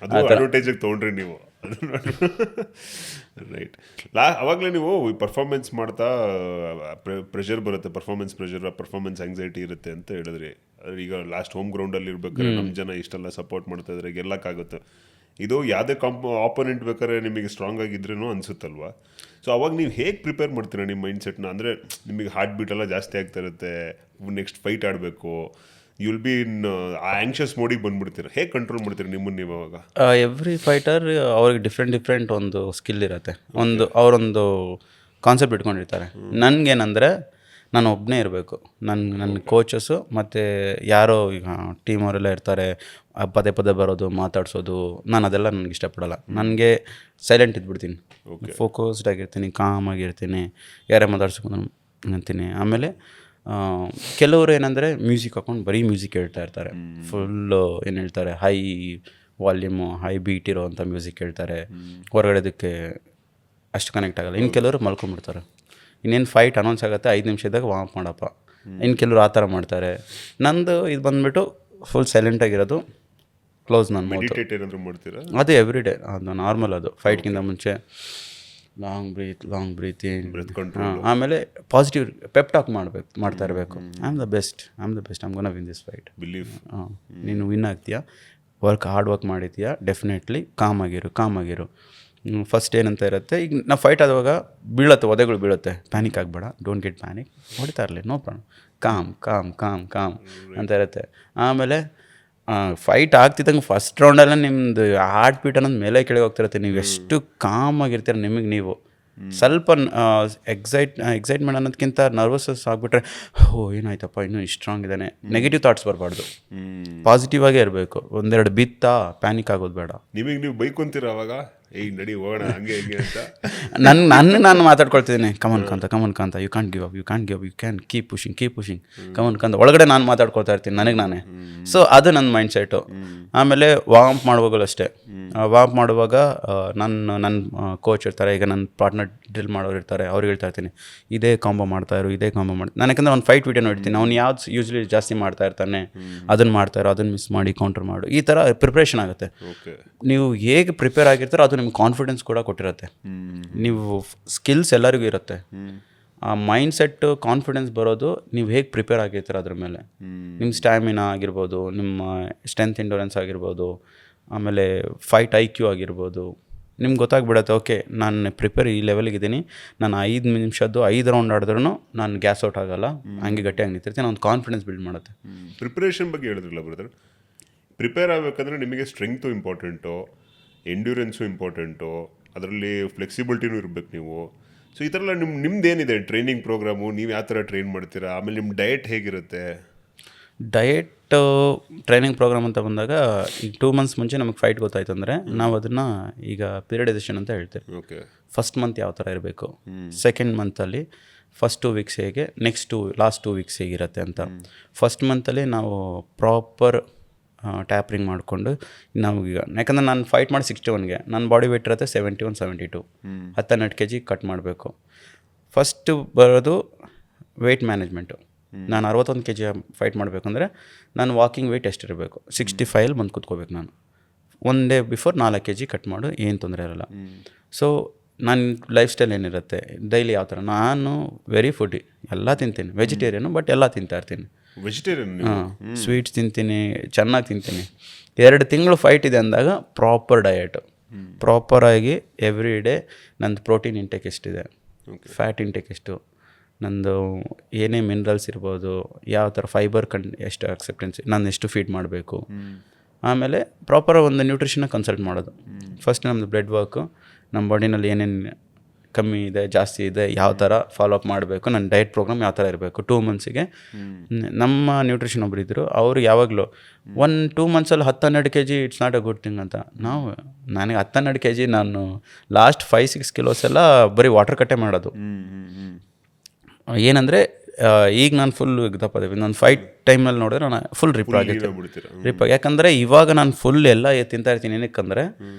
ಅದು ಅಡ್ವಾಂಟೇಜ್ ತೊಗೊಂಡ್ರಿ ನೀವು. ರೈಟ್. ಅವಾಗಲೇ ನೀವು ಪರ್ಫಾರ್ಮೆನ್ಸ್ ಮಾಡ್ತಾ ಪ್ರೆಷರ್ ಬರುತ್ತೆ, ಪರ್ಫಾರ್ಮೆನ್ಸ್ ಪ್ರೆಷರ್, ಪರ್ಫಾರ್ಮೆನ್ಸ್ ಆಂಗ್ಸೈಟಿ ಇರುತ್ತೆ ಅಂತ ಹೇಳಿದ್ರಿ. ಈಗ ಲಾಸ್ಟ್ ಹೋಮ್ ಗ್ರೌಂಡಲ್ಲಿ ಇರ್ಬೇಕಾದ್ರೆ ನಮ್ಮ ಜನ ಇಷ್ಟೆಲ್ಲ ಸಪೋರ್ಟ್ ಮಾಡ್ತಾ ಇದ್ರೆ ಗೆಲ್ಲಕ್ಕಾಗುತ್ತೆ. ಇದು ಯಾವುದೇ ಆಪೋನೆಂಟ್ ಬೇಕಾದ್ರೆ ನಿಮಗೆ ಸ್ಟ್ರಾಂಗ್ ಆಗಿದ್ರೂ ಅನಿಸುತ್ತಲ್ವಾ? ಸೊ ಅವಾಗ ನೀವು ಹೇಗೆ ಪ್ರಿಪೇರ್ ಮಾಡ್ತೀರಾ ನಿಮ್ಮ ಮೈಂಡ್ಸೆಟ್ನ? ಅಂದರೆ ನಿಮಗೆ ಹಾರ್ಟ್ ಬೀಟ್ ಎಲ್ಲ ಜಾಸ್ತಿ ಆಗ್ತಾ ಇರುತ್ತೆ, ನೆಕ್ಸ್ಟ್ ಫೈಟ್ ಆಡಬೇಕು, ಯು ವಿಲ್ ಬಿ ಇನ್ ಆ ಆ್ಯಂಕ್ಷಸ್ ಮೋಡಿಗೆ ಬಂದ್ಬಿಡ್ತೀರ. ಹೇಗೆ ಕಂಟ್ರೋಲ್ ಮಾಡ್ತೀರಾ ನಿಮ್ಮನ್ನು ನೀವು ಅವಾಗ? ಎವ್ರಿ ಫೈಟರ್ ಅವ್ರಿಗೆ ಡಿಫ್ರೆಂಟ್ ಒಂದು ಸ್ಕಿಲ್ ಇರುತ್ತೆ, ಅವರೊಂದು ಕಾನ್ಸೆಪ್ಟ್ ಇಟ್ಕೊಂಡಿರ್ತಾರೆ. ನನಗೇನಂದರೆ ನಾನು ಒಬ್ಬನೇ ಇರಬೇಕು, ನನ್ನ ಕೋಚಸ್ಸು ಮತ್ತು ಯಾರೋ ಈಗ ಟೀಮ್ ಅವರೆಲ್ಲ ಇರ್ತಾರೆ, ಪದೇ ಪದೇ ಬರೋದು ಮಾತಾಡ್ಸೋದು, ನಾನು ಅದೆಲ್ಲ ನನಗೆ ಇಷ್ಟಪಡಲ್ಲ. ನನಗೆ ಸೈಲೆಂಟ್ ಇದ್ಬಿಡ್ತೀನಿ, ಫೋಕಸ್ಡ್ ಆಗಿರ್ತೀನಿ, ಕಾಮ್ ಆಗಿರ್ತೀನಿ, ಯಾರೇ ಮಾತಾಡ್ಸ್ಕೊಂಡು ಅಂತೀನಿ. ಆಮೇಲೆ ಕೆಲವರು ಏನಂದರೆ ಮ್ಯೂಸಿಕ್ ಹಾಕೊಂಡು ಬರೀ ಮ್ಯೂಸಿಕ್ ಹೇಳ್ತಾ ಇರ್ತಾರೆ, ಫುಲ್ಲು ಏನು ಹೇಳ್ತಾರೆ, ಹೈ ವಾಲ್ಯೂಮು ಹೈ ಬೀಟ್ ಇರೋವಂಥ ಮ್ಯೂಸಿಕ್ ಹೇಳ್ತಾರೆ, ಹೊರಗಡೆದಕ್ಕೆ ಅಷ್ಟು ಕನೆಕ್ಟ್ ಆಗಲ್ಲ. ಇನ್ನು ಕೆಲವರು ಮಲ್ಕೊಂಡ್ಬಿಡ್ತಾರೆ, ಇನ್ನೇನು ಫೈಟ್ ಅನೌನ್ಸ್ ಆಗುತ್ತೆ 5 ನಿಮಿಷದಾಗ ವಾರ್ಮ್ ಮಾಡಪ್ಪ. ಇನ್ನು ಕೆಲವರು ಆ ಥರ ಮಾಡ್ತಾರೆ. ನಂದು ಇದು ಬಂದುಬಿಟ್ಟು ಫುಲ್ ಸೈಲೆಂಟಾಗಿರೋದು, ಕ್ಲೋಸ್ ನನ್ನ ಮಾಡ್ತೀರಾ? ಅದು ಎವ್ರಿ ಡೇ, ಅದು ನಾರ್ಮಲ್. ಅದು ಫೈಟ್ಗಿಂತ ಮುಂಚೆ ಲಾಂಗ್ ಬ್ರೀತ್ ಆಮೇಲೆ ಪಾಸಿಟಿವ್ ಪೆಪ್ ಟಾಕ್ ಮಾಡ್ತಾ ಇರಬೇಕು. I am the best, I'm gonna win this fight, believe. ನೀನು ವಿನ್ ಆಗ್ತೀಯಾ, ಹಾರ್ಡ್ ವರ್ಕ್ ಮಾಡಿದ್ದೀಯಾ, ಡೆಫಿನೆಟ್ಲಿ ಕಾಮ್ ಆಗಿರು. ಫಸ್ಟ್ ಏನಂತ ಇರುತ್ತೆ, ಈಗ ನಾವು ಫೈಟ್ ಆಗುವಾಗ ಒದೆಗಳು ಬೀಳುತ್ತೆ, ಪ್ಯಾನಿಕ್ ಆಗಬೇಡ, ಡೋಂಟ್ ಗೆಟ್ ಪ್ಯಾನಿಕ್, ಹೊಡಿತಾ ಇರಲಿ, ನೋ ಪ್ರಾಬ್ಲಮ್, ಕಾಮ್ ಅಂತ ಇರುತ್ತೆ. ಆಮೇಲೆ ಫೈಟ್ ಆಗ್ತಿದ್ದಂಗೆ ಫಸ್ಟ್ ರೌಂಡಲ್ಲೇ ನಿಮ್ಮದು ಹಾರ್ಟ್ ಬೀಟ್ ಅನ್ನೋದು ಮೇಲೆ ಕೆಳಗೆ ಹೋಗ್ತಿರುತ್ತೆ. ನೀವು ಎಷ್ಟು ಕಾಮ್ ಆಗಿರ್ತೀರ, ನಿಮಗೆ ನೀವು ಸ್ವಲ್ಪ ಎಕ್ಸೈಟ್ಮೆಂಟ್ ಅನ್ನೋದಕ್ಕಿಂತ ನರ್ವಸಸ್ ಆಗಿಬಿಟ್ರೆ, ಏನಾಯ್ತಪ್ಪ ಇನ್ನೂ ಇಷ್ಟು ಸ್ಟ್ರಾಂಗ್ ಇದ್ದಾನೆ, ನೆಗೆಟಿವ್ ಥಾಟ್ಸ್ ಬರಬಾರ್ದು, ಪಾಸಿಟಿವ್ ಆಗೇ ಇರಬೇಕು. ಒಂದೆರಡು ಬಿತ್ತ ಪ್ಯಾನಿಕ್ ಆಗೋದು ಬೇಡ. ನೀವು ಬೈಕೊಂತೀರ ಅವಾಗ, ಈಗ ನಡಿ ಹೋಗೋಣ ಹಂಗೆ ಹಿಂಗೆ ಅಂತ? ನಾನು ಮಾತಾಡ್ಕೊಳ್ತಿದ್ದೀನಿ, come on Kantha, you can give up, you can keep pushing come on Kantha. ಒಳಗಡೆ ನಾನು ಮಾತಾಡ್ಕೊಳ್ತಾ ಇರ್ತೀನಿ ನನಗೆ ನಾನೇ. ಸೊ ಅದು ನನ್ನ ಮೈಂಡ್ ಸೆಟ್ಟು. ಆಮೇಲೆ ವಾರ್ಮ್ ಮಾಡುವಾಗಲೂ ಅಷ್ಟೇ, ವಾರ್ಮ್ ಮಾಡುವಾಗ ನನ್ನ ಕೋಚ್ ಇರ್ತಾರೆ, ಈಗ ನನ್ನ ಪಾರ್ಟ್ನರ್ ಡ್ರಿಲ್ ಮಾಡೋರು ಇರ್ತಾರೆ, ಅವ್ರಿಗೆ ಹೇಳ್ತಾ ಇರ್ತೀನಿ, ಇದೇ ಕಾಂಬೋ ಮಾಡ್ತಾಯಿರು. ನಾನು ಯಾಕಂದರೆ ಒಂದು ಫೈಟ್ ವಿಡಿಯೋ ನೋಡ್ತೀನಿ, ಅವ್ನು ಯಾವ್ದು ಯೂಶ್ವಲಿ ಜಾಸ್ತಿ ಮಾಡ್ತಾ ಇರ್ತಾನೆ, ಅದನ್ನು ಮಿಸ್ ಮಾಡಿ ಕೌಂಟರ್ ಮಾಡು, ಈ ಥರ ಪ್ರಿಪ್ರೇಷನ್ ಆಗುತ್ತೆ. ನೀವು ಹೇಗೆ ಪ್ರಿಪೇರ್ ಆಗಿರ್ತಾರೋ ಅದು ನಿಮ್ಗೆ ಕಾನ್ಫಿಡೆನ್ಸ್ ಕೂಡ ಕೊಟ್ಟಿರುತ್ತೆ. ನೀವು ಸ್ಕಿಲ್ಸ್ ಎಲ್ಲರಿಗೂ ಇರುತ್ತೆ, ಆ ಮೈಂಡ್ ಸೆಟ್ಟು ಕಾನ್ಫಿಡೆನ್ಸ್ ಬರೋದು ನೀವು ಹೇಗೆ ಪ್ರಿಪೇರ್ ಆಗಿರ್ತೀರ ಅದ್ರ ಮೇಲೆ. ನಿಮ್ಮ ಸ್ಟ್ಯಾಮಿನಾ ಆಗಿರ್ಬೋದು, ನಿಮ್ಮ ಸ್ಟ್ರೆಂತ್ ಎಂಡೂರೆನ್ಸ್ ಆಗಿರ್ಬೋದು, ಆಮೇಲೆ ಫೈಟ್ IQ ಆಗಿರ್ಬೋದು, ನಿಮ್ಗೆ ಗೊತ್ತಾಗ್ಬಿಡುತ್ತೆ, ಓಕೆ ನಾನು ಪ್ರಿಪೇರ್ ಈ ಲೆವೆಲ್ಗಿದ್ದೀನಿ, ನಾನು 5 ನಿಮಿಷದ್ದು 5 ರೌಂಡ್ ಆಡಿದ್ರೂ ನಾನು ಗ್ಯಾಸ್ ಔಟ್ ಆಗೋಲ್ಲ, ಹಂಗೆ ಗಟ್ಟಿಯಾಗಿ ನಿಂತಿರ್ತೀನಿ, ಒಂದು ಕಾನ್ಫಿಡೆನ್ಸ್ ಬಿಲ್ಡ್ ಮಾಡುತ್ತೆ. ಪ್ರಿಪ್ರೇಷನ್ ಬಗ್ಗೆ ಹೇಳಿದ್ರಲ್ಲ ಬ್ರದರ್, ಪ್ರಿಪೇರ್ ಆಗಬೇಕಂದ್ರೆ ನಿಮಗೆ ಸ್ಟ್ರೆಂಗ್ತು ಇಂಪಾರ್ಟೆಂಟು, ಎಂಡ್ಯೂರೆನ್ಸು ಇಂಪಾರ್ಟೆಂಟು, ಅದರಲ್ಲಿ ಫ್ಲೆಕ್ಸಿಬಿಲಿಟಿನೂ ಇರಬೇಕು ನೀವು. ಸೊ ಈ ಥರ ಎಲ್ಲ ನಿಮ್ದೇನಿದೆ ಟ್ರೈನಿಂಗ್ ಪ್ರೋಗ್ರಾಮು, ನೀವು ಯಾವ ಥರ ಟ್ರೈನ್ ಮಾಡ್ತೀರಾ? ಆಮೇಲೆ ನಿಮ್ಮ ಡಯಟ್ ಹೇಗಿರುತ್ತೆ? ಟ್ರೈನಿಂಗ್ ಪ್ರೋಗ್ರಾಮ್ ಅಂತ ಬಂದಾಗ ಈಗ 2 ಮಂತ್ಸ್ ಮುಂಚೆ ನಮಗೆ ಫೈಟ್ ಗೊತ್ತಾಯ್ತು ಅಂದರೆ ನಾವು ಅದನ್ನು ಈಗ ಪೀರಿಯಡೈಸೇಷನ್ ಅಂತ ಹೇಳ್ತೇವೆ. ಓಕೆ, ಫಸ್ಟ್ ಮಂತ್ ಯಾವ ಥರ ಇರಬೇಕು, ಸೆಕೆಂಡ್ ಮಂತಲ್ಲಿ ಫಸ್ಟ್ 2 ವೀಕ್ಸ್ ಹೇಗೆ, ಲಾಸ್ಟ್ 2 ವೀಕ್ಸ್ ಹೇಗಿರುತ್ತೆ ಅಂತ. ಫಸ್ಟ್ ಮಂತಲ್ಲಿ ನಾವು ಪ್ರಾಪರ್ ಟ್ಯಾಪ್ರಿಂಗ್ ಮಾಡಿಕೊಂಡು ನಮಗೀಗ, ಯಾಕಂದರೆ ನಾನು ಫೈಟ್ ಮಾಡಿ 61ಗೆ, ನನ್ನ ಬಾಡಿ ವೇಟ್ ಇರುತ್ತೆ 71-72, 12 kg ಕಟ್ ಮಾಡಬೇಕು. ಫಸ್ಟು ಬರೋದು ವೆಯ್ಟ್ ಮ್ಯಾನೇಜ್ಮೆಂಟು. ನಾನು 61 kg ಫೈಟ್ ಮಾಡಬೇಕಂದ್ರೆ ನಾನು ವಾಕಿಂಗ್ ವೆಯ್ಟ್ ಎಷ್ಟಿರಬೇಕು, 65 ಬಂದು ಕೂತ್ಕೋಬೇಕು. ನಾನು 1 ಡೇ ಬಿಫೋರ್ 4 kg ಕಟ್ ಮಾಡು, ಏನು ತೊಂದರೆ ಇರೋಲ್ಲ. ಸೊ ನನ್ನ ಲೈಫ್ ಸ್ಟೈಲ್ ಏನಿರುತ್ತೆ, ಡೈಲಿ ಯಾವ ಥರ, ನಾನು ವೆರಿ ಫುಡ್ಡಿ, ಎಲ್ಲ ತಿಂತೀನಿ, ವೆಜಿಟೇರಿಯನು, ಬಟ್ ಎಲ್ಲ ತಿಂತಾಯಿರ್ತೀನಿ. ವೆಜಿಟೇರಿಯನ್? ಸ್ವೀಟ್ಸ್ ತಿಂತೀನಿ, ಚೆನ್ನಾಗಿ ತಿಂತೀನಿ. 2 ತಿಂಗಳು ಫೈಟ್ ಇದೆ ಅಂದಾಗ ಪ್ರಾಪರ್ ಡಯಟು, ಪ್ರಾಪರಾಗಿ ಎವ್ರಿ ಡೇ ನಂದು ಪ್ರೋಟೀನ್ ಇಂಟೇಕ್ ಎಷ್ಟಿದೆ, ಫ್ಯಾಟ್ ಇಂಟೇಕ್ ಎಷ್ಟು, ನಂದು ಏನೇ ಮಿನರಲ್ಸ್ ಇರ್ಬೋದು, ಯಾವ ಥರ ಫೈಬರ್ ಎಷ್ಟು ಅಕ್ಸೆಪ್ಟೆನ್ಸ್, ನಾನು ಎಷ್ಟು ಫೀಡ್ ಮಾಡಬೇಕು. ಆಮೇಲೆ ಪ್ರಾಪರ್ ಒಂದು ನ್ಯೂಟ್ರಿಷನ್ನ ಕನ್ಸಲ್ಟ್ ಮಾಡೋದು. ಫಸ್ಟ್ ನಮ್ಮದು ಬ್ಲಡ್ ವರ್ಕು, ನಮ್ಮ ಬಾಡಿನಲ್ಲಿ ಏನೇನು ಕಮ್ಮಿ ಇದೆ ಜಾಸ್ತಿ ಇದೆ ಯಾವ ಥರ ಫಾಲೋ ಅಪ್ ಮಾಡಬೇಕು, ನನ್ನ ಡಯಟ್ ಪ್ರೋಗ್ರಾಮ್ ಯಾವ ಥರ ಇರಬೇಕು 2 ಮಂತ್ಸಿಗೆ. ನಮ್ಮ ನ್ಯೂಟ್ರಿಷನ್ ಒಬ್ರು ಇದ್ದರು, ಅವರು ಯಾವಾಗಲೂ 1-2 ಮಂತ್ಸಲ್ಲಿ 10-12 kg it's not a good thing ಅಂತ. ನನಗೆ 10-12 kg ನಾನು ಲಾಸ್ಟ್ 5-6 ಕಿಲೋಸ್ ಎಲ್ಲ ಬರೀ ವಾಟರ್ ಕಟ್ಟೆ ಮಾಡೋದು. ಏನಂದರೆ ಈಗ ನಾನು ಫುಲ್ ದಪ್ಪ ನಾನು ಫೈಟ್ ಟೈಮಲ್ಲಿ ನೋಡಿದ್ರೆ ನಾನು ಫುಲ್ ರಿಪ್ ಯಾಕಂದರೆ ಇವಾಗ ನಾನು ಫುಲ್ ಎಲ್ಲ ತಿಂತಾ ಇರ್ತೀನಿ. ಏನಕ್ಕಂದರೆ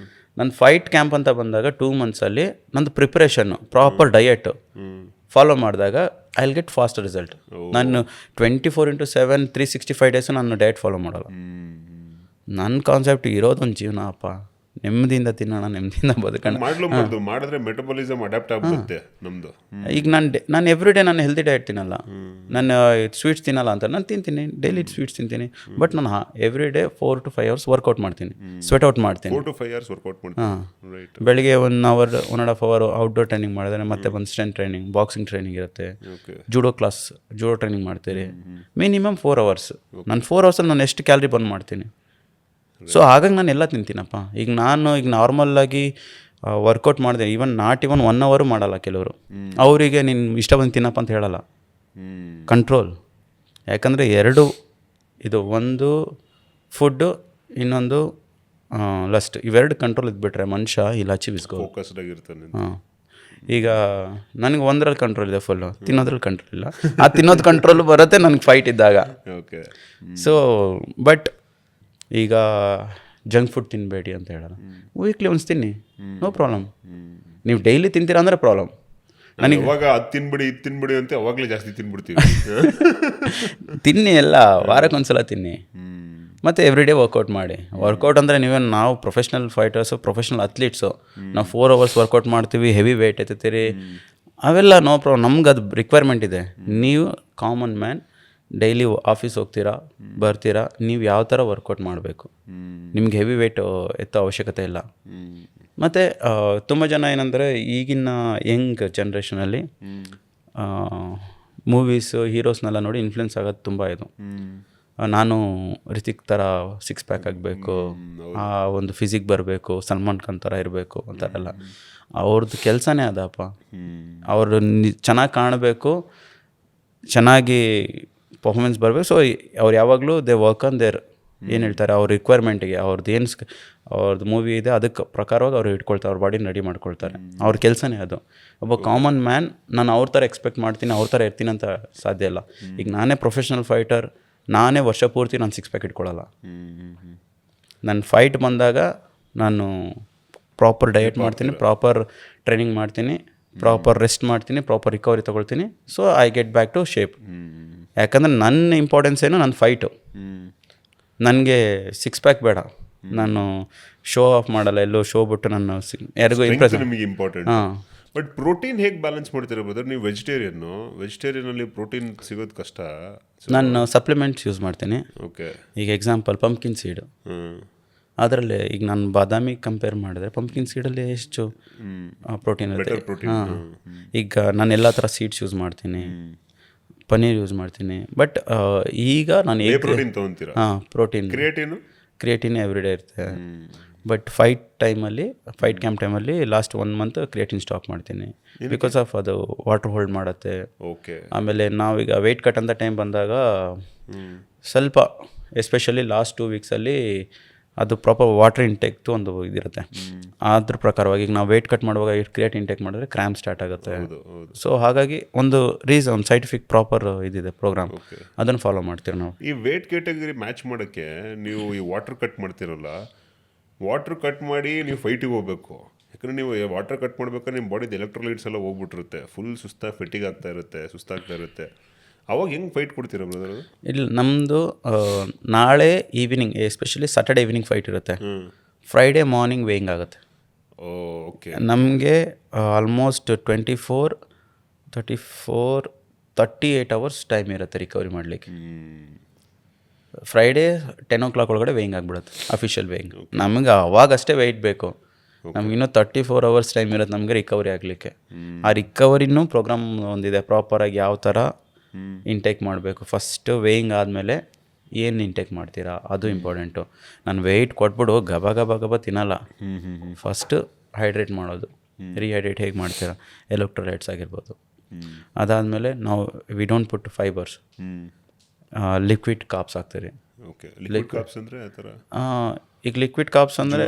ನನ್ನ ಫೈಟ್ ಕ್ಯಾಂಪ್ ಅಂತ ಬಂದಾಗ 2 ಮಂತ್ಸಲ್ಲಿ ನಂದು ಪ್ರಿಪ್ರೇಷನ್ನು ಪ್ರಾಪರ್ ಡಯೆಟು ಫಾಲೋ ಮಾಡಿದಾಗ I will get fast result. ನಾನು 24/7 365 ಡೇಸು ನಾನು ಡಯಟ್ ಫಾಲೋ ಮಾಡಲ್ಲ. ನನ್ನ ಕಾನ್ಸೆಪ್ಟ್ ಇರೋದೊಂದು ಜೀವನ ಅಪ್ಪ, ನೆಮ್ಮದಿಯಿಂದ ತಿನ್ನೋಣ, ನೆಮ್ಮದಿಯಿಂದ ಬದುಕೋಣ. ಮಾಡಿದ್ರೆ ಮೆಟಬಾಲಿಸಮ್ ಅಡ್ಯಾಪ್ಟ್ ಆಗುತ್ತೆ ನಮ್ಮದು. ಈಗ ನಾನು ಎವ್ರಿ ಡೇ ನಾನು ಹೆಲ್ದಿ ಡಯಟ್ ತಿನ್ನಲ್ಲ, ನಾನು ಸ್ವೀಟ್ಸ್ ತಿನ್ನಲ್ಲ ಅಂತ ನಾನು ತಿಂತೀನಿ, ಡೈಲಿ ಸ್ವೀಟ್ಸ್ ತಿಂತೀನಿ. ಬಟ್ ನಾನು every day 4 to 5 hours workout ಮಾಡ್ತೀನಿ, ಸ್ವೆಟ್ ಔಟ್ ಮಾಡ್ತೀನಿ. 4 to 5 hours ವರ್ಕೌಟ್ ಮಾಡ್ತೀನಿ. ಬೆಳಿಗ್ಗೆ 1 hour 1.5 hour ಔಟ್ಡೋರ್ ಟ್ರೈನಿಂಗ್ ಮಾಡಿದ್ರೆ ಮತ್ತೆ ಬಂದು ಸ್ಟ್ರೆಂತ್ ಟ್ರೈನಿಂಗ್, ಬಾಕ್ಸಿಂಗ್ ಟ್ರೈನಿಂಗ್ ಇರುತ್ತೆ, ಜೂಡೋ ಟ್ರೈನಿಂಗ್ ಮಾಡ್ತೀರಿ. Minimum 4 hours. ನಾನು 4 hours ನಾನು ಎಷ್ಟು ಕ್ಯಾಲರಿ ಬರ್ನ್ ಮಾಡ್ತೀನಿ. ಸೊ ಹಾಗಾಗಿ ನಾನು ಎಲ್ಲ ತಿಂತೀನಪ್ಪ. ಈಗ ನಾರ್ಮಲ್ಲಾಗಿ ವರ್ಕೌಟ್ ಮಾಡಿದೆ, ಈವನ್ 1 hour ಮಾಡಲ್ಲ ಕೆಲವರು. ಅವರಿಗೆ ನೀನು ಇಷ್ಟ ಬಂದು ತಿನ್ನಪ್ಪ ಅಂತ ಹೇಳಲ್ಲ, ಕಂಟ್ರೋಲ್. ಯಾಕಂದರೆ ಇದು ಒಂದು ಫುಡ್ಡು, ಇನ್ನೊಂದು ಲಸ್ಟ್, ಇವೆರಡು ಕಂಟ್ರೋಲ್ ಇದ್ಬಿಟ್ರೆ ಮನುಷ್ಯ ಇಲ್ಲಿ ಅಚೀವಿಸ್ಕೋ. ಹಾಂ, ಈಗ ನನಗೆ ಒಂದರಲ್ಲಿ ಕಂಟ್ರೋಲ್ ಇದೆ ಫುಲ್ಲು, ತಿನ್ನೋದ್ರಲ್ಲಿ ಕಂಟ್ರೋಲ್ ಇಲ್ಲ. ಆ ತಿನ್ನೋದು ಕಂಟ್ರೋಲ್ ಬರುತ್ತೆ ನನಗೆ ಫೈಟ್ ಇದ್ದಾಗ. ಸೊ ಬಟ್ ಈಗ ಜಂಕ್ ಫುಡ್ ತಿನ್ನಬೇಡಿ ಅಂತ ಹೇಳಲ್ಲ, ವೀಕ್ಲಿ ಒನ್ಸ್ ತಿನ್ನಿ, ನೋ ಪ್ರಾಬ್ಲಮ್. ನೀವು ಡೈಲಿ ತಿಂತೀರಾ ಅಂದರೆ ಪ್ರಾಬ್ಲಮ್. ನನಗೆ ಇವಾಗ ಅದು ತಿನ್ಬಿಡಿ ಅಂತ ಅವಾಗಲೇ ಜಾಸ್ತಿ ತಿನ್ಬಿಡ್ತೀವಿ. ತಿನ್ನಿ, ಎಲ್ಲ ವಾರಕ್ಕೊಂದ್ಸಲ ತಿನ್ನಿ, ಮತ್ತು ಎವ್ರಿ ಡೇ ವರ್ಕೌಟ್ ಮಾಡಿ. ವರ್ಕೌಟ್ ಅಂದರೆ ನಾವು ಪ್ರೊಫೆಷ್ನಲ್ ಫೈಟರ್ಸು, ಪ್ರೊಫೆಷ್ನಲ್ ಅಥ್ಲೀಟ್ಸು, ನಾವು 4 hours ವರ್ಕೌಟ್ ಮಾಡ್ತೀವಿ, ಹೆವಿ ವೇಟ್ ಎತ್ತೀರಿ, ಅವೆಲ್ಲ ನೋ ಪ್ರಾಬ್ಲಮ್. ನಮ್ಗೆ ಅದು ರಿಕ್ವೈರ್ಮೆಂಟ್ ಇದೆ. ನೀವು ಕಾಮನ್ ಮ್ಯಾನ್ ಡೈಲಿ ಆಫೀಸ್ ಹೋಗ್ತೀರಾ ಬರ್ತೀರಾ, ನೀವು ಯಾವ ಥರ ವರ್ಕೌಟ್ ಮಾಡಬೇಕು, ನಿಮ್ಗೆ ಹೆವಿ ವೇಟ್ ಎತ್ತೋ ಅವಶ್ಯಕತೆ ಇಲ್ಲ. ಮತ್ತು ತುಂಬ ಜನ ಏನಂದರೆ ಈಗಿನ ಯಂಗ್ ಜನ್ರೇಷನಲ್ಲಿ ಮೂವೀಸು ಹೀರೋಸ್ನೆಲ್ಲ ನೋಡಿ ಇನ್ಫ್ಲುಯೆನ್ಸ್ ಆಗೋದು ತುಂಬ ಇದು. ನಾನು ರಿತಿಕ್ ಥರ 6 ಪ್ಯಾಕ್ ಆಗಬೇಕು, ಆ ಒಂದು ಫಿಸಿಕ್ ಬರಬೇಕು, ಸಲ್ಮಾನ್ ಖಾನ್ ಥರ ಇರಬೇಕು ಅಂತಾರಲ್ಲ. ಅವ್ರದ್ದು ಕೆಲಸನೇ ಅದಪ್ಪ. ಅವರು ಚೆನ್ನಾಗಿ ಕಾಣಬೇಕು, ಚೆನ್ನಾಗಿ ಪರ್ಫಾರ್ಮೆನ್ಸ್ ಬರಬೇಕು. ಸೊ ಅವ್ರು ಯಾವಾಗಲೂ ದೇ ವರ್ಕ್ ಆನ್ ದೇರ್, ಏನು ಹೇಳ್ತಾರೆ, ಅವ್ರ ರಿಕ್ವೈರ್ಮೆಂಟಿಗೆ ಅವ್ರದ್ದು ಮೂವಿ ಇದೆ ಅದಕ್ಕೆ ಪ್ರಕಾರವಾಗಿ ಅವ್ರು ಇಟ್ಕೊಳ್ತಾರೆ, ಅವ್ರ ಬಾಡಿನ ರೆಡಿ ಮಾಡ್ಕೊಳ್ತಾರೆ. ಅವ್ರ ಕೆಲಸನೇ ಅದು. ಒಬ್ಬ ಕಾಮನ್ ಮ್ಯಾನ್ ನಾನು ಅವ್ರ ಥರ ಎಕ್ಸ್ಪೆಕ್ಟ್ ಮಾಡ್ತೀನಿ, ಅವ್ರ ಥರ ಇರ್ತೀನಿ ಅಂತ ಸಾಧ್ಯ ಇಲ್ಲ. ಈಗ ನಾನೇ ಪ್ರೊಫೆಷ್ನಲ್ ಫೈಟರ್, ನಾನೇ ವರ್ಷ ಪೂರ್ತಿ ನಾನು 6 ಪ್ಯಾಕ್ ಇಟ್ಕೊಳ್ಳಲ್ಲ. ನನ್ನ ಫೈಟ್ ಬಂದಾಗ ನಾನು ಪ್ರಾಪರ್ ಡಯಟ್ ಮಾಡ್ತೀನಿ, ಪ್ರಾಪರ್ ಟ್ರೈನಿಂಗ್ ಮಾಡ್ತೀನಿ, ಪ್ರಾಪರ್ ರೆಸ್ಟ್ ಮಾಡ್ತೀನಿ, ಪ್ರಾಪರ್ ರಿಕವರಿ ತೊಗೊಳ್ತೀನಿ. So I get back to shape. ಯಾಕಂದರೆ ನನ್ನ ಇಂಪಾರ್ಟೆನ್ಸ್ ಏನು, ನನ್ನ ಫೈಟು. ನನಗೆ 6 ಪ್ಯಾಕ್ ಬೇಡ, ನಾನು ಶೋ ಆಫ್ ಮಾಡಲ್ಲ, ಎಲ್ಲೋ ಶೋ ಬಿಟ್ಟು ನಾನು ಯಾರಿಗೂ ಇಂಪ್ರೆಸ್. ನಿಮಗೆ ಇಂಪಾರ್ಟೆಂಟ್. ಬಟ್ ಪ್ರೋಟೀನ್ ಹೇಗೆ ಬ್ಯಾಲೆನ್ಸ್ ಮಾಡ್ತೀರಾ ಬ್ರದರ್? ನೀವು ವೆಜಿಟೇರಿಯನಲ್ಲಿ ಪ್ರೋಟೀನ್ ಸಿಗೋದು ಕಷ್ಟ. ನಾನು ಸಪ್ಲಿಮೆಂಟ್ಸ್ ಯೂಸ್ ಮಾಡ್ತೀನಿ. ಓಕೆ. ಈಗ ಎಕ್ಸಾಂಪಲ್ ಪಂಪ್ಕಿನ್ ಸೀಡು, ಅದರಲ್ಲಿ ಈಗ ನಾನು ಬಾದಾಮಿ ಕಂಪೇರ್ ಮಾಡಿದ್ರೆ ಪಂಪ್ಕಿನ್ ಸೀಡಲ್ಲಿ ಎಷ್ಟು ಪ್ರೋಟೀನ್ ಇರುತ್ತೆ. ಹಾಂ, ಈಗ ನಾನು ಎಲ್ಲ ಥರ ಸೀಡ್ಸ್ ಯೂಸ್ ಮಾಡ್ತೀನಿ, ಪನ್ನೀರ್ ಯೂಸ್ ಮಾಡ್ತೀನಿ. ಬಟ್ ಈಗ ನಾನು ಪ್ರೋಟೀನ್ ತೊಗೊತೀರಾ? ಹಾಂ, ಪ್ರೋಟೀನ್, ಕ್ರಿಯೇಟಿನ್ ಎವ್ರಿ ಡೇ ಇರುತ್ತೆ. ಬಟ್ ಫೈಟ್ ಕ್ಯಾಂಪ್ ಟೈಮಲ್ಲಿ ಲಾಸ್ಟ್ 1 month ಕ್ರಿಯೇಟಿನ್ ಸ್ಟಾಪ್ ಮಾಡ್ತೀನಿ. ಬಿಕಾಸ್ ಆಫ್ ಅದು ವಾಟರ್ ಹೋಲ್ಡ್ ಮಾಡುತ್ತೆ. ಓಕೆ. ಆಮೇಲೆ ನಾವೀಗ ವೆಯ್ಟ್ ಕಟ್ ಅಂತ ಟೈಮ್ ಬಂದಾಗ ಸ್ವಲ್ಪ ಎಸ್ಪೆಷಲಿ ಲಾಸ್ಟ್ 2 weeksಲ್ಲಿ ಅದು ಪ್ರಾಪರ್ ವಾಟರ್ ಇಂಟೇಕ್ದು ಒಂದು ಇದಿರುತ್ತೆ. ಅದ್ರ ಪ್ರಕಾರವಾಗಿ ಈಗ ನಾವು ವೆಯ್ಟ್ ಕಟ್ ಮಾಡುವಾಗ ಕ್ರಿಯೇಟ್ ಇಂಟೇಕ್ ಮಾಡಿದ್ರೆ ಕ್ರ್ಯಾಂಪ್ ಸ್ಟಾರ್ಟ್ ಆಗುತ್ತೆ. ಸೊ ಹಾಗಾಗಿ ಒಂದು ಸೈಂಟಿಫಿಕ್ ಪ್ರಾಪರ್ ಇದಿದೆ ಪ್ರೋಗ್ರಾಮ್, ಅದನ್ನು ಫಾಲೋ ಮಾಡ್ತೀವಿ ನಾವು. ಈ ವೇಟ್ ಕ್ಯಾಟಗರಿ ಮ್ಯಾಚ್ ಮಾಡೋಕ್ಕೆ ನೀವು ಈ ವಾಟರ್ ಕಟ್ ಮಾಡ್ತಿರಲ್ಲ, ವಾಟರ್ ಕಟ್ ಮಾಡಿ ನೀವು ಫೈಟಿಗೆ ಹೋಗ್ಬೇಕು. ಯಾಕಂದರೆ ನೀವು ವಾಟರ್ ಕಟ್ ಮಾಡ್ಬೇಕಾದ್ರೆ ನಿಮ್ಮ ಬಾಡಿದು ಎಲೆಕ್ಟ್ರೋಲೈಟ್ಸ್ ಎಲ್ಲ ಹೋಗ್ಬಿಟ್ಟಿರುತ್ತೆ, ಫುಲ್ ಫೆಟಿಗ್ ಸುಸ್ತಾಗ್ತಾ ಇರುತ್ತೆ. ಅವಾಗ ಹೆಂಗೆ ಫೈಟ್ ಕೊಡ್ತೀರಾ ಬ್ರದರ್? ಇಲ್ಲ, ನಮ್ಮದು ನಾಳೆ evening, especially Saturday evening fight ಇರುತ್ತೆ. ಫ್ರೈಡೇ ಮಾರ್ನಿಂಗ್ ವೇಯಿಂಗ್ ಆಗುತ್ತೆ. ಓಕೆ. ನಮಗೆ ಆಲ್ಮೋಸ್ಟ್ 38 hours ಟೈಮ್ ಇರುತ್ತೆ ರಿಕವರಿ ಮಾಡಲಿಕ್ಕೆ. ಫ್ರೈಡೇ 10 o'clock ಒಳಗಡೆ ವೇಯಿಂಗ್ ಆಗಿಬಿಡುತ್ತೆ, ಅಫಿಷಿಯಲ್ ವೇಯಿಂಗ್. ನಮಗೆ ಅವಾಗಷ್ಟೇ ವೆಯ್ಟ್ ಬೇಕು. ನಮಗಿನ್ನೂ 34 hours ಟೈಮ್ ಇರುತ್ತೆ ನಮಗೆ ರಿಕವರಿ ಆಗಲಿಕ್ಕೆ. ಆ ರಿಕವರಿನೂ ಪ್ರೋಗ್ರಾಮ್ ಒಂದಿದೆ, ಪ್ರಾಪರಾಗಿ ಯಾವ ಥರ ಇಂಟೇಕ್ ಮಾಡಬೇಕು. ಫಸ್ಟು ವೇಯಿಂಗ್ ಆದಮೇಲೆ ಏನು ಇಂಟೇಕ್ ಮಾಡ್ತೀರಾ ಅದು ಇಂಪಾರ್ಟೆಂಟು. ನಾನು ವೆಯ್ಟ್ ಕೊಟ್ಬಿಡು ಗಬ ತಿನ್ನಲ್ಲ, ಫಸ್ಟು ಹೈಡ್ರೇಟ್ ಮಾಡೋದು, ರಿಹೈಡ್ರೇಟ್ ಹೇಗೆ ಮಾಡ್ತೀರಾ, ಎಲೆಕ್ಟ್ರೋಲೈಟ್ಸ್ ಆಗಿರ್ಬೋದು. ಅದಾದಮೇಲೆ ನಾವು we don't put fibres, liquid cops ಹಾಕ್ತೀರಿ. ಓಕೆ, ಲಿಕ್ವಿಡ್ ಕಾಪ್ಸ್ ಅಂದರೆ ಆ ಥರ ಈಗ ಲಿಕ್ವಿಡ್ ಕಾಪ್ಸ್ ಅಂದರೆ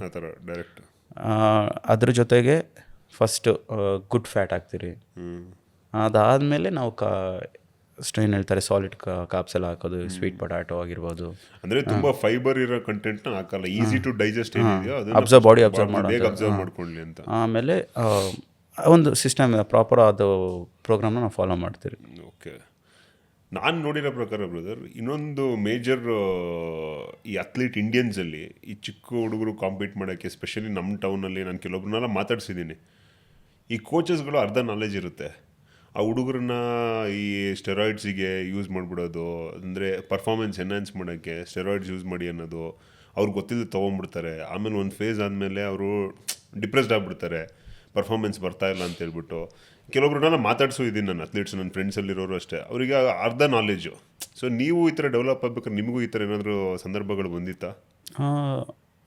ಆ ಥರ ಡೈರೆಕ್ಟ್ ಅದ್ರ ಜೊತೆಗೆ ಫಸ್ಟು ಗುಡ್ ಫ್ಯಾಟ್ ಹಾಕ್ತೀರಿ. ಅದಾದಮೇಲೆ ನಾವು ಏನು ಹೇಳ್ತಾರೆ ಸಾಲಿಡ್ ಕಾಪ್ಸ್ ಎಲ್ಲ ಹಾಕೋದು, ಸ್ವೀಟ್ ಪೊಟ್ಯಾಟೊ ಆಗಿರ್ಬೋದು. ಅಂದರೆ ತುಂಬ ಫೈಬರ್ ಇರೋ ಕಂಟೆಂಟ್ನ ಹಾಕಲ್ಲ, ಈಸಿ ಟು ಡೈಜೆಸ್ಟ್ ಏನಿದೆಯೋ ಅಬ್ಸರ್ವ್ ಬಾಡಿ ಅಬ್ಸರ್ವ್ ಬೇಗ ಅಬ್ಸರ್ವ್ ಮಾಡ್ಕೊಳ್ಳಿ ಅಂತ. ಆಮೇಲೆ ಒಂದು ಸಿಸ್ಟಮ್ ಪ್ರಾಪರ್ ಅದು ಪ್ರೋಗ್ರಾಮ್ನ ನಾವು ಫಾಲೋ ಮಾಡ್ತೀವಿ. ಓಕೆ, ನಾನು ನೋಡಿರೋ ಪ್ರಕಾರ ಬ್ರದರ್, ಇನ್ನೊಂದು ಮೇಜರ್ ಈ ಅಥ್ಲೀಟ್ ಇಂಡಿಯನ್ಸಲ್ಲಿ ಈ ಚಿಕ್ಕ ಹುಡುಗರು ಕಾಂಪೀಟ್ ಮಾಡೋಕ್ಕೆ, ಎಸ್ಪೆಷಲಿ ನಮ್ಮ ಟೌನಲ್ಲಿ ನಾನು ಕೆಲವೊಬ್ಬರನ್ನೆಲ್ಲ ಮಾತಾಡ್ಸಿದ್ದೀನಿ. ಈ ಕೋಚಸ್ಗಳು ಅರ್ಧ ನಾಲೆಜ್ ಇರುತ್ತೆ, ಆ ಹುಡುಗರನ್ನ ಈ ಸ್ಟೆರಾಯ್ಡ್ಸಿಗೆ ಯೂಸ್ ಮಾಡಿಬಿಡೋದು, ಅಂದರೆ ಪರ್ಫಾರ್ಮೆನ್ಸ್ ಎನ್ಹಾನ್ಸ್ ಮಾಡೋಕ್ಕೆ ಸ್ಟೆರಾಯ್ಡ್ಸ್ ಯೂಸ್ ಮಾಡಿ ಅನ್ನೋದು ಅವ್ರಿಗೆ ಗೊತ್ತಿಲ್ಲದೆ ತೊಗೊಂಡ್ಬಿಡ್ತಾರೆ. ಆಮೇಲೆ ಒಂದು ಫೇಸ್ ಆದಮೇಲೆ ಅವರು ಡಿಪ್ರೆಸ್ಡ್ ಆಗಿಬಿಡ್ತಾರೆ, ಪರ್ಫಾರ್ಮೆನ್ಸ್ ಬರ್ತಾ ಇಲ್ಲ ಅಂತ ಹೇಳ್ಬಿಟ್ಟು. ಕೆಲವೊಬ್ರನ್ನೆಲ್ಲ ಮಾತಾಡ್ಸೋ ಇದ್ದೀನಿ ನಾನು, ಅಥ್ಲೀಟ್ಸ್ ನನ್ನ ಫ್ರೆಂಡ್ಸಲ್ಲಿರೋರು ಅಷ್ಟೇ, ಅವರಿಗೆ ಅರ್ಧ ನಾಲೆಜು. ಸೊ ನೀವು ಈ ಥರ ಡೆವಲಪ್ ಆಗ್ಬೇಕಾದ್ರೆ ನಿಮಗೂ ಈ ಥರ ಏನಾದರೂ ಸಂದರ್ಭಗಳು ಬಂದಿತ್ತಾ?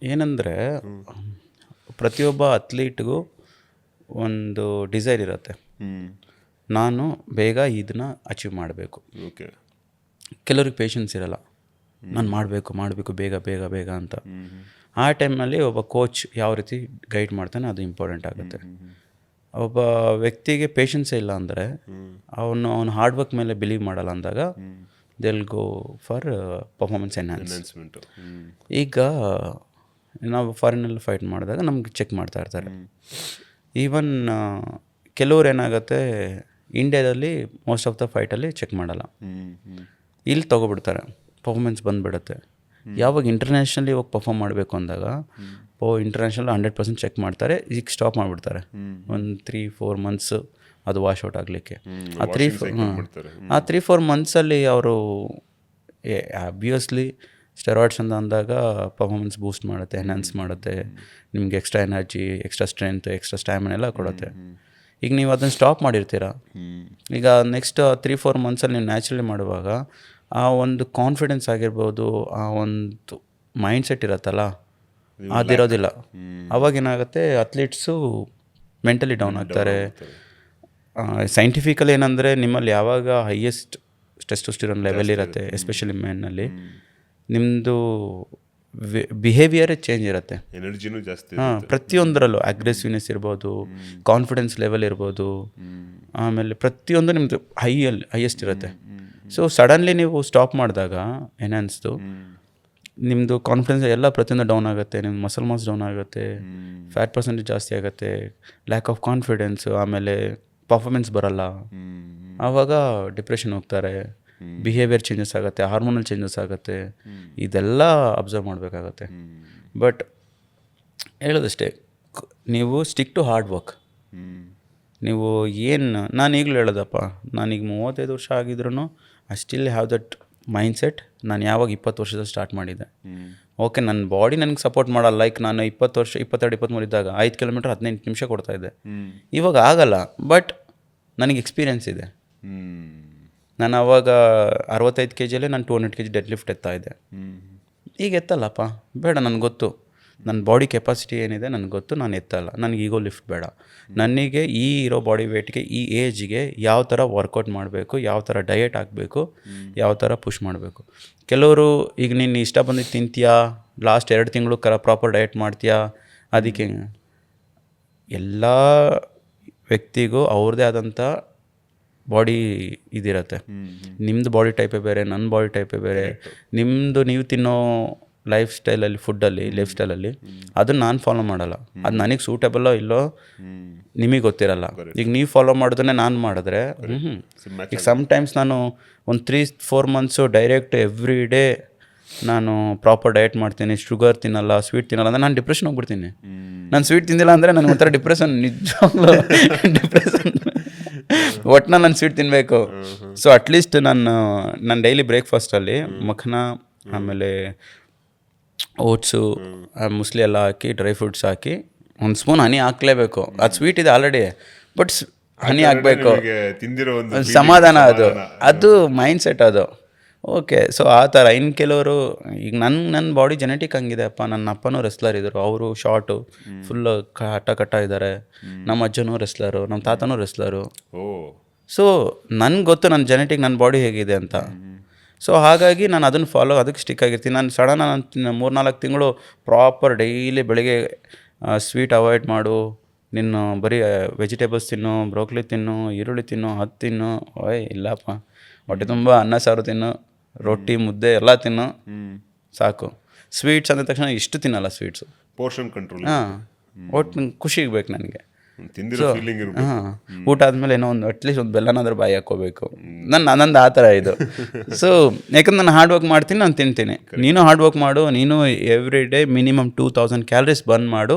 ಏನಂದರೆ ಪ್ರತಿಯೊಬ್ಬ ಅಥ್ಲೀಟ್ಗೂ ಒಂದು ಡಿಸೈರ್ ಇರುತ್ತೆ, ನಾನು ಬೇಗ ಇದನ್ನ ಅಚೀವ್ ಮಾಡಬೇಕು. ಓಕೆ, ಕೆಲವ್ರಿಗೆ ಪೇಷನ್ಸ್ ಇರಲ್ಲ, ನಾನು ಮಾಡಬೇಕು ಬೇಗ ಬೇಗ ಬೇಗ ಅಂತ. ಆ ಟೈಮ್ನಲ್ಲಿ ಒಬ್ಬ ಕೋಚ್ ಯಾವ ರೀತಿ ಗೈಡ್ ಮಾಡ್ತಾನೆ ಅದು ಇಂಪಾರ್ಟೆಂಟ್ ಆಗುತ್ತೆ. ಒಬ್ಬ ವ್ಯಕ್ತಿಗೆ ಪೇಷನ್ಸೇ ಇಲ್ಲ ಅಂದರೆ ಅವನು ಹಾರ್ಡ್ ವರ್ಕ್ ಮೇಲೆ ಬಿಲೀವ್ ಮಾಡಲ್ಲ ಅಂದಾಗ they will go for performance enhancement. ಈಗ ನಾವು ಫಾರಿನಲ್ಲಿ ಫೈಟ್ ಮಾಡಿದಾಗ ನಮ್ಗೆ ಚೆಕ್ ಮಾಡ್ತಾ ಇರ್ತಾರೆ. ಈವನ್ ಕೆಲವ್ರು ಏನಾಗುತ್ತೆ, ಇಂಡಿಯಾದಲ್ಲಿ ಮೋಸ್ಟ್ ಆಫ್ ದ ಫೈಟಲ್ಲಿ ಚೆಕ್ ಮಾಡಲ್ಲ, ಇಲ್ಲಿ ತೊಗೊಬಿಡ್ತಾರೆ, ಪರ್ಫಾರ್ಮೆನ್ಸ್ ಬಂದುಬಿಡುತ್ತೆ. ಯಾವಾಗ ಇಂಟರ್ನ್ಯಾಷನಲಿ ಹೋಗಿ ಪರ್ಫಾರ್ಮ್ ಮಾಡಬೇಕು ಅಂದಾಗ ಇಂಟರ್ನ್ಯಾಷನಲ್ 100% ಚೆಕ್ ಮಾಡ್ತಾರೆ, ಈಗ ಸ್ಟಾಪ್ ಮಾಡಿಬಿಡ್ತಾರೆ. ಒಂದು 3-4 ಮಂತ್ಸು ಅದು ವಾಶ್ ಔಟ್ ಆಗಲಿಕ್ಕೆ. ಆ 3-4 ಮಂತ್ಸಲ್ಲಿ ಅವರು ಆಬ್ವಿಯಸ್ಲಿ ಸ್ಟೆರಾಯ್ಡ್ಸ್ ಅಂತ ಅಂದಾಗ ಪರ್ಫಾರ್ಮೆನ್ಸ್ ಬೂಸ್ಟ್ ಮಾಡುತ್ತೆ, ಎನ್ಹಾನ್ಸ್ ಮಾಡುತ್ತೆ, ನಿಮ್ಗೆ extra energy, extra strength, extra stamina ಎಲ್ಲ ಕೊಡುತ್ತೆ. ಈಗ ನೀವು ಅದನ್ನು ಸ್ಟಾಪ್ ಮಾಡಿರ್ತೀರ, ಈಗ ನೆಕ್ಸ್ಟ್ 3-4 ಮಂತ್ಸಲ್ಲಿ ನೀವು ನ್ಯಾಚುರಲಿ ಮಾಡುವಾಗ ಆ ಒಂದು ಕಾನ್ಫಿಡೆನ್ಸ್ ಆಗಿರ್ಬೋದು, ಆ ಒಂದು ಮೈಂಡ್ ಸೆಟ್ ಇರುತ್ತಲ್ಲ ಅದಿರೋದಿಲ್ಲ. ಅವಾಗೇನಾಗುತ್ತೆ, ಅಥ್ಲೀಟ್ಸು ಮೆಂಟಲಿ ಡೌನ್ ಆಗ್ತಾರೆ. ಸೈಂಟಿಫಿಕಲಿ ಏನಂದರೆ ನಿಮ್ಮಲ್ಲಿ ಯಾವಾಗ ಹೈಯೆಸ್ಟ್ ಟೆಸ್ಟೋಸ್ಟಿರಾನ್ ಲೆವೆಲ್ ಇರುತ್ತೆ, ಎಸ್ಪೆಷಲಿ ಮೆನ್ನಲ್ಲಿ, ನಿಮ್ಮದು ಬಿಹೇವಿಯರೇ ಚೇಂಜ್ ಇರುತ್ತೆ, ಎನರ್ಜಿನೂ ಜಾಸ್ತಿ. ಪ್ರತಿಯೊಂದರಲ್ಲೂ ಅಗ್ರೆಸಿವ್ನೆಸ್ ಇರ್ಬೋದು, ಕಾನ್ಫಿಡೆನ್ಸ್ ಲೆವೆಲ್ ಇರ್ಬೋದು, ಆಮೇಲೆ ಪ್ರತಿಯೊಂದು ನಿಮ್ಮದು ಹೈಯೆಸ್ಟ್ ಇರುತ್ತೆ. ಸೊ ಸಡನ್ಲಿ ನೀವು ಸ್ಟಾಪ್ ಮಾಡಿದಾಗ ಎನ್ಹಾನ್ಸ್ದು ನಿಮ್ಮದು ಕಾನ್ಫಿಡೆನ್ಸ್ ಎಲ್ಲ ಪ್ರತಿಯೊಂದು ಡೌನ್ ಆಗುತ್ತೆ, ನಿಮ್ಮ ಮಸಲ್ ಮಾಸ್ ಡೌನ್ ಆಗುತ್ತೆ, ಫ್ಯಾಟ್ ಪರ್ಸೆಂಟೇಜ್ ಜಾಸ್ತಿ ಆಗುತ್ತೆ, ಲ್ಯಾಕ್ ಆಫ್ ಕಾನ್ಫಿಡೆನ್ಸು, ಆಮೇಲೆ ಪರ್ಫಾರ್ಮೆನ್ಸ್ ಬರಲ್ಲ. ಆವಾಗ ಡಿಪ್ರೆಷನ್ ಹೋಗ್ತಾರೆ, ಬಿಹೇವಿಯರ್ ಚೇಂಜಸ್ ಆಗುತ್ತೆ, ಹಾರ್ಮೋನಲ್ ಚೇಂಜಸ್ ಆಗುತ್ತೆ, ಇದೆಲ್ಲ ಅಬ್ಸರ್ವ್ ಮಾಡಬೇಕಾಗತ್ತೆ. ಬಟ್ ಹೇಳೋದಷ್ಟೇ, ನೀವು ಸ್ಟಿಕ್ ಟು ಹಾರ್ಡ್ ವರ್ಕ್. ನೀವು ಏನು, ನಾನು ಈಗಲೂ ಹೇಳೋದಪ್ಪ, ನಾನೀಗ 35 ವರ್ಷ ಆಗಿದ್ರು I still have that mind set. ನಾನು ಯಾವಾಗ 20 ವರ್ಷದ ಸ್ಟಾರ್ಟ್ ಮಾಡಿದ್ದೆ, ಓಕೆ ನನ್ನ ಬಾಡಿ ನನಗೆ ಸಪೋರ್ಟ್ ಮಾಡಲ್ಲ. ಲೈಕ್ ನಾನು 20 ವರ್ಷ 22-23 ಇದ್ದಾಗ 5 ಕಿಲೋಮೀಟರ್ 18 ನಿಮಿಷ ಕೊಡ್ತಾಯಿದ್ದೆ, ಇವಾಗ ಆಗಲ್ಲ. ಬಟ್ ನನಗೆ ಎಕ್ಸ್ಪೀರಿಯೆನ್ಸ್ ಇದೆ. ನಾನು ಆವಾಗ 65 kgಲ್ಲೇ ನಾನು 200 kg ಡೆಡ್ ಲಿಫ್ಟ್ ಎತ್ತಾಯಿದ್ದೆ. ಈಗ ಎತ್ತಲ್ಲಪ್ಪ, ಬೇಡ, ನನಗೆ ಗೊತ್ತು ನನ್ನ ಬಾಡಿ ಕೆಪಾಸಿಟಿ ಏನಿದೆ ನನಗೆ ಗೊತ್ತು, ನಾನು ಎತ್ತಲ್ಲ, ನನಗೆ ಈಗೋ ಲಿಫ್ಟ್ ಬೇಡ. ನನಗೆ ಈ ಇರೋ ಬಾಡಿ ವೇಟ್ಗೆ, ಈ ಏಜ್ಗೆ ಯಾವ ಥರ ವರ್ಕೌಟ್ ಮಾಡಬೇಕು, ಯಾವ ಥರ ಡಯಟ್ ಹಾಕಬೇಕು, ಯಾವ ಥರ ಪುಷ್ ಮಾಡಬೇಕು. ಕೆಲವರು ಈಗ ನೀನು ಇಷ್ಟ ಬಂದಿದ್ದು ತಿಂತೀಯಾ, ಲಾಸ್ಟ್ 2 ತಿಂಗಳು ಪ್ರಾಪರ್ ಡಯಟ್ ಮಾಡ್ತೀಯಾ, ಅದಕ್ಕೆ ಎಲ್ಲ ವ್ಯಕ್ತಿಗೂ ಅವ್ರದ್ದೇ ಆದಂಥ ಬಾಡಿ ಇದಿರುತ್ತೆ. ನಿಮ್ಮದು ಬಾಡಿ ಟೈಪೇ ಬೇರೆ, ನನ್ನ ಬಾಡಿ ಟೈಪೇ ಬೇರೆ. ನಿಮ್ಮದು ನೀವು ತಿನ್ನೋ ಲೈಫ್ ಸ್ಟೈಲಲ್ಲಿ, ಫುಡ್ಡಲ್ಲಿ, ಲೈಫ್ ಸ್ಟೈಲಲ್ಲಿ ಅದನ್ನು ನಾನು ಫಾಲೋ ಮಾಡಲ್ಲ. ಅದು ನನಗೆ ಸೂಟೇಬಲ್ಲೋ ಇಲ್ಲೋ ನಿಮಗೆ ಗೊತ್ತಿರಲ್ಲ. ಈಗ ನೀವು ಫಾಲೋ ಮಾಡೋದನ್ನೇ ನಾನು ಮಾಡಿದ್ರೆ ಈಗ ಸಮ್ಟೈಮ್ಸ್ ನಾನು ಒಂದು 3-4 ಮಂತ್ಸು ಡೈರೆಕ್ಟ್ ಎವ್ರಿ ಡೇ ನಾನು ಪ್ರಾಪರ್ ಡಯಟ್ ಮಾಡ್ತೀನಿ, ಶುಗರ್ ತಿನ್ನಲ್ಲ, ಸ್ವೀಟ್ ತಿನ್ನಲ್ಲ ಅಂದರೆ ನಾನು ಡಿಪ್ರೆಷನ್ ಹೋಗ್ಬಿಡ್ತೀನಿ. ನಾನು ಸ್ವೀಟ್ ತಿಂದಿಲ್ಲ ಅಂದರೆ ನನಗೆ ಒಂಥರ ಡಿಪ್ರೆಷನ್, ನಿಜವಾಗ್ಲೂ ಡಿಪ್ರೆಷನ್. ಒಟ್ಟಿನಲ್ಲಿ ನಾನು ಸ್ವೀಟ್ ತಿನ್ನಬೇಕು. ಸೊ ಅಟ್ಲೀಸ್ಟ್ ನಾನು ಡೈಲಿ ಬ್ರೇಕ್ಫಾಸ್ಟಲ್ಲಿ ಮಖನ, ಆಮೇಲೆ ಓಟ್ಸು, ಮುಸ್ಲಿ ಎಲ್ಲ ಹಾಕಿ, ಡ್ರೈ ಫ್ರೂಟ್ಸ್ ಹಾಕಿ, 1 ಸ್ಪೂನ್ ಹನಿ ಹಾಕಲೇಬೇಕು. ಅದು ಸ್ವೀಟ್ ಇದೆ ಆಲ್ರೆಡಿ, ಬಟ್ ಹನಿ ಹಾಕಬೇಕು, ಸಮಾಧಾನ. ಅದು ಮೈಂಡ್ ಸೆಟ್ ಅದು. ಓಕೆ. ಸೊ ಆ ಥರ ಇನ್ನು ಕೆಲವರು ಈಗ ನನ್ನ ಬಾಡಿ ಜೆನೆಟಿಕ್ ಹಂಗಿದೆ ಅಪ್ಪ. ನನ್ನ ಅಪ್ಪನೂ ರೆಸ್ಲರ್ ಇದ್ದರು, ಅವರು ಶಾರ್ಟು ಫುಲ್ಲು ಕಟ್ಟ ಇದ್ದಾರೆ. ನಮ್ಮ ಅಜ್ಜನೂ ರೆಸ್ಲರು, ನಮ್ಮ ತಾತನೂ ರೆಸ್ಲರು. ಓ ಸೊ ನನಗೆ ಗೊತ್ತು ನನ್ನ ಜೆನೆಟಿಕ್, ನನ್ನ ಬಾಡಿ ಹೇಗಿದೆ ಅಂತ. ಸೊ ಹಾಗಾಗಿ ನಾನು ಅದನ್ನು ಫಾಲೋ, ಅದಕ್ಕೆ ಸ್ಟಿಕ್ ಆಗಿರ್ತೀನಿ. ನಾನು ಸಡನ್ 3-4 ತಿಂಗಳು ಪ್ರಾಪರ್ ಡೈಲಿ ಬೆಳಿಗ್ಗೆ ಸ್ವೀಟ್ ಅವಾಯ್ಡ್ ಮಾಡು, ನಿನ್ನ ಬರೀ ವೆಜಿಟೇಬಲ್ಸ್ ತಿನ್ನು, ಬ್ರೋಕ್ಲಿ ತಿನ್ನು, ಈರುಳ್ಳಿ ತಿನ್ನು, ಅದು ತಿನ್ನು. ಓಯ್ ಇಲ್ಲಪ್ಪ, ಹೊಟ್ಟೆ ತುಂಬ ಅನ್ನ ಸಾರು ತಿನ್ನು, ರೊಟ್ಟಿ ಮುದ್ದೆ ಎಲ್ಲ ತಿನ್ನು, ಸಾಕು. ಸ್ವೀಟ್ಸ್ ಅಂದ ತಕ್ಷಣ ಇಷ್ಟು ತಿನ್ನಲ್ಲ ಸ್ವೀಟ್ಸು. Portion control. ಹಾಂ, ಒಟ್ಟು ಖುಷಿಗೆ ಬೇಕು ನನಗೆ. ತಿಂದಿರೋ ಫೀಲಿಂಗ್ ಇರ್ಬೇಕು. ಹಾಂ, ಊಟ ಆದಮೇಲೆ ಏನೋ ಒಂದು ಅಟ್ಲೀಸ್ಟ್ ಒಂದು ಬೆಲ್ಲನಾದ್ರೂ ಬಾಯಿ ಹಾಕ್ಕೋಬೇಕು. ನಂದು ಆ ಥರ ಇದು. ಸೊ ಯಾಕಂದ್ರೆ ನಾನು ಹಾರ್ಡ್ ವರ್ಕ್ ಮಾಡ್ತೀನಿ, ನಾನು ತಿಂತೀನಿ. ನೀನು ಹಾರ್ಡ್ ವರ್ಕ್ ಮಾಡು, ನೀನು every day minimum 2000 calories burn ಮಾಡು,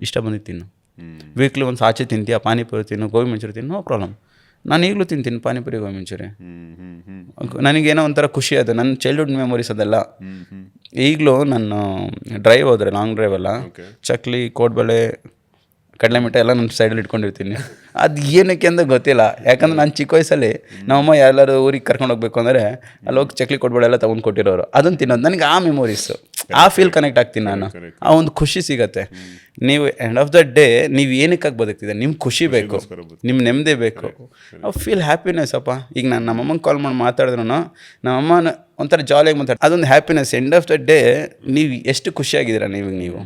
ಇಷ್ಟ ಬಂದಿದ್ದು ತಿನ್ನು. ವೀಕ್ಲಿ ಒಂದು ಆಚೆ ತಿಂತೀಯ, ಪಾನಿಪುರಿ ತಿನ್ನು, ಗೋಬಿ ಮಂಚೂರಿ ತಿನ್ನು, ನೋ ಪ್ರಾಬ್ಲಮ್. ನಾನು ಈಗಲೂ ತಿಂತೀನಿ ಪಾನಿಪುರಿ, ಗೋಬಿ ಮಂಚೂರಿ. ನನಗೇನೋ ಒಂಥರ ಖುಷಿ ಅದು, ನನ್ನ ಚೈಲ್ಡ್ಹುಡ್ ಮೆಮೊರೀಸ್ ಅದೆಲ್ಲ. ಈಗಲೂ ನಾನು ಡ್ರೈವ್ ಹೋದರೆ, ಲಾಂಗ್ ಡ್ರೈವ್ ಎಲ್ಲ, ಚಕ್ಲಿ, ಕೋಡ್ಬಳೆ, ಕಡಲೆ ಮಿಠಾಯಿ ಎಲ್ಲ ನನ್ನ ಸೈಡಲ್ಲಿ ಇಟ್ಕೊಂಡಿರ್ತೀನಿ. ಅದು ಏನಕ್ಕೆ ಅಂತ ಗೊತ್ತಿಲ್ಲ. ಯಾಕಂದ್ರೆ ನಾನು ಚಿಕ್ಕ ವಯಸ್ಸಲ್ಲಿ ನಮ್ಮಮ್ಮ ಎಲ್ಲರೂ ಊರಿಗೆ ಕರ್ಕೊಂಡು ಹೋಗ್ಬೇಕು ಅಂದರೆ ಅಲ್ಲಿ ಹೋಗಿ ಚಕ್ಲಿ ಕೊಡ್ಬೇಡ ಎಲ್ಲ ತೊಗೊಂಡು ಕೊಟ್ಟಿರೋರು, ಅದನ್ನು ತಿನ್ನೋದು. ನನಗೆ ಆ ಮೆಮೊರೀಸು, ಆ ಫೀಲ್ ಕನೆಕ್ಟ್ ಆಗ್ತೀನಿ ನಾನು. ಆ ಒಂದು ಖುಷಿ ಸಿಗತ್ತೆ. ನೀವು ಎಂಡ್ ಆಫ್ ದ ಡೇ ನೀವು ಏನಕ್ಕಾಗಿ ಬದುಕ್ತಿದೆ, ನಿಮ್ಗೆ ಖುಷಿ ಬೇಕು, ನಿಮ್ಮ ನೆಮ್ಮದಿ ಬೇಕು, ಫೀಲ್ ಹ್ಯಾಪಿನೆಸ್ ಅಪ್ಪ. ಈಗ ನಾನು ನಮ್ಮಮ್ಮಂಗೆ ಕಾಲ್ ಮಾಡಿ ಮಾತಾಡಿದ್ರು, ನಮ್ಮಮ್ಮನ ಒಂಥರ ಜಾಲಿಯಾಗಿ ಮಾತಾಡ್ತಾರೆ, ಅದೊಂದು happiness. End of the day ನೀವು ಎಷ್ಟು ಖುಷಿಯಾಗಿದ್ದೀರಾ ನೀವು.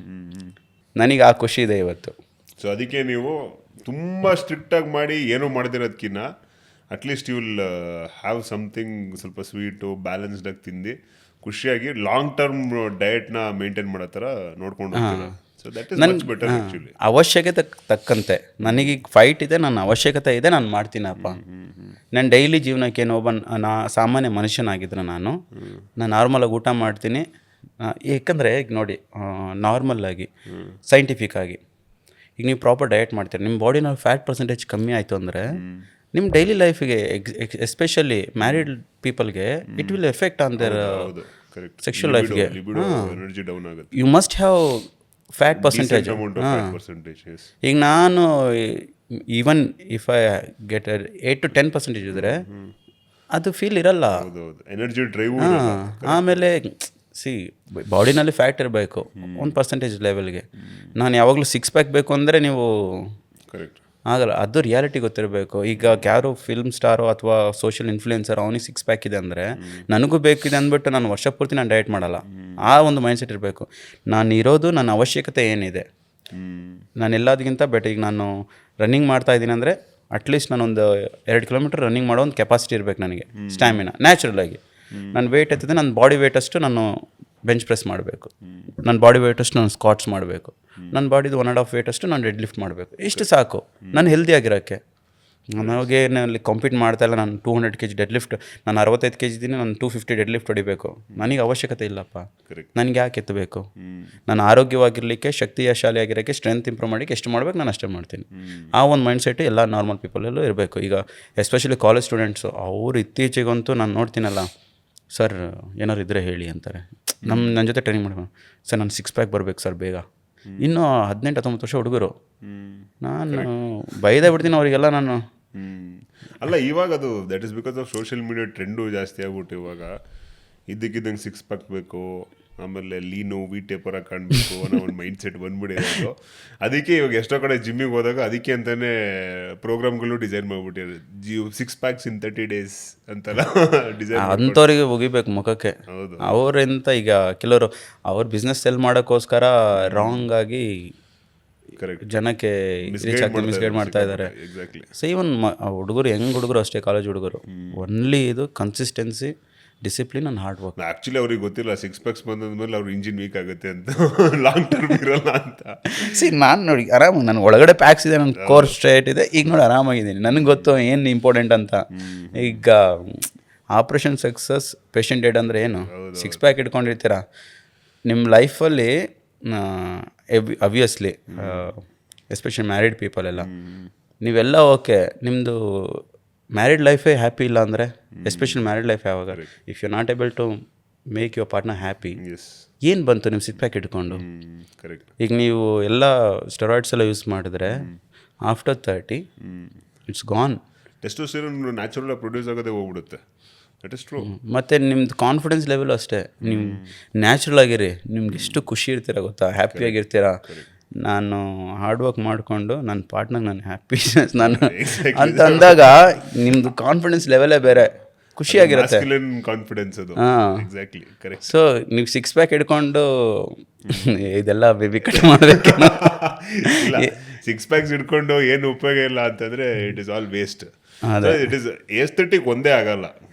ನನಗೆ ಆ ಖುಷಿ ಇದೆ ಇವತ್ತು. ಸೊ ಅದಕ್ಕೆ ನೀವು ತುಂಬ ಸ್ಟ್ರಿಕ್ಟಾಗಿ ಮಾಡಿ ಏನೂ ಮಾಡದಿರೋದಕ್ಕಿಂತ at least you will have something ಸ್ವಲ್ಪ ಸ್ವೀಟು ಬ್ಯಾಲೆನ್ಸ್ಡಾಗಿ ತಿಂದು ಖುಷಿಯಾಗಿ ಲಾಂಗ್ ಟರ್ಮ್ ಡಯಟ್ನ ಮೇಂಟೈನ್ ಮಾಡೋ ಥರ ನೋಡ್ಕೊಂಡು ಹೋಗ್ತೀರಾ. So that is much better actually. ಅವಶ್ಯಕತೆ ತಕ್ಕಂತೆ ನನಗೀಗ ಫೈಟ್ ಇದೆ, ನನ್ನ ಅವಶ್ಯಕತೆ ಇದೆ, ನಾನು ಮಾಡ್ತೀನಪ್ಪ. ನಾನು ಡೈಲಿ ಜೀವನಕ್ಕೆ ಸಾಮಾನ್ಯ ಮನುಷ್ಯನಾಗಿದ್ದರೆ ನಾನು ನಾರ್ಮಲಾಗಿ ಊಟ ಮಾಡ್ತೀನಿ. ಏಕೆಂದರೆ ಈಗ ನೋಡಿ, ನಾರ್ಮಲ್ಲಾಗಿ ಸೈಂಟಿಫಿಕ್ ಆಗಿ ಈಗ ನೀವು ಪ್ರಾಪರ್ ಡಯಟ್ ಮಾಡ್ತೀರಿ, ನಿಮ್ಮ ಬಾಡಿನಲ್ಲಿ ಫ್ಯಾಟ್ ಪರ್ಸೆಂಟೇಜ್ ಕಮ್ಮಿ ಆಯಿತು ಅಂದರೆ ನಿಮ್ಮ ಡೈಲಿ ಲೈಫಿಗೆ, ಎಸ್ಪೆಷಲಿ ಮ್ಯಾರಿಡ್ ಪೀಪಲ್ಗೆ, it will effect on their sexual ಲೈಫ್ಗೆ. You must have fat percentage. ಈಗ ನಾನು even if I get 8 to 10% ಇದ್ದರೆ ಅದು ಫೀಲ್ ಇರಲ್ಲ. Energy drive. ಆಮೇಲೆ ಬಾಡಿನಲ್ಲಿ ಫ್ಯಾಟ್ ಇರಬೇಕು 1% ಲೆವೆಲ್ಗೆ. ನಾನು ಯಾವಾಗಲೂ 6 ಪ್ಯಾಕ್ ಬೇಕು ಅಂದರೆ ನೀವು ಕರೆಕ್ಟ್ ಆಗಲ್ಲ. ಅದು ರಿಯಾಲಿಟಿ ಗೊತ್ತಿರಬೇಕು. ಈಗ ಯಾರು ಫಿಲ್ಮ್ ಸ್ಟಾರೋ ಅಥವಾ ಸೋಷಿಯಲ್ ಇನ್ಫ್ಲೂಯೆನ್ಸರ್, ಅವನಿಗೆ 6 ಪ್ಯಾಕ್ ಇದೆ ಅಂದರೆ ನನಗೂ ಬೇಕಿದೆ ಅಂದ್ಬಿಟ್ಟು ನಾನು ವರ್ಷ ಪೂರ್ತಿ ನಾನು ಡಯಟ್ ಮಾಡಲ್ಲ. ಆ ಒಂದು ಮೈಂಡ್ಸೆಟ್ ಇರಬೇಕು. ನಾನು ಇರೋದು ನನ್ನ ಅವಶ್ಯಕತೆ ಏನಿದೆ, ನಾನು ಎಲ್ಲದಕ್ಕಿಂತ ಬೆಟರ್. ಈಗ ನಾನು ರನ್ನಿಂಗ್ ಮಾಡ್ತಾ ಇದ್ದೀನಿ ಅಂದರೆ ಅಟ್ಲೀಸ್ಟ್ ನಾನೊಂದು 2 ಕಿಲೋಮೀಟರ್ ರನ್ನಿಂಗ್ ಮಾಡೋ ಒಂದು ಕೆಪಾಸಿಟಿ ಇರಬೇಕು ನನಗೆ, ಸ್ಟ್ಯಾಮಿನಾ ನ್ಯಾಚುರಲಾಗಿ. ನನ್ನ ವೆಯ್ಟ್ ಎತ್ತಿದೆ, ನನ್ನ ಬಾಡಿ ವೆಯ್ಟ್ ಅಷ್ಟು ನಾನು ಬೆಂಚ್ ಪ್ರೆಸ್ ಮಾಡಬೇಕು, ನನ್ನ ಬಾಡಿ ವೆಯ್ಟ್ ಅಷ್ಟು ನಾನು ಸ್ಕ್ವಾಟ್ಸ್ ಮಾಡಬೇಕು, ನನ್ನ ಬಾಡಿದು 1.5 ವೆಯ್ಟ್ ಅಷ್ಟು ನಾನು ಡೆಡ್ ಲಿಫ್ಟ್ ಮಾಡಬೇಕು. ಇಷ್ಟು ಸಾಕು ನಾನು ಹೆಲ್ದಿಯಾಗಿರೋಕ್ಕೆ. ನನಗೆ ಅಲ್ಲಿ ಕಾಂಪೀಟ್ ಮಾಡ್ತಾಯಿಲ್ಲ. ನಾನು 200 kg ಡೆಡ್ ಲಿಫ್ಟ್, ನಾನು 65 kg ಇದ್ದೀನಿ, ನಾನು 250 ಡೆಡ್ ಲಿಫ್ಟ್ ಹೊಡಿಬೇಕು. ನನಗೆ ಅವಶ್ಯಕತೆ ಇಲ್ಲಪ್ಪ. ನನಗೆ ಯಾಕೆ ಎತ್ತಬೇಕು? ನಾನು ಆರೋಗ್ಯವಾಗಿರಲಿಕ್ಕೆ, ಶಕ್ತಿಶಾಲಿಯಾಗಿರೋಕ್ಕೆ, ಸ್ಟ್ರೆಂತ್ ಇಂಪ್ರೂವ್ ಮಾಡೋಕ್ಕೆ ಎಷ್ಟು ಮಾಡಬೇಕು ನಾನು ಅಷ್ಟೇ ಮಾಡ್ತೀನಿ. ಆ ಒಂದು ಮೈಂಡ್ಸೆಟ್ಟು ಎಲ್ಲ ನಾರ್ಮಲ್ ಪೀಪಲಲ್ಲೂ ಇರಬೇಕು. ಈಗ ಎಸ್ಪೆಷಲಿ ಕಾಲೇಜ್ ಸ್ಟೂಡೆಂಟ್ಸು, ಅವರು ಇತ್ತೀಚೆಗಂತೂ ನಾನು ನೋಡ್ತೀನಲ್ಲ, ಸರ್ ಏನಾರು ಇದ್ದರೆ ಹೇಳಿ ಅಂತಾರೆ. ನನ್ನ ಜೊತೆ ಟ್ರೈನಿಂಗ್ ಮಾಡ್ಬೇಕು ಸರ್, ನಾನು 6 ಪ್ಯಾಕ್ ಬರಬೇಕು ಸರ್ ಬೇಗ. ಇನ್ನೂ 18-19 ವರ್ಷ ಹುಡುಗರು. ನಾನು ಬೈದೇ ಬಿಡ್ತೀನಿ ಅವರಿಗೆಲ್ಲ ನಾನು. ಅಲ್ಲ, ಇವಾಗ ಅದು that is because of social media trend ಜಾಸ್ತಿ ಆಗ್ಬಿಟ್ಟು ಇವಾಗ ಇದ್ದಕ್ಕಿದ್ದಂಗೆ 6 ಪ್ಯಾಕ್ ಬೇಕು, ಆಮೇಲೆ ಲೀನು ಟೇಪರ ಕಾಣಬೇಕು ಅನ್ನೋ ಒಂದು ಮೈಂಡ್ ಸೆಟ್ ಬಂದ್ಬಿಟ್ಟಿರೋದು. ಅದಕ್ಕೆ ಇವಾಗ ಎಷ್ಟೋ ಕಡೆ ಜಿಮ್ಮಿಗೆ ಹೋದಾಗ ಅದಕ್ಕೆ ಅಂತಲೇ ಪ್ರೋಗ್ರಾಮ್ಗಳು ಡಿಸೈನ್ ಮಾಡಿಬಿಟ್ಟಿರೋದು. 6 ಪ್ಯಾಕ್ಸ್ ಇನ್ 30 days ಅಂತೆಲ್ಲ ಡಿಸೈನ್. ಅಂಥವ್ರಿಗೆ ಮುಗಿಬೇಕು ಮುಖಕ್ಕೆ. ಅವರಿಂದ ಈಗ ಕೆಲವರು ಅವ್ರ ಬಿಸ್ನೆಸ್ ಸೆಲ್ ಮಾಡೋಕ್ಕೋಸ್ಕರ ರಾಂಗ್ ಆಗಿ ಕರೆಕ್ಟ್ ಜನಕ್ಕೆ ಮಿಸ್ಗೈಡ್ ಮಾಡ್ತಾ ಇದ್ದಾರೆ. ಸೊ ಈವನ್ ಹುಡುಗರು, ಹೆಂಗ್ ಹುಡುಗರು ಅಷ್ಟೇ, ಕಾಲೇಜ್ ಹುಡುಗರು, ಒನ್ಲಿ ಇದು consistency, discipline and hard work. Actually ಅವ್ರಿಗೆ ಗೊತ್ತಿಲ್ಲ 6 ಪ್ಯಾಕ್ಸ್ ಬಂದಾದ್ಮೇಲೆ ಅವ್ರ ಇಂಜಿನ್ ವೀಕ್ ಆಗುತ್ತೆ ಅಂತ, ಲಾಂಗ್ ಟರ್ಮ್ ಇರಲ್ಲ ಅಂತ. ನಾನು ನೋಡಿ ಆರಾಮಾಗಿ, ನನ್ನ ಒಳಗಡೆ ಪ್ಯಾಕ್ಸ್ ಇದೆ, ನನ್ನ ಕೋರ್ ಸ್ಟ್ರೇಟ್ ಇದೆ, ಈಗ ನೋಡಿ ಆರಾಮಾಗಿದ್ದೀನಿ. ನನಗೆ ಗೊತ್ತು ಏನು ಇಂಪಾರ್ಟೆಂಟ್ ಅಂತ. ಈಗ ಆಪ್ರೇಷನ್ ಸಕ್ಸಸ್ ಪೇಷಂಟ್ ಡೆಡ್ ಅಂದರೆ ಏನು? 6 ಪ್ಯಾಕ್ ಇಟ್ಕೊಂಡಿರ್ತೀರ ನಿಮ್ಮ ಲೈಫಲ್ಲಿ. ಅಬ್ವಿಯಸ್ಲಿ ಎಸ್ಪೆಷಲಿ ಮ್ಯಾರಿಡ್ ಪೀಪಲ್ ಎಲ್ಲ, ನೀವೆಲ್ಲ ಓಕೆ, ನಿಮ್ಮದು ಮ್ಯಾರಿಡ್ ಲೈಫೇ ಹ್ಯಾಪಿ ಇಲ್ಲ ಅಂದರೆ, ಎಸ್ಪೆಷಲಿ ಮ್ಯಾರಿಡ್ ಲೈಫ್ ಯಾವಾಗ, if you not able to make your partner happy, ಏನು ಬಂತು ನೀವು 6 ಪ್ಯಾಕ್ ಇಟ್ಕೊಂಡು? ಈಗ ನೀವು ಎಲ್ಲ ಸ್ಟೆರಾಯ್ಡ್ಸ್ ಎಲ್ಲ ಯೂಸ್ ಮಾಡಿದ್ರೆ after 30 it's gone. Testosterone natural produce ಆಗೋದೇ ಹೋಗ್ಬಿಡುತ್ತೆ. That is true. ಮತ್ತು ನಿಮ್ದು ಕಾನ್ಫಿಡೆನ್ಸ್ ಲೆವೆಲ್ ಅಷ್ಟೇ, ನೀವು ನ್ಯಾಚುರಲ್ ಆಗಿರಿ, ನಿಮ್ಗೆ ಎಷ್ಟು ಖುಷಿ ಇರ್ತೀರ ಗೊತ್ತಾ, ಹ್ಯಾಪಿಯಾಗಿರ್ತೀರ. ನಾನು ಹಾರ್ಡ್ ವರ್ಕ್ ಮಾಡಿಕೊಂಡು ನನ್ನ ಪಾರ್ಟ್ನರ್ಗೆ ನಾನು ಹ್ಯಾಪಿನೆಸ್ ನಾನು ಅಂತ ಅಂದಾಗ ನಿಮ್ಮದು ಕಾನ್ಫಿಡೆನ್ಸ್ ಲೆವೆಲೇ ಬೇರೆ, ಖುಷಿಯಾಗಿರುತ್ತೆ. ಕಾನ್ಫಿಡೆನ್ಸ್ ಅದು. Exactly correct. ಸೊ ನೀವು 6 ಪ್ಯಾಕ್ ಹಿಡ್ಕೊಂಡು ಇದೆಲ್ಲ ಬೇಬಿ ಕಟ್ ಮಾಡಬೇಕೇನೋ. 6 ಪ್ಯಾಕ್ಸ್ ಹಿಡ್ಕೊಂಡು ಏನು ಉಪಯೋಗ ಇಲ್ಲ ಅಂತಂದರೆ it is all waste. It is aesthetic ಒಂದೇ ಆಗಲ್ಲ,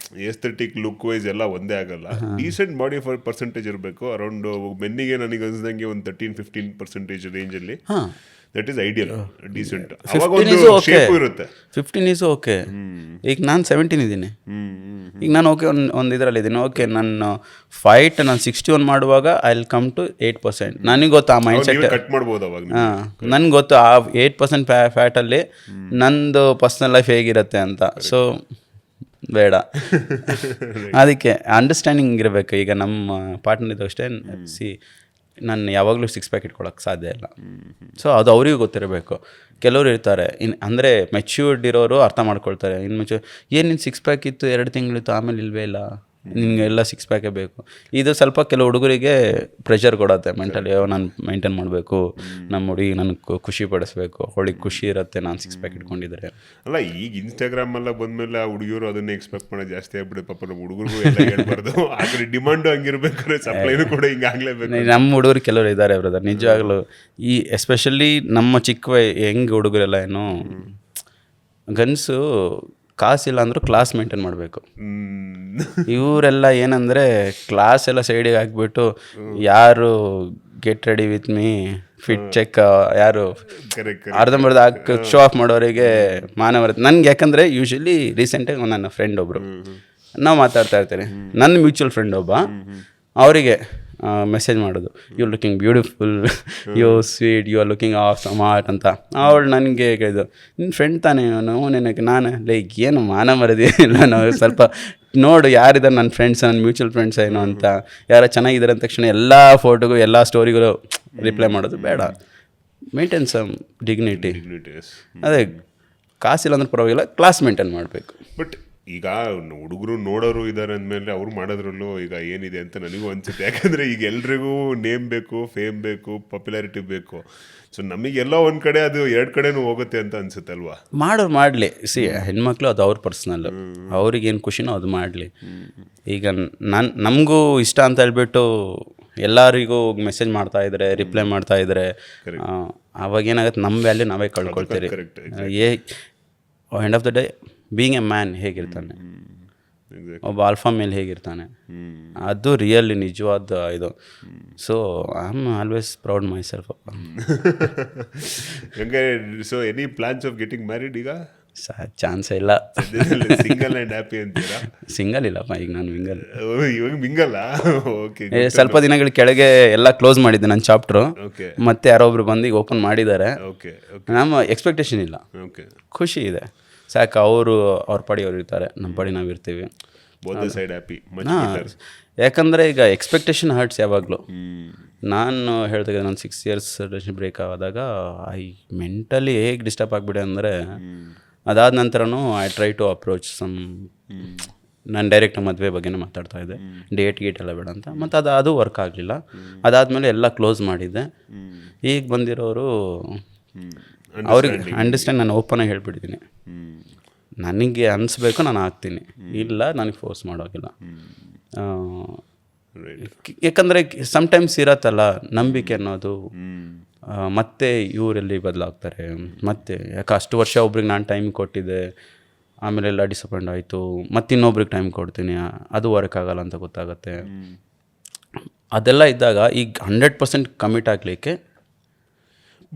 ಏಸ್ಥೆಟಿಕ್ ಲುಕ್ ವೈಸ್ ಎಲ್ಲ ಒಂದೇ ಆಗಲ್ಲ. ಡೀಸೆಂಟ್ ಬಾಡಿ ಪರ್ಸೆಂಟೇಜ್ ಇರಬೇಕು. ಅರೌಂಡ್ ಮೆನ್ನಿಗೆ ನನಗೆ ಅನ್ಸ್ದಂಗೆ ಒಂದು 13-15% ರೇಂಜಲ್ಲಿ ದಟ್ ಈಸ್ ಐಡಿಯಲ್, ಡೀಸೆಂಟ್. ಅವಾಗ ಒಂದು ಶೇಪ್ ಇರುತ್ತೆ. 15 ಈಸ್ ಓಕೆ. ಈಗ ನಾನು 17 ಇದ್ದೀನಿ, ಈಗ ನಾನು ಓಕೆ ಒಂದು ಇದರಲ್ಲಿ ಇದ್ದೀನಿ. ಓಕೆ, ನನ್ನ ಫೈಟ್ ನಾನು 61 ಮಾಡುವಾಗ ಐ ವಿಲ್ ಕಮ್ ಟು 8%. ನನಗೆ ಗೊತ್ತು ಆ ಮೈಂಡ್ ಸೆಟ್, ಕಟ್ ಮಾಡ್ಬೋದು ಅವಾಗ. ನನಗೆ ಗೊತ್ತು ಆ 8% ಫ್ಯಾಟಲ್ಲಿ ನಂದು ಪರ್ಸ್ನಲ್ ಲೈಫ್ ಹೇಗಿರುತ್ತೆ ಅಂತ. ಸೊ ಬೇಡ, ಅದಕ್ಕೆ ಅಂಡರ್ಸ್ಟ್ಯಾಂಡಿಂಗ್ ಇರಬೇಕು. ಈಗ ನಮ್ಮ ಪಾರ್ಟ್ನರ್ ಇದ್ದು ಅಷ್ಟೇ, ನಾನು ಯಾವಾಗಲೂ 6 ಪ್ಯಾಕ್ ಇಟ್ಕೊಳಕ್ಕೆ ಸಾಧ್ಯ ಇಲ್ಲ. ಸೊ ಅದು ಅವರಿಗೂ ಗೊತ್ತಿರಬೇಕು. ಕೆಲವರು ಇರ್ತಾರೆ ಅಂದರೆ ಮೆಚ್ಯೂರ್ಡ್ ಇರೋರು ಅರ್ಥ ಮಾಡ್ಕೊಳ್ತಾರೆ. ಇನ್ನು ಏನು ನಿನ್ನ 6 ಪ್ಯಾಕ್ ಇತ್ತು 2 ತಿಂಗಳಿತ್ತು ಆಮೇಲೆ ಇಲ್ವೇ ಇಲ್ಲ, ನಿಮಗೆಲ್ಲ 6 ಪ್ಯಾಕೇ ಬೇಕು. ಇದು ಸ್ವಲ್ಪ ಕೆಲವು ಹುಡುಗರಿಗೆ ಪ್ರೆಷರ್ ಕೊಡುತ್ತೆ ಮೆಂಟಲಿ. ನಾನು ಮೈಂಟೈನ್ ಮಾಡಬೇಕು, ನಮ್ಮ ಹುಡುಗಿ ನನಗೆ ಖುಷಿ ಪಡಿಸ್ಬೇಕು, ಅವಳಿಗೆ ಖುಷಿ ಇರುತ್ತೆ ನಾನು 6 ಪ್ಯಾಕ್ ಇಟ್ಕೊಂಡಿದ್ರೆ. ಅಲ್ಲ, ಈಗ ಇನ್ಸ್ಟಾಗ್ರಾಮ್ ಎಲ್ಲ ಬಂದಮೇಲೆ ಆ ಹುಡುಗಿಯರು ಅದನ್ನೇ ಎಕ್ಸ್ಪೆಕ್ಟ್ ಮಾಡೋದು ಜಾಸ್ತಿ ಆಗ್ಬಿಡುತ್ತೆ. ಪಾಪ ನಮ್ಮ ಹುಡುಗರಿಗೂ ಎಲ್ಲ ಹೇಳ್ಬಾರ್ದು, ಆ ಕಡೆ ಡಿಮಾಂಡು ಹಂಗಿರ್ಬೇಕಾದ್ರೆ ಸಪ್ಲೈನು ಕೂಡ ಹಿಂಗೆ ಆಗಲೇಬೇಕು. ನಮ್ಮ ಹುಡುಗರು ಕೆಲವರು ಇದ್ದಾರೆ ಬ್ರದರ್, ನಿಜವಾಗ್ಲೂ. ಈ ಎಸ್ಪೆಷಲಿ ನಮ್ಮ ಚಿಕ್ಕ ಹೆಂಗೆ ಹುಡುಗರೆಲ್ಲ ಏನು ಗನ್ಸು ಕಾಸಿಲ್ಲ ಅಂದರೂ ಕ್ಲಾಸ್ ಮೇಂಟೈನ್ ಮಾಡಬೇಕು. ಇವರೆಲ್ಲ ಏನಂದರೆ ಕ್ಲಾಸ್ ಎಲ್ಲ ಸೈಡಿಗೆ ಹಾಕ್ಬಿಟ್ಟು ಯಾರು get ready with me fit check ಯಾರು ಅರ್ಧಂಬರ್ಧ ಶೋ ಆಫ್ ಮಾಡೋರಿಗೆ ಮಾನ ಬರುತ್ತೆ. ನನಗೆ ಯಾಕಂದರೆ ಯೂಶ್ವಲಿ ರೀಸೆಂಟಾಗಿ ನನ್ನ ಫ್ರೆಂಡ್ ಒಬ್ಬರು ನಾವು ಮಾತಾಡ್ತಾ ಇರ್ತೀನಿ, ನನ್ನ ಮ್ಯೂಚುವಲ್ ಫ್ರೆಂಡ್ ಒಬ್ಬ, ಅವರಿಗೆ ಮೆಸೇಜ್ ಮಾಡೋದು, you looking beautiful, you sweet, you are looking of smart ಅಂತ. ಅವಳು ನನಗೆ ಕೇಳಿದ್ದು, ನಿನ್ನ ಫ್ರೆಂಡ್ ತಾನೇ ನಾವು ನಿನಗೆ. ನಾನು ಏನು ಮಾನ ಮರದಿ ಇಲ್ಲ, ನಾವು ಸ್ವಲ್ಪ ನೋಡು ಯಾರಿದ್ದಾರೆ ನನ್ನ ಫ್ರೆಂಡ್ಸ್, ನನ್ನ ಮ್ಯೂಚುವಲ್ ಫ್ರೆಂಡ್ಸ್ ಏನೋ ಅಂತ. ಯಾರು ಚೆನ್ನಾಗಿದ್ದಾರೆ ಅಂದ ತಕ್ಷಣ ಎಲ್ಲ ಫೋಟೋಗೂ ಎಲ್ಲ ಸ್ಟೋರಿಗಳು ರಿಪ್ಲೈ ಮಾಡೋದು ಬೇಡ. Maintain some dignity. ಅದೇ ಕಾಸಿಲ್ಲ ಅಂದ್ರೆ ಪರವಾಗಿಲ್ಲ, ಕ್ಲಾಸ್ ಮೇಂಟೈನ್ ಮಾಡಬೇಕು. ಬಟ್ ಈಗ ಹುಡುಗರು ನೋಡೋರು ಇದ್ದಾರೆ ಅಂದಮೇಲೆ ಅವ್ರು ಮಾಡೋದ್ರಲ್ಲೂ ಈಗ ಏನಿದೆ ಅಂತ ನನಗೂ ಅನಿಸುತ್ತೆ. ಯಾಕಂದರೆ ಈಗ ಎಲ್ರಿಗೂ ನೇಮ್ ಬೇಕು, ಫೇಮ್ ಬೇಕು, ಪಾಪ್ಯುಲಾರಿಟಿ ಬೇಕು. ಸೊ ನಮಗೆಲ್ಲ ಒಂದು ಕಡೆ ಅದು 2 ಕಡೆನೂ ಹೋಗುತ್ತೆ ಅಂತ ಅನ್ಸುತ್ತೆ ಅಲ್ವಾ. ಮಾಡೋರು ಮಾಡಲಿ, ಹೆಣ್ಮಕ್ಳು ಅದು ಅವ್ರ ಪರ್ಸ್ನಲ್, ಅವ್ರಿಗೇನು ಖುಷಿನೋ ಅದು ಮಾಡಲಿ. ಈಗ ನಮಗೂ ಇಷ್ಟ ಅಂತ ಹೇಳ್ಬಿಟ್ಟು ಎಲ್ಲರಿಗೂ ಮೆಸೇಜ್ ಮಾಡ್ತಾ ಇದ್ರೆ, ರಿಪ್ಲೈ ಮಾಡ್ತಾ ಇದ್ರೆ, ಅವಾಗೇನಾಗುತ್ತೆ, ನಮ್ಮ ವ್ಯಾಲ್ಯೂ ನಾವೇ ಕಳ್ಕೊಳ್ತೀರಿ. End of the day being a man ಹೇಗಿರ್ತಾನೆ, ಒಬ್ಬ ಆಲ್ಫಾ ಮೇಲ್ ಹೇಗಿರ್ತಾನೆ, ಅದು ರಿಯಲಿ ನಿಜವಾದ ಇದು. So I am always proud myself. ಹಂಗೆ so any plans of getting married? ಈಗ ಚಾನ್ಸೇ ಇಲ್ಲ. ಸಿಂಗಲ್ ಆ್ಯಂಡ್ ಹ್ಯಾಪಿ ಅಂತೀರಾ? ಸಿಂಗಲ್ ಇಲ್ಲಪ್ಪ, ಈಗ ನಾನು ಮಿಂಗಲ್. ಇವಾಗ ಮಿಂಗಲ್ಲ? ಓಕೆ. ಸ್ವಲ್ಪ ದಿನಗಳ ಕೆಳಗೆ ಎಲ್ಲ ಕ್ಲೋಸ್ ಮಾಡಿದ್ದೆ ನನ್ನ ಚಾಪ್ಟ್ರು. ಓಕೆ. ಮತ್ತೆ ಯಾರೊಬ್ರು ಬಂದು ಈಗ ಓಪನ್ ಮಾಡಿದ್ದಾರೆ. ಓಕೆ. ನಮ್ಮ ಎಕ್ಸ್ಪೆಕ್ಟೇಷನ್ ಇಲ್ಲ, ಓಕೆ, ಖುಷಿ ಇದೆ ಸಾಕು. ಅವ್ರ ಪಡಿ ಅವ್ರು ಇರ್ತಾರೆ, ನಮ್ಮ ಪಡಿ ನಾವು ಇರ್ತೀವಿ. Both side happy. ಯಾಕಂದರೆ ಈಗ ಎಕ್ಸ್ಪೆಕ್ಟೇಷನ್ ಹರ್ಟ್ಸ್ ಯಾವಾಗಲೂ. ನಾನು ಹೇಳ್ದಾಗ ನಾನು 6 years ರಿಲೇಷನ್ ಬ್ರೇಕ್ ಆದಾಗ ಮೆಂಟಲಿ ಹೇಗೆ ಡಿಸ್ಟರ್ಬ್ ಆಗಿಬಿಡೆ ಅಂದರೆ, ಅದಾದ ನಂತರನೂ I try to approach some, ನಾನು ಡೈರೆಕ್ಟ್ ಮದುವೆ ಬಗ್ಗೆನೇ ಮಾತಾಡ್ತಾ ಇದ್ದೆ, ಡೇಟ್ ಎಲ್ಲ ಬೇಡ ಅಂತ. ಮತ್ತು ಅದು ವರ್ಕ್ ಆಗಲಿಲ್ಲ. ಅದಾದಮೇಲೆ ಎಲ್ಲ ಕ್ಲೋಸ್ ಮಾಡಿದ್ದೆ. ಈಗ ಬಂದಿರೋರು ಅವ್ರಿಗೆ ಅಂಡರ್ಸ್ಟ್ಯಾಂಡ್, ನಾನು ಓಪನಾಗಿ ಹೇಳ್ಬಿಟ್ಟಿದ್ದೀನಿ, ನನಗೆ ಅನಿಸ್ಬೇಕು ನಾನು ಆಗ್ತೀನಿ, ಇಲ್ಲ ನನಗೆ ಫೋರ್ಸ್ ಮಾಡೋಗಿಲ್ಲ. ಯಾಕಂದರೆ ಸಮ್ಟೈಮ್ಸ್ ಇರತ್ತಲ್ಲ ನಂಬಿಕೆ ಅನ್ನೋದು. ಮತ್ತೆ ಇವರೆಲ್ಲಿ ಬದಲಾಗ್ತಾರೆ, ಮತ್ತೆ ಯಾಕೆ ಅಷ್ಟು ವರ್ಷ ಒಬ್ರಿಗೆ ನಾನು ಟೈಮ್ ಕೊಟ್ಟಿದ್ದೆ, ಆಮೇಲೆ ಎಲ್ಲ ಡಿಸಪಾಯಿಂಟ್ ಆಯಿತು, ಮತ್ತು ಇನ್ನೊಬ್ರಿಗೆ ಟೈಮ್ ಕೊಡ್ತೀನಿ, ಅದು ವರ್ಕ್ ಆಗಲ್ಲ ಅಂತ ಗೊತ್ತಾಗುತ್ತೆ. ಅದೆಲ್ಲ ಇದ್ದಾಗ ಈಗ 100% ಕಮಿಟ್ ಆಗಲಿಕ್ಕೆ.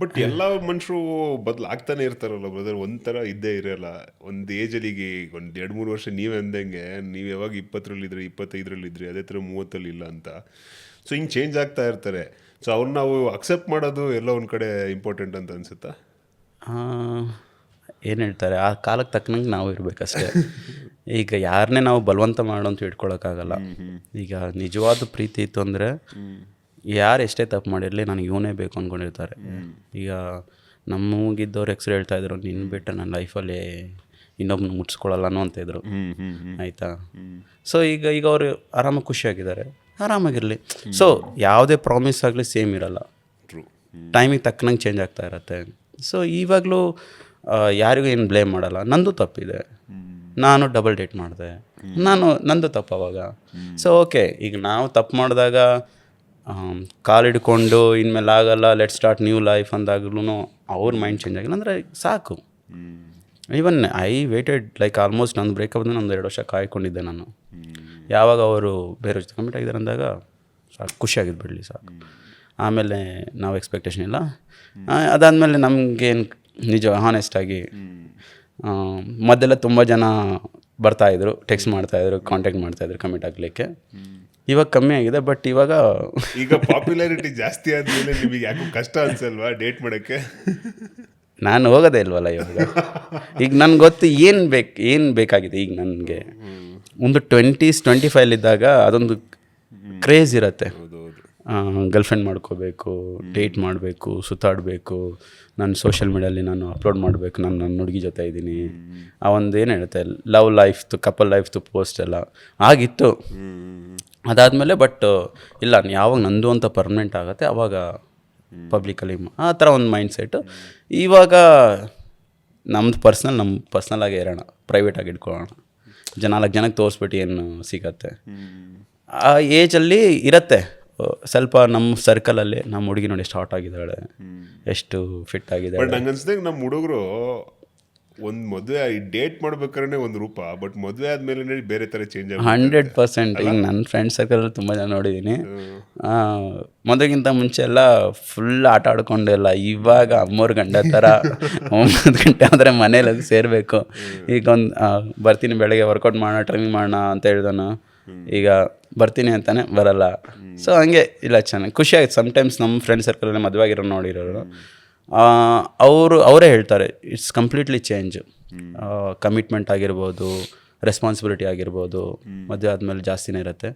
ಬಟ್ ಎಲ್ಲ ಮನುಷ್ಯರು ಬದಲಾಗ್ತಾನೆ ಇರ್ತಾರಲ್ಲ ಬ್ರದರ್, ಒಂಥರ ಇದ್ದೇ ಇರೋಲ್ಲ. ಒಂದು ಏಜಲ್ಲಿ ಈಗ ಒಂದು 2-3 ವರ್ಷ ನೀವೇ ಅಂದಂಗೆ, ನೀವು ಯಾವಾಗ 20ರಲ್ಲಿದ್ರಿ, 25ರಲ್ಲಿದ್ರಿ, ಅದೇ ಥರ 30ಅಲ್ಲಿ ಇಲ್ಲ ಅಂತ. ಸೊ ಹಿಂಗೆ ಚೇಂಜ್ ಆಗ್ತಾ ಇರ್ತಾರೆ. ಸೊ ಅವ್ರನ್ನ ನಾವು ಅಕ್ಸೆಪ್ಟ್ ಮಾಡೋದು ಎಲ್ಲ ಒಂದು ಕಡೆ ಇಂಪಾರ್ಟೆಂಟ್ ಅಂತ ಅನಿಸುತ್ತಾ? ಏನು ಹೇಳ್ತಾರೆ, ಆ ಕಾಲಕ್ಕೆ ತಕ್ಕನಂಗೆ ನಾವು ಇರಬೇಕಷ್ಟೇ. ಈಗ ಯಾರನ್ನೇ ನಾವು ಬಲವಂತ ಮಾಡೋಂತ ಇಟ್ಕೊಳಕ್ಕಾಗಲ್ಲ. ಈಗ ನಿಜವಾದ ಪ್ರೀತಿ ಇತ್ತು ಅಂದರೆ ಯಾರು ಎಷ್ಟೇ ತಪ್ಪು ಮಾಡಿರಲಿ ನನಗೆ ಇವನೇ ಬೇಕು ಅಂದ್ಕೊಂಡಿರ್ತಾರೆ. ಈಗ ನಮಗಿದ್ದವ್ರು ಹೇಳ್ತಾಯಿದ್ರು, ನಿನ್ನ ಬಿಟ್ಟರೆ ನನ್ನ ಲೈಫಲ್ಲಿ ಇನ್ನೊಬ್ಬನ ಮುಟ್ಸ್ಕೊಳ್ಳಲ್ಲ ಅನ್ನೋ ಅಂತ ಇದ್ರು ಆಯಿತಾ. ಸೊ ಈಗ ಅವರು ಆರಾಮಾಗಿ ಖುಷಿಯಾಗಿದ್ದಾರೆ, ಆರಾಮಾಗಿರಲಿ. ಸೊ ಯಾವುದೇ ಪ್ರಾಮಿಸ್ ಆಗಲಿ ಸೇಮ್ ಇರಲ್ಲ, ಟೈಮಿಗೆ ತಕ್ಕನಂಗೆ ಚೇಂಜ್ ಆಗ್ತಾ ಇರತ್ತೆ. ಸೊ ಇವಾಗಲೂ ಯಾರಿಗೂ ಏನು ಬ್ಲೇಮ್ ಮಾಡಲ್ಲ. ನಂದು ತಪ್ಪಿದೆ, ನಾನು ಡಬಲ್ ಡೇಟ್ ಮಾಡಿದೆ, ನಂದು ತಪ್ಪು ಅವಾಗ. ಸೊ ಓಕೆ, ಈಗ ನಾವು ತಪ್ಪು ಮಾಡಿದಾಗ ಕಾಲು ಹಿಡ್ಕೊಂಡು ಇನ್ಮೇಲೆ ಆಗಲ್ಲ, ಲೆಟ್ ಸ್ಟಾರ್ಟ್ ನ್ಯೂ ಲೈಫ್ ಅಂದಾಗ್ಲೂ ಅವ್ರ ಮೈಂಡ್ ಚೇಂಜ್ ಆಗಿಲ್ಲ ಅಂದರೆ ಸಾಕು. Even I weighted like almost ನಂದು ಬ್ರೇಕಪ್ ನಂದು 2 ವರ್ಷ ಕಾಯ್ಕೊಂಡಿದ್ದೆ ನಾನು. ಯಾವಾಗ ಅವರು ಬೇರೆ ಜೊತೆ ಕಮಿಟ್ ಆಗಿದ್ದಾರೆ ಅಂದಾಗ ಸಾಕು, ಖುಷಿಯಾಗಿದ್ದು ಬಿಡಲಿ ಸಾಕು. ಆಮೇಲೆ ನಾವು ಎಕ್ಸ್ಪೆಕ್ಟೇಷನ್ ಇಲ್ಲ. ಅದಾದಮೇಲೆ ನಮಗೇನು ನಿಜ ಹಾನೆಸ್ಟಾಗಿ ಮೊದಲೆಲ್ಲ ತುಂಬ ಜನ ಬರ್ತಾಯಿದ್ರು, ಟೆಕ್ಸ್ಟ್ ಮಾಡ್ತಾಯಿದ್ರು, ಕಾಂಟ್ಯಾಕ್ಟ್ ಮಾಡ್ತಾಯಿದ್ರು ಕಮಿಟ್ ಆಗಲಿಕ್ಕೆ. ಇವಾಗ ಕಮ್ಮಿ ಆಗಿದೆ. ಬಟ್ ಇವಾಗ ಈಗ ಪಾಪ್ಯುಲಾರಿಟಿ ಜಾಸ್ತಿ ಆದಮೇಲೆ ನಿಮಗೆ ಯಾಕೋ ಕಷ್ಟ ಅನ್ಸಲ್ವಾ ಡೇಟ್ ಮಾಡೋಕ್ಕೆ? ನಾನು ಹೋಗೋದೇ ಇಲ್ವಲ್ಲ ಇವಾಗ. ಈಗ ನನ್ಗೆ ಗೊತ್ತು ಏನು ಬೇಕಾಗಿದೆ. ಈಗ ನನಗೆ ಒಂದು 25 ಇದ್ದಾಗ ಅದೊಂದು ಕ್ರೇಜ್ ಇರುತ್ತೆ. ಗರ್ಲ್ಫ್ರೆಂಡ್ ಮಾಡ್ಕೋಬೇಕು, ಡೇಟ್ ಮಾಡಬೇಕು, ಸುತ್ತಾಡಬೇಕು, ನಾನು ಸೋಷಿಯಲ್ ಮೀಡಿಯಲ್ಲಿ ನಾನು ಅಪ್ಲೋಡ್ ಮಾಡಬೇಕು, ನಾನು ನನ್ನ ಹುಡುಗಿ ಜೊತೆ ಇದ್ದೀನಿ. ಆ ಒಂದು ಏನು ಹೇಳುತ್ತೆ, ಲವ್ ಲೈಫ್ದು, ಕಪಲ್ ಲೈಫ್ದು ಪೋಸ್ಟ್ ಎಲ್ಲ ಆಗಿತ್ತು. ಅದಾದಮೇಲೆ ಬಟ್ ಇಲ್ಲ, ಯಾವಾಗ ನಂದು ಅಂತ ಪರ್ಮನೆಂಟ್ ಆಗುತ್ತೆ ಆವಾಗ ಪಬ್ಲಿಕಲ್ಲಿ ಆ ಥರ ಒಂದು ಮೈಂಡ್ ಸೆಟ್ಟು. ಇವಾಗ ನಮ್ಮ ಪರ್ಸ್ನಲಾಗಿ ಇರೋಣ, ಪ್ರೈವೇಟಾಗಿ ಇಟ್ಕೊಳ್ಳೋಣ, 4 ಜನಕ್ಕೆ ತೋರಿಸ್ಬಿಟ್ಟು ಏನು ಸಿಗತ್ತೆ. ಆ ಏಜಲ್ಲಿ ಇರುತ್ತೆ ಸ್ವಲ್ಪ ನಮ್ಮ ಸರ್ಕಲಲ್ಲಿ ನಮ್ಮ ಹುಡುಗಿ ನೋಡಿ ಎಷ್ಟು ಹಾಟ್ ಆಗಿದ್ದಾಳೆ, ಎಷ್ಟು ಫಿಟ್ ಆಗಿದ್ದಾಳೆ. ಬಟ್ ನಂಗೆ ಅನ್ಸಿದಾಗ ನಮ್ಮ ಹುಡುಗರು ಒಂದು ಮದುವೆ ಡೇಟ್ ಮಾಡ್ಬೇಕಾದ್ರೆ ಒಂದು ರೂಪ, ಬಟ್ ಮದುವೆ ಆದಮೇಲೆ ಬೇರೆ ಥರ ಚೇಂಜ್ ಆಗುತ್ತೆ 100%. ಈಗ ನನ್ನ ಫ್ರೆಂಡ್ ಸರ್ಕಲಲ್ಲಿ ತುಂಬ ಜನ ನೋಡಿದ್ದೀನಿ. ಮದುವೆಗಿಂತ ಮುಂಚೆ ಎಲ್ಲ ಫುಲ್ ಆಟ ಆಡ್ಕೊಂಡೆಲ್ಲ, ಇವಾಗ 3 ಗಂಟೆ ಥರ 9 ಗಂಟೆ ಆದರೆ ಮನೇಲಿ ಅದು ಸೇರಬೇಕು. ಈಗ ಬರ್ತೀನಿ ಬೆಳಗ್ಗೆ ವರ್ಕೌಟ್ ಮಾಡೋಣ, ಟ್ರೈನಿಂಗ್ ಮಾಡೋಣ ಅಂತ ಹೇಳ್ದನು, ಈಗ ಬರ್ತೀನಿ ಅಂತಾನೆ ಬರಲ್ಲ. ಸೊ ಹಂಗೆ ಇಲ್ಲ, ಚೆನ್ನಾಗಿ ಖುಷಿ ಆಯ್ತು. ಸಮ್ಟೈಮ್ಸ್ ನಮ್ಮ ಫ್ರೆಂಡ್ ಸರ್ಕಲಲ್ಲಿ ಮದುವೆ ಆಗಿರೋ ನೋಡಿರೋರು ಅವರೇ ಹೇಳ್ತಾರೆ ಇಟ್ಸ್ ಕಂಪ್ಲೀಟ್ಲಿ ಚೇಂಜ್. ಕಮಿಟ್ಮೆಂಟ್ ಆಗಿರ್ಬೋದು, ರೆಸ್ಪಾನ್ಸಿಬಿಲಿಟಿ ಆಗಿರ್ಬೋದು, ಮದುವೆ ಆದಮೇಲೆ ಜಾಸ್ತಿನೇ ಇರುತ್ತೆ.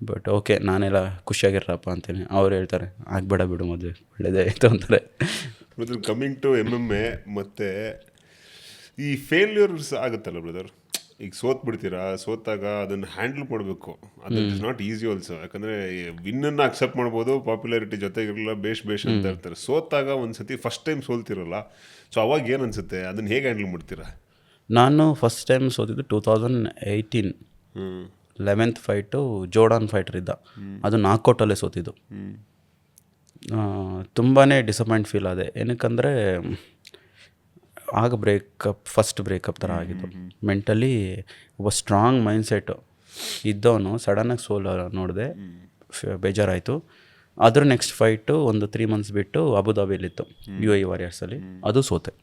ಬಟ್ ಓಕೆ, ನಾನೆಲ್ಲ ಖುಷಿಯಾಗಿರಪ್ಪ ಅಂತೀನಿ. ಅವ್ರು ಹೇಳ್ತಾರೆ ಆಗಬೇಡ ಬಿಡು, ಮದುವೆ ಒಳ್ಳೆಯದೇ ಆಯಿತು ಅಂತಾರೆ. ಕಮಿಂಗ್ ಟು MMA, ಮತ್ತು ಈ ಫೇಲ್ಯೂರ್ಸ್ ಆಗುತ್ತಲ್ಲ ಬ್ರದರ್, ಈಗ ಸೋತಾಗ ಅದನ್ನು ಹ್ಯಾಂಡಲ್ ಮಾಡಬೇಕು. ಅದು ಇಸ್ ನಾಟ್ ಈಸಿ ಆಲ್ಸೋ. ಯಾಕಂದರೆ ವಿನ್ನನ್ನು ಅಕ್ಸೆಪ್ಟ್ ಮಾಡ್ಬೋದು, ಪಾಪ್ಯುಲಾರಿಟಿ ಜೊತೆಗಿರಲ್ಲ, ಬೇಷ್ ಅಂತ ಇರ್ತಾರೆ. ಸೋತಾಗ ಒಂದು ಸತಿ ಫಸ್ಟ್ ಟೈಮ್ ಸೋಲ್ತಿರಲ್ಲ, ಸೊ ಅವಾಗ ಏನು ಅನಿಸುತ್ತೆ, ಅದನ್ನು ಹೇಗೆ ಹ್ಯಾಂಡಲ್ ಮಾಡ್ತೀರಾ? ನಾನು ಫಸ್ಟ್ ಟೈಮ್ ಸೋತಿದ್ದು 2018 11th ಫೈಟು ಜೋರ್ಡಾನ್ ಫೈಟರ್ ಇದ್ದ, ಅದು ನಾಕೌಟಲ್ಲೇ ಸೋತಿದ್ದು. ತುಂಬಾ ಡಿಸಪಾಯಿಂಟ್ ಫೀಲ್ ಆದೆ. ಏನಕ್ಕಂದರೆ ಆಗ ಫಸ್ಟ್ ಬ್ರೇಕಪ್ ಥರ ಆಗಿದ್ದು. ಮೆಂಟಲಿ ಒಬ್ಬ ಸ್ಟ್ರಾಂಗ್ ಮೈಂಡ್ಸೆಟ್ಟು ಇದ್ದವನು ಸಡನ್ನಾಗಿ ನೋಡಿದೆ, ಬೇಜಾರಾಯಿತು. ಅದ್ರ ನೆಕ್ಸ್ಟ್ ಫೈಟು ಒಂದು 3 months ಬಿಟ್ಟು ಅಬುದಾಬಿಲಿತ್ತು, UAE ವಾರಿಯರ್ಸಲ್ಲಿ, ಅದು ಸೋತೆ.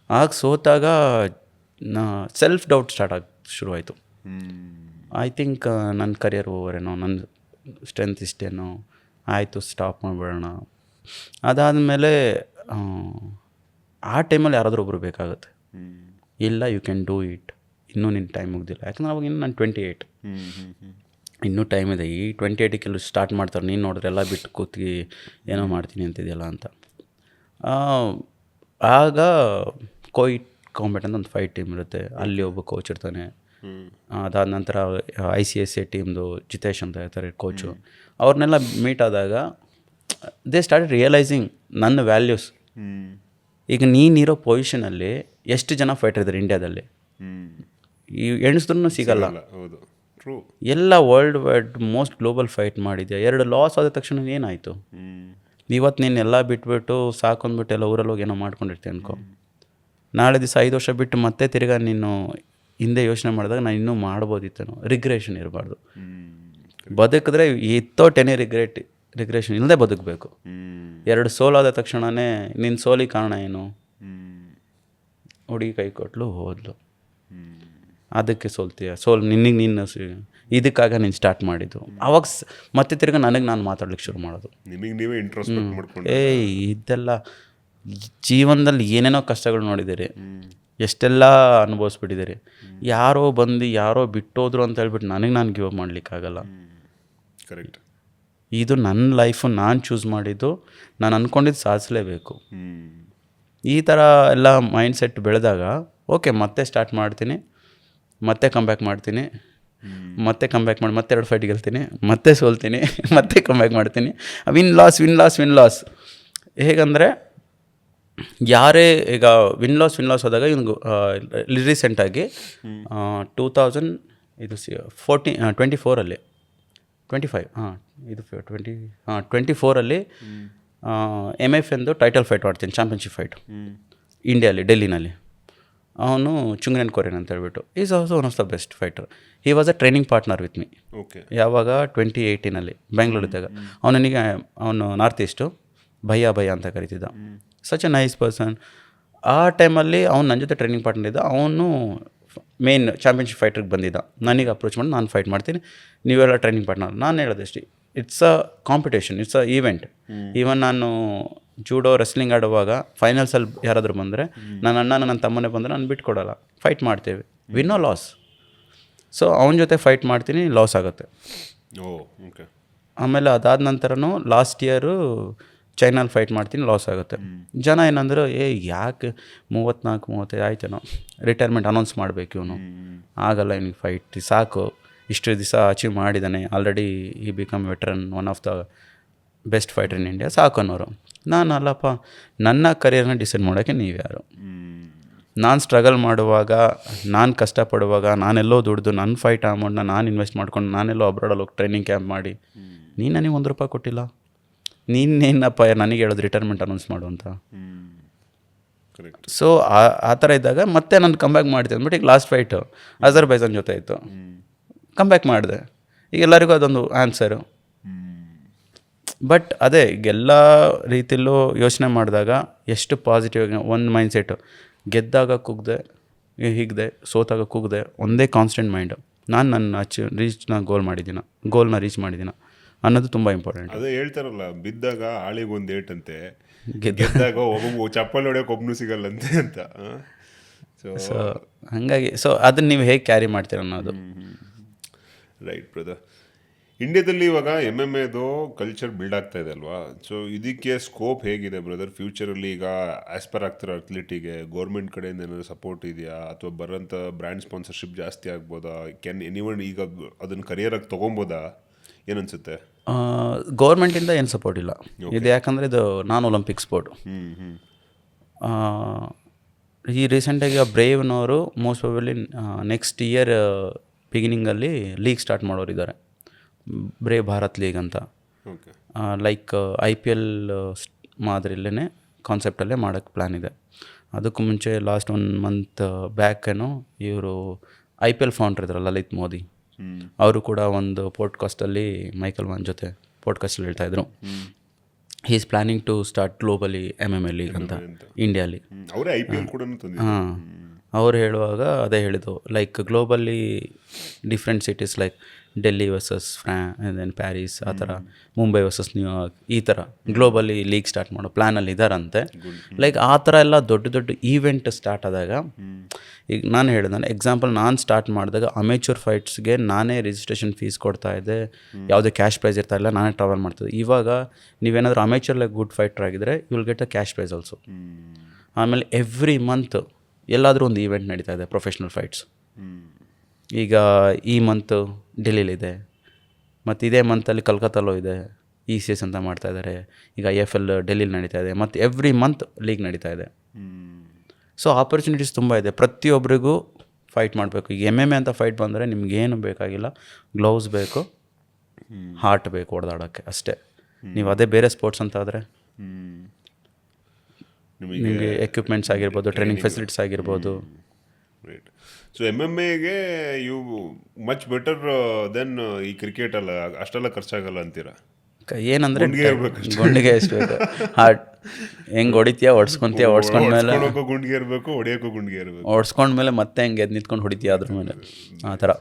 ಆಗ ಸೋತಾಗ ಸೆಲ್ಫ್ ಡೌಟ್ ಶುರುವಾಯಿತು. ಐ ಥಿಂಕ್ ನನ್ನ ಕರಿಯರ್ ಓವರೇನೋ, ನನ್ನ ಸ್ಟ್ರೆಂತ್ ಇಷ್ಟೇನೋ, ಆಯಿತು ಸ್ಟಾಪ್ ಮಾಡಿಬಿಡೋಣ. ಅದಾದಮೇಲೆ ಆ ಟೈಮಲ್ಲಿ ಯಾರಾದರೂ ಒಬ್ಬರು ಬೇಕಾಗುತ್ತೆ. ಇಲ್ಲ, ಯು ಕ್ಯಾನ್ ಡೂ ಇಟ್, ಇನ್ನೂ ನಿನ್ನ ಟೈಮ್ ಮುಗ್ದಿಲ್ಲ. ಯಾಕಂದ್ರೆ ಅವಾಗ ಇನ್ನು ನಾನು 28, ಇನ್ನೂ ಟೈಮ್ ಇದೆ. ಈ 28 ಕೆಲವು ಸ್ಟಾರ್ಟ್ ಮಾಡ್ತಾರೆ, ನೀನು ನೋಡಿದ್ರೆ ಎಲ್ಲ ಬಿಟ್ಟು ಕೂತ್ಗಿ ಏನೋ ಮಾಡ್ತೀನಿ ಅಂತಿದೆಯಲ್ಲ ಅಂತ. ಆಗ ಕೋಯಿಟ್ ಕಾಂಬ್ಯಾಟ್ ಅಂತ ಒಂದು ಫೈಟ್ ಟೀಮ್ ಇರುತ್ತೆ, ಅಲ್ಲಿ ಒಬ್ಬ ಕೋಚ್ ಇರ್ತಾನೆ. ಅದಾದ ನಂತರ ICSA ಟೀಮ್ದು ಜಿತೇಶ್ ಅಂತ ಇರ್ತಾರೆ ಕೋಚು. ಅವ್ರನ್ನೆಲ್ಲ ಮೀಟ್ ಆದಾಗ ದೇ ಸ್ಟಾರ್ಟ್ ರಿಯಲೈಸಿಂಗ್ ನನ್ನ ವ್ಯಾಲ್ಯೂಸ್. ಈಗ ನೀನಿರೋ ಪೊಸಿಷನಲ್ಲಿ ಎಷ್ಟು ಜನ ಫೈಟರ್ ಇದ್ದಾರೆ ಇಂಡಿಯಾದಲ್ಲಿ, ಈ ಎಣಿಸಿದ್ರೂ ಸಿಗಲ್ಲ. ಎಲ್ಲ world wide most global fight ಮಾಡಿದ್ಯಾ, 2 ಲಾಸ್ ಆದ ತಕ್ಷಣ ಏನಾಯಿತು? ಇವತ್ತು ನೀನು ಎಲ್ಲ ಬಿಟ್ಬಿಟ್ಟು ಸಾಕೊಂಡ್ಬಿಟ್ಟು ಎಲ್ಲ ಊರಲ್ಲಿ ಹೋಗಿ ಏನೋ ಮಾಡ್ಕೊಂಡಿರ್ತೀಯ ಅನ್ಕೋ, ನಾಳೆ ದಿವಸ 5 ವರ್ಷ ಬಿಟ್ಟು ಮತ್ತೆ ತಿರ್ಗಾ ನೀನು ಹಿಂದೆ ಯೋಚನೆ ಮಾಡಿದಾಗ ನಾನು ಇನ್ನೂ ಮಾಡ್ಬೋದಿತ್ತೇನೋ. ರಿಗ್ರೆಷನ್ ಇರಬಾರ್ದು. ಬದುಕಿದ್ರೆ ಇತ್ತೋಟ್ ಎನಿ ರಿಗ್ರೆಷನ್ ಇಲ್ಲದೆ ಬದುಕಬೇಕು. 2 ಸೋಲಾದ ತಕ್ಷಣವೇ ನಿನ್ನ ಸೋಲಿಗೆ ಕಾರಣ ಏನು? ಹುಡುಗಿ ಕೈ ಕೊಟ್ಲು ಹೋದ್ಲು, ಅದಕ್ಕೆ ಸೋಲ್ತೀಯ, ನಿನಗೆ ನೀನು ಇದಕ್ಕಾಗ ನೀನು ಸ್ಟಾರ್ಟ್ ಮಾಡಿದ್ದು. ಅವಾಗ ಮತ್ತೆ ತಿರ್ಗಿ ನನಗೆ ನಾನು ಮಾತಾಡ್ಲಿಕ್ಕೆ ಶುರು ಮಾಡೋದು. ಇದೆಲ್ಲ ಜೀವನದಲ್ಲಿ ಏನೇನೋ ಕಷ್ಟಗಳು ನೋಡಿದ್ದೀರಿ, ಎಷ್ಟೆಲ್ಲ ಅನುಭವಿಸ್ಬಿಟ್ಟಿದ್ದೀರಿ. ಯಾರೋ ಬಂದು ಯಾರೋ ಬಿಟ್ಟೋದ್ರು ಅಂತ ಹೇಳ್ಬಿಟ್ಟು ನಾನು ಗಿವ್ ಅಪ್ ಮಾಡಲಿಕ್ಕಾಗಲ್ಲ. ಕರೆಕ್ಟ್. ಇದು ನನ್ನ ಲೈಫು, ನಾನು ಚೂಸ್ ಮಾಡಿದ್ದು, ನಾನು ಅಂದ್ಕೊಂಡಿದ್ದು ಸಾಧಿಸಲೇಬೇಕು. ಈ ಥರ ಎಲ್ಲ ಮೈಂಡ್ಸೆಟ್ ಬೆಳೆದಾಗ ಓಕೆ ಮತ್ತೆ ಸ್ಟಾರ್ಟ್ ಮಾಡ್ತೀನಿ, ಮತ್ತೆ ಕಮ್ಬ್ಯಾಕ್ ಮಾಡ್ತೀನಿ, ಮತ್ತೆ ಕಮ್ಬ್ಯಾಕ್ ಮಾಡಿ ಮತ್ತೆ 2 ಫೈಟ್ ಗೆಲ್ತೀನಿ, ಮತ್ತೆ ಸೋಲ್ತೀನಿ, ಮತ್ತೆ ಕಮ್ಬ್ಯಾಕ್ ಮಾಡ್ತೀನಿ. Win loss. ಹೇಗಂದರೆ ಯಾರೇ ಈಗ ವಿನ್ ಲಾಸ್ ಆದಾಗ ಇವ್ನಿಗೆ ರೀಸೆಂಟಾಗಿ 24ಅಲ್ಲಿ 24ಅಲ್ಲಿ MF ಎಂದು ಟೈಟಲ್ ಫೈಟ್ ಮಾಡ್ತೀನಿ, ಚಾಂಪಿಯನ್ಶಿಪ್ ಫೈಟ್ ಇಂಡಿಯಾಲಿ, ಡೆಲ್ಲಿನಲ್ಲಿ. ಅವನು ಚುಂಗ್ನೆನ್ ಕೊರಿಯನ್ ಅಂತ ಹೇಳ್ಬಿಟ್ಟು is also one of the best fighter. He was a training partner with me. Okay. ಯಾವಾಗ 2018ಅಲ್ಲಿ ಬೆಂಗಳೂರಿದ್ದಾಗ. ಅವನು ನಾರ್ತ್ ಈಸ್ಟು ಭಯ್ಯ ಅಂತ ಕರಿತಿದ್ದ. Such a nice person. ಆ ಟೈಮಲ್ಲಿ ಅವ್ನು ನನ್ನ ಜೊತೆ ಟ್ರೈನಿಂಗ್ ಪಾರ್ಟ್ನರ್ ಇದ್ದ. ಅವನು ಮೇನ್ ಚಾಂಪಿಯನ್ಶಿಪ್ ಫೈಟ್ರಿಗೆ ಬಂದಿದ್ದ. ನನಗೆ ಅಪ್ರೋಚ್ ಮಾಡಿ ನಾನು ಫೈಟ್ ಮಾಡ್ತೀನಿ, ನೀವೆಲ್ಲ ಟ್ರೈನಿಂಗ್ ಪಾರ್ಟ್ನರ್. ನಾನು ಹೇಳೋದಷ್ಟೇ, it's a competition, it's a event. Even ನಾನು ಜೂಡೋ ರೆಸ್ಲಿಂಗ್ ಆಡುವಾಗ ಫೈನಲ್ಸಲ್ಲಿ ಯಾರಾದರೂ ಬಂದರೆ ನನ್ನ ಅಣ್ಣ ನನ್ನ ತಮ್ಮನೇ ಬಂದರೆ ನಾನು ಬಿಟ್ಕೊಡಲ್ಲ, ಫೈಟ್ ಮಾಡ್ತೇವೆ, ವಿನ್ ಆರ್ ಲಾಸ್. ಸೊ ಅವನ ಜೊತೆ ಫೈಟ್ ಮಾಡ್ತೀನಿ, ಲಾಸ್ ಆಗುತ್ತೆ. ಓಕೆ. ಆಮೇಲೆ ಅದಾದ ನಂತರನೂ ಲಾಸ್ಟ್ ಇಯರು ಚೈನಲ್ಲಿ ಫೈಟ್ ಮಾಡ್ತೀನಿ, ಲಾಸ್ ಆಗುತ್ತೆ. ಜನ ಏನಂದ್ರು, ಯಾಕೆ 34-35 ಆಯ್ತೇನೋ, ರಿಟೈರ್ಮೆಂಟ್ ಅನೌನ್ಸ್ ಮಾಡಬೇಕು ಇವನು, ಆಗಲ್ಲ ಇವನಿಗೆ ಫೈಟ್, ಸಾಕು ಇಷ್ಟು ದಿವಸ ಅಚೀವ್ ಮಾಡಿದ್ದಾನೆ ಆಲ್ರೆಡಿ, ಈ become veteran, one of the best fighter in India, ಸಾಕು ಅನ್ನೋರು. ನಾನು ಅಲ್ಲಪ್ಪ, ನನ್ನ ಕರಿಯರ್ನ ಡಿಸೈಡ್ ಮಾಡೋಕ್ಕೆ ನೀವು ಯಾರು? ನಾನು ಸ್ಟ್ರಗಲ್ ಮಾಡುವಾಗ, ನಾನು ಕಷ್ಟಪಡುವಾಗ, ನಾನೆಲ್ಲೋ ದುಡ್ದು ನನ್ನ ಫೈಟ್ ಅಮೌಂಟ್ನ ನಾನು ಇನ್ವೆಸ್ಟ್ ಮಾಡ್ಕೊಂಡು ನಾನೆಲ್ಲೋ ಅಬ್ರಾಡಲ್ಲಿ ಹೋಗಿ ಟ್ರೈನಿಂಗ್ ಕ್ಯಾಂಪ್ ಮಾಡಿ, ನೀನು ನನಗೆ ₹1 ಕೊಟ್ಟಿಲ್ಲ, ನೀನೇನಪ್ಪ ನನಗೆ ಹೇಳೋದು ರಿಟೈರ್ಮೆಂಟ್ ಅನೌನ್ಸ್ ಮಾಡು ಅಂತ. ಸೊ ಆ ಥರ ಇದ್ದಾಗ ಮತ್ತೆ ನಾನು ಕಮ್ಬ್ಯಾಕ್ ಮಾಡ್ತೀನಿ ಅಂದ್ಬಿಟ್ಟು ಈಗ ಲಾಸ್ಟ್ ಫೈಟು ಅಜರ್ಬೈಜಾನ್ ಜೊತೆ ಇತ್ತು, ಕಮ್ಬ್ಯಾಕ್ ಮಾಡಿದೆ. ಈಗ ಎಲ್ಲರಿಗೂ ಅದೊಂದು ಆನ್ಸರು. ಬಟ್ ಅದೇ ಎಲ್ಲ ರೀತಿಯಲ್ಲೂ ಯೋಚನೆ ಮಾಡಿದಾಗ ಎಷ್ಟು ಪಾಸಿಟಿವ್ ಆಗಿ ಒಂದು ಮೈಂಡ್ಸೆಟ್ಟು, ಗೆದ್ದಾಗ ಕುಗ್ದೆ ಹೀಗಿದೆ, ಸೋತಾಗ ಕುಗ್ದೆ, ಒಂದೇ ಕಾನ್ಸ್ಟೆಂಟ್ ಮೈಂಡು. ನಾನು ನನ್ನ ಗೋಲ್ನ ರೀಚ್ ಮಾಡಿದ್ದೀನ ಅನ್ನೋದು ತುಂಬ ಇಂಪಾರ್ಟೆಂಟ್. ಅದೇ ಹೇಳ್ತಾರಲ್ಲ, ಬಿದ್ದಾಗ ಆಳಿಗೊಂದು ಏಟಂತೆ, ಗೆದ್ದಾಗ ಒಬ್ಬ ಚಪ್ಪಲ್ ಹೊಡೆಯೋಕೆ ಒಬ್ಬನು ಸಿಗಲ್ಲಂತೆ ಅಂತ. ಸೊ ಹಾಗಾಗಿ ಅದನ್ನು ನೀವು ಹೇಗೆ ಕ್ಯಾರಿ ಮಾಡ್ತೀರ ಅನ್ನೋದು. Right brother. ಇಂಡಿಯಾದಲ್ಲಿ ಇವಾಗ MMA ಕಲ್ಚರ್ ಬಿಲ್ಡ್ ಆಗ್ತಾ ಇದೆ ಅಲ್ವಾ? ಸೊ ಇದಕ್ಕೆ ಸ್ಕೋಪ್ ಹೇಗಿದೆ ಬ್ರದರ್ ಫ್ಯೂಚರಲ್ಲಿ? ಈಗ ಆಸ್ಪೈರ್ ಆಗ್ತಿರೋ ಅಥ್ಲೀಟಿಗೆ ಗೌರ್ಮೆಂಟ್ ಕಡೆಯಿಂದ ಏನಾದರೂ ಸಪೋರ್ಟ್ ಇದೆಯಾ, ಅಥವಾ ಬರೋಂಥ ಬ್ರ್ಯಾಂಡ್ ಸ್ಪಾನ್ಸರ್ಶಿಪ್ ಜಾಸ್ತಿ ಆಗ್ಬೋದಾ? ಎನಿವನ್ ಈಗ ಅದನ್ನು ಕರಿಯರಾಗಿ ತೊಗೊಬೋದಾ? ಏನನ್ಸುತ್ತೆ? ಗೌರ್ಮೆಂಟಿಂದ ಏನು ಸಪೋರ್ಟ್ ಇಲ್ಲ ಇದು, ಯಾಕಂದರೆ ಇದು ನಾನ್ ಒಲಿಂಪಿಕ್ ಸ್ಪೋರ್ಟ್. ಈ ರೀಸೆಂಟಾಗಿ ಬ್ರೇವ್ನವರು ಮೋಸ್ಟ್ ಪ್ರಾಬಬ್ಲಿ ನೆಕ್ಸ್ಟ್ ಇಯರ್ ಬಿಗಿನಿಂಗಲ್ಲಿ ಲೀಗ್ ಸ್ಟಾರ್ಟ್ ಮಾಡೋರಿದ್ದಾರೆ, ಬ್ರೇವ್ ಭಾರತ್ ಲೀಗ್ ಅಂತ. ಲೈಕ್ IPL ಮಾದರಿಯಲ್ಲೇ ಕಾನ್ಸೆಪ್ಟಲ್ಲೇ ಮಾಡೋಕ್ಕೆ ಪ್ಲ್ಯಾನ್ ಇದೆ. ಅದಕ್ಕೂ ಮುಂಚೆ ಲಾಸ್ಟ್ 1 ಮಂತ್ ಬ್ಯಾಕೇನೋ ಇವರು IPL ಫೌಂಡ್ರ್ ಇದ್ರಲ್ಲ ಲಲಿತ್ ಮೋದಿ, ಅವರು ಕೂಡ ಒಂದು ಪಾಡ್ಕಾಸ್ಟಲ್ಲಿ ಮೈಕಲ್ ವಾನ್ ಜೊತೆ ಪಾಡ್ಕಾಸ್ಟಲ್ಲಿ ಹೇಳ್ತಾಯಿದ್ರು, he is planning to start globally MMA league ಅಂತ ಇಂಡಿಯಾಲಿ. ಹಾಂ, ಅವ್ರು ಹೇಳುವಾಗ ಅದೇ ಹೇಳಿದ್ದು, like globally different cities like Delhi versus Paris, ಆ ಥರ ಮುಂಬೈ ವರ್ಸಸ್ ನ್ಯೂಯಾರ್ಕ್, ಈ ಥರ ಗ್ಲೋಬಲಿ ಲೀಗ್ ಸ್ಟಾರ್ಟ್ ಮಾಡೋ ಪ್ಲ್ಯಾನಲ್ಲಿ ಇದ್ದಾರಂತೆ. ಲೈಕ್ ಆ ಥರ ಎಲ್ಲ ದೊಡ್ಡ ಈವೆಂಟ್ ಸ್ಟಾರ್ಟ್ ಆದಾಗ, ಈಗ ನಾನು ಹೇಳಿದೆ ಎಕ್ಸಾಂಪಲ್, ನಾನು ಸ್ಟಾರ್ಟ್ ಮಾಡಿದಾಗ ಅಮೇಚೂರ್ ಫೈಟ್ಸ್ಗೆ ನಾನೇ ರಿಜಿಸ್ಟ್ರೇಷನ್ ಫೀಸ್ ಕೊಡ್ತಾಯಿದ್ದೆ, ಯಾವುದೇ ಕ್ಯಾಶ್ ಪ್ರೈಸ್ ಇರ್ತಾ ಇಲ್ಲ, ನಾನೇ ಟ್ರಾವೆಲ್ ಮಾಡ್ತಿದ್ದೆ. ಇವಾಗ ನೀವೇನಾದರೂ ಅಮೇಚೂರ್ಲೆ ಗುಡ್ ಫೈಟರ್ ಆಗಿದ್ದರೆ you will get a cash prize also. ಆಮೇಲೆ ಎವ್ರಿ ಮಂತ್ ಎಲ್ಲಾದರೂ ಒಂದು ಈವೆಂಟ್ ನಡೀತಾ ಇದೆ, ಪ್ರೊಫೆಷ್ನಲ್ ಫೈಟ್ಸ್. ಈಗ ಈ ಮಂತು ಡೆಲ್ಲಿಲಿದೆ, ಮತ್ತು ಇದೇ ಮಂತಲ್ಲಿ ಕಲ್ಕತ್ತಲ್ಲೂ ಇದೆ, ECS ಅಂತ ಮಾಡ್ತಾಯಿದ್ದಾರೆ. ಈಗ IFL ಡೆಲ್ಲಿಲಿ ನಡೀತಾ ಇದೆ, ಮತ್ತು ಎವ್ರಿ ಮಂತ್ ಲೀಗ್ ನಡೀತಾ ಇದೆ. ಸೊ ಆಪರ್ಚುನಿಟೀಸ್ ತುಂಬ ಇದೆ, ಪ್ರತಿಯೊಬ್ಬರಿಗೂ ಫೈಟ್ ಮಾಡಬೇಕು. ಈಗ MMA ಅಂತ ಫೈಟ್ ಬಂದರೆ ನಿಮಗೇನು ಬೇಕಾಗಿಲ್ಲ, ಗ್ಲೌಸ್ ಬೇಕು, ಹಾರ್ಟ್ ಬೇಕು ಹೊಡೆದಾಡೋಕ್ಕೆ ಅಷ್ಟೇ. ನೀವು ಅದೇ ಬೇರೆ ಸ್ಪೋರ್ಟ್ಸ್ ಅಂತ ಆದರೆ ನಿಮಗೆ ಎಕ್ವಿಪ್ಮೆಂಟ್ಸ್ ಆಗಿರ್ಬೋದು, ಟ್ರೈನಿಂಗ್ ಫೆಸಿಲಿಟೀಸ್ ಆಗಿರ್ಬೋದು. Right. So MMA you much better than ಈ ಕ್ರಿಕೆಟ್ ಅಲ್ಲ, ಅಷ್ಟೆಲ್ಲ ಖರ್ಚಾಗಲ್ಲ ಅಂತೀರಾ? ಏನಂದರೆ ಗುಂಡಿಗೆ ಎಷ್ಟು ಬೇಕು, ಹಾರ್ಟ್ ಹೆಂಗೆ ಹೊಡಿತೀಯ, ಹೊಡ್ಸ್ಕೊಂತೀಯ, ಹೊಡ್ಸ್ಕೊಂಡ್ಮೇಲೆ ಗುಂಡಿಗೆ ಇರಬೇಕು, ಹೊಡಿಯೋಕ್ಕೂ ಗುಂಡಿಗೆ ಇರಬೇಕು, ಹೊಡ್ಸ್ಕೊಂಡ್ಮೇಲೆ ಮತ್ತೆ ಹೆಂಗೆ ಎದ್ದು ನಿಂತ್ಕೊಂಡು ಹೊಡಿತೀಯ ಅದ್ರ ಮೇಲೆ, ಆ ಥರ.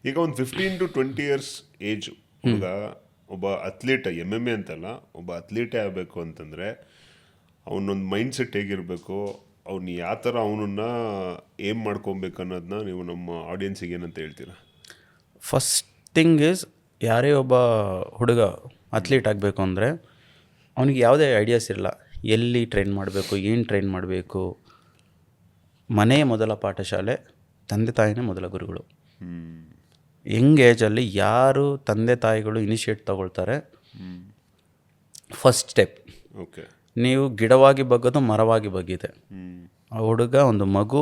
ಈಗ ಒಂದು 15 to 20 years ಏಜ್ ಹುಡುಗ ಒಬ್ಬ ಅಥ್ಲೀಟ್, MMA ಅಂತಲ್ಲ, ಒಬ್ಬ ಅಥ್ಲೀಟೇ ಆಗಬೇಕು ಅಂತಂದರೆ ಅವನೊಂದು ಮೈಂಡ್ ಸೆಟ್ ಹೇಗಿರಬೇಕು, ಅವ್ನು ಯಾವ ಥರ ಅವನನ್ನು ಏಮ್ ಮಾಡ್ಕೊಬೇಕು ಅನ್ನೋದನ್ನ ನೀವು ನಮ್ಮ ಆಡಿಯನ್ಸಿಗೆ ಏನಂತ ಹೇಳ್ತೀರಾ? ಫಸ್ಟ್ ಥಿಂಗ್ ಈಸ್, ಯಾರೇ ಒಬ್ಬ ಹುಡುಗ ಅಥ್ಲೀಟ್ ಆಗಬೇಕು ಅಂದರೆ ಅವನಿಗೆ ಯಾವುದೇ ಐಡಿಯಾಸ್ ಇರಲ್ಲ, ಎಲ್ಲಿ ಟ್ರೈನ್ ಮಾಡಬೇಕು, ಏನು ಟ್ರೈನ್ ಮಾಡಬೇಕು, ಮನೆಯೇ ಮೊದಲ ಪಾಠಶಾಲೆ, ತಂದೆ ತಾಯಿನೇ ಮೊದಲ ಗುರುಗಳು. ಯಂಗ್ ಏಜಲ್ಲಿ ಯಾರು ತಂದೆ ತಾಯಿಗಳು ಇನಿಷಿಯೇಟ್ ತಗೊಳ್ತಾರೆ, ಫಸ್ಟ್ ಸ್ಟೆಪ್. ಓಕೆ, ನೀವು ಗಿಡವಾಗಿ ಬಗ್ಗೋದು ಮರವಾಗಿ ಬಗ್ಗಿದೆ. ಆ ಹುಡುಗ ಒಂದು ಮಗು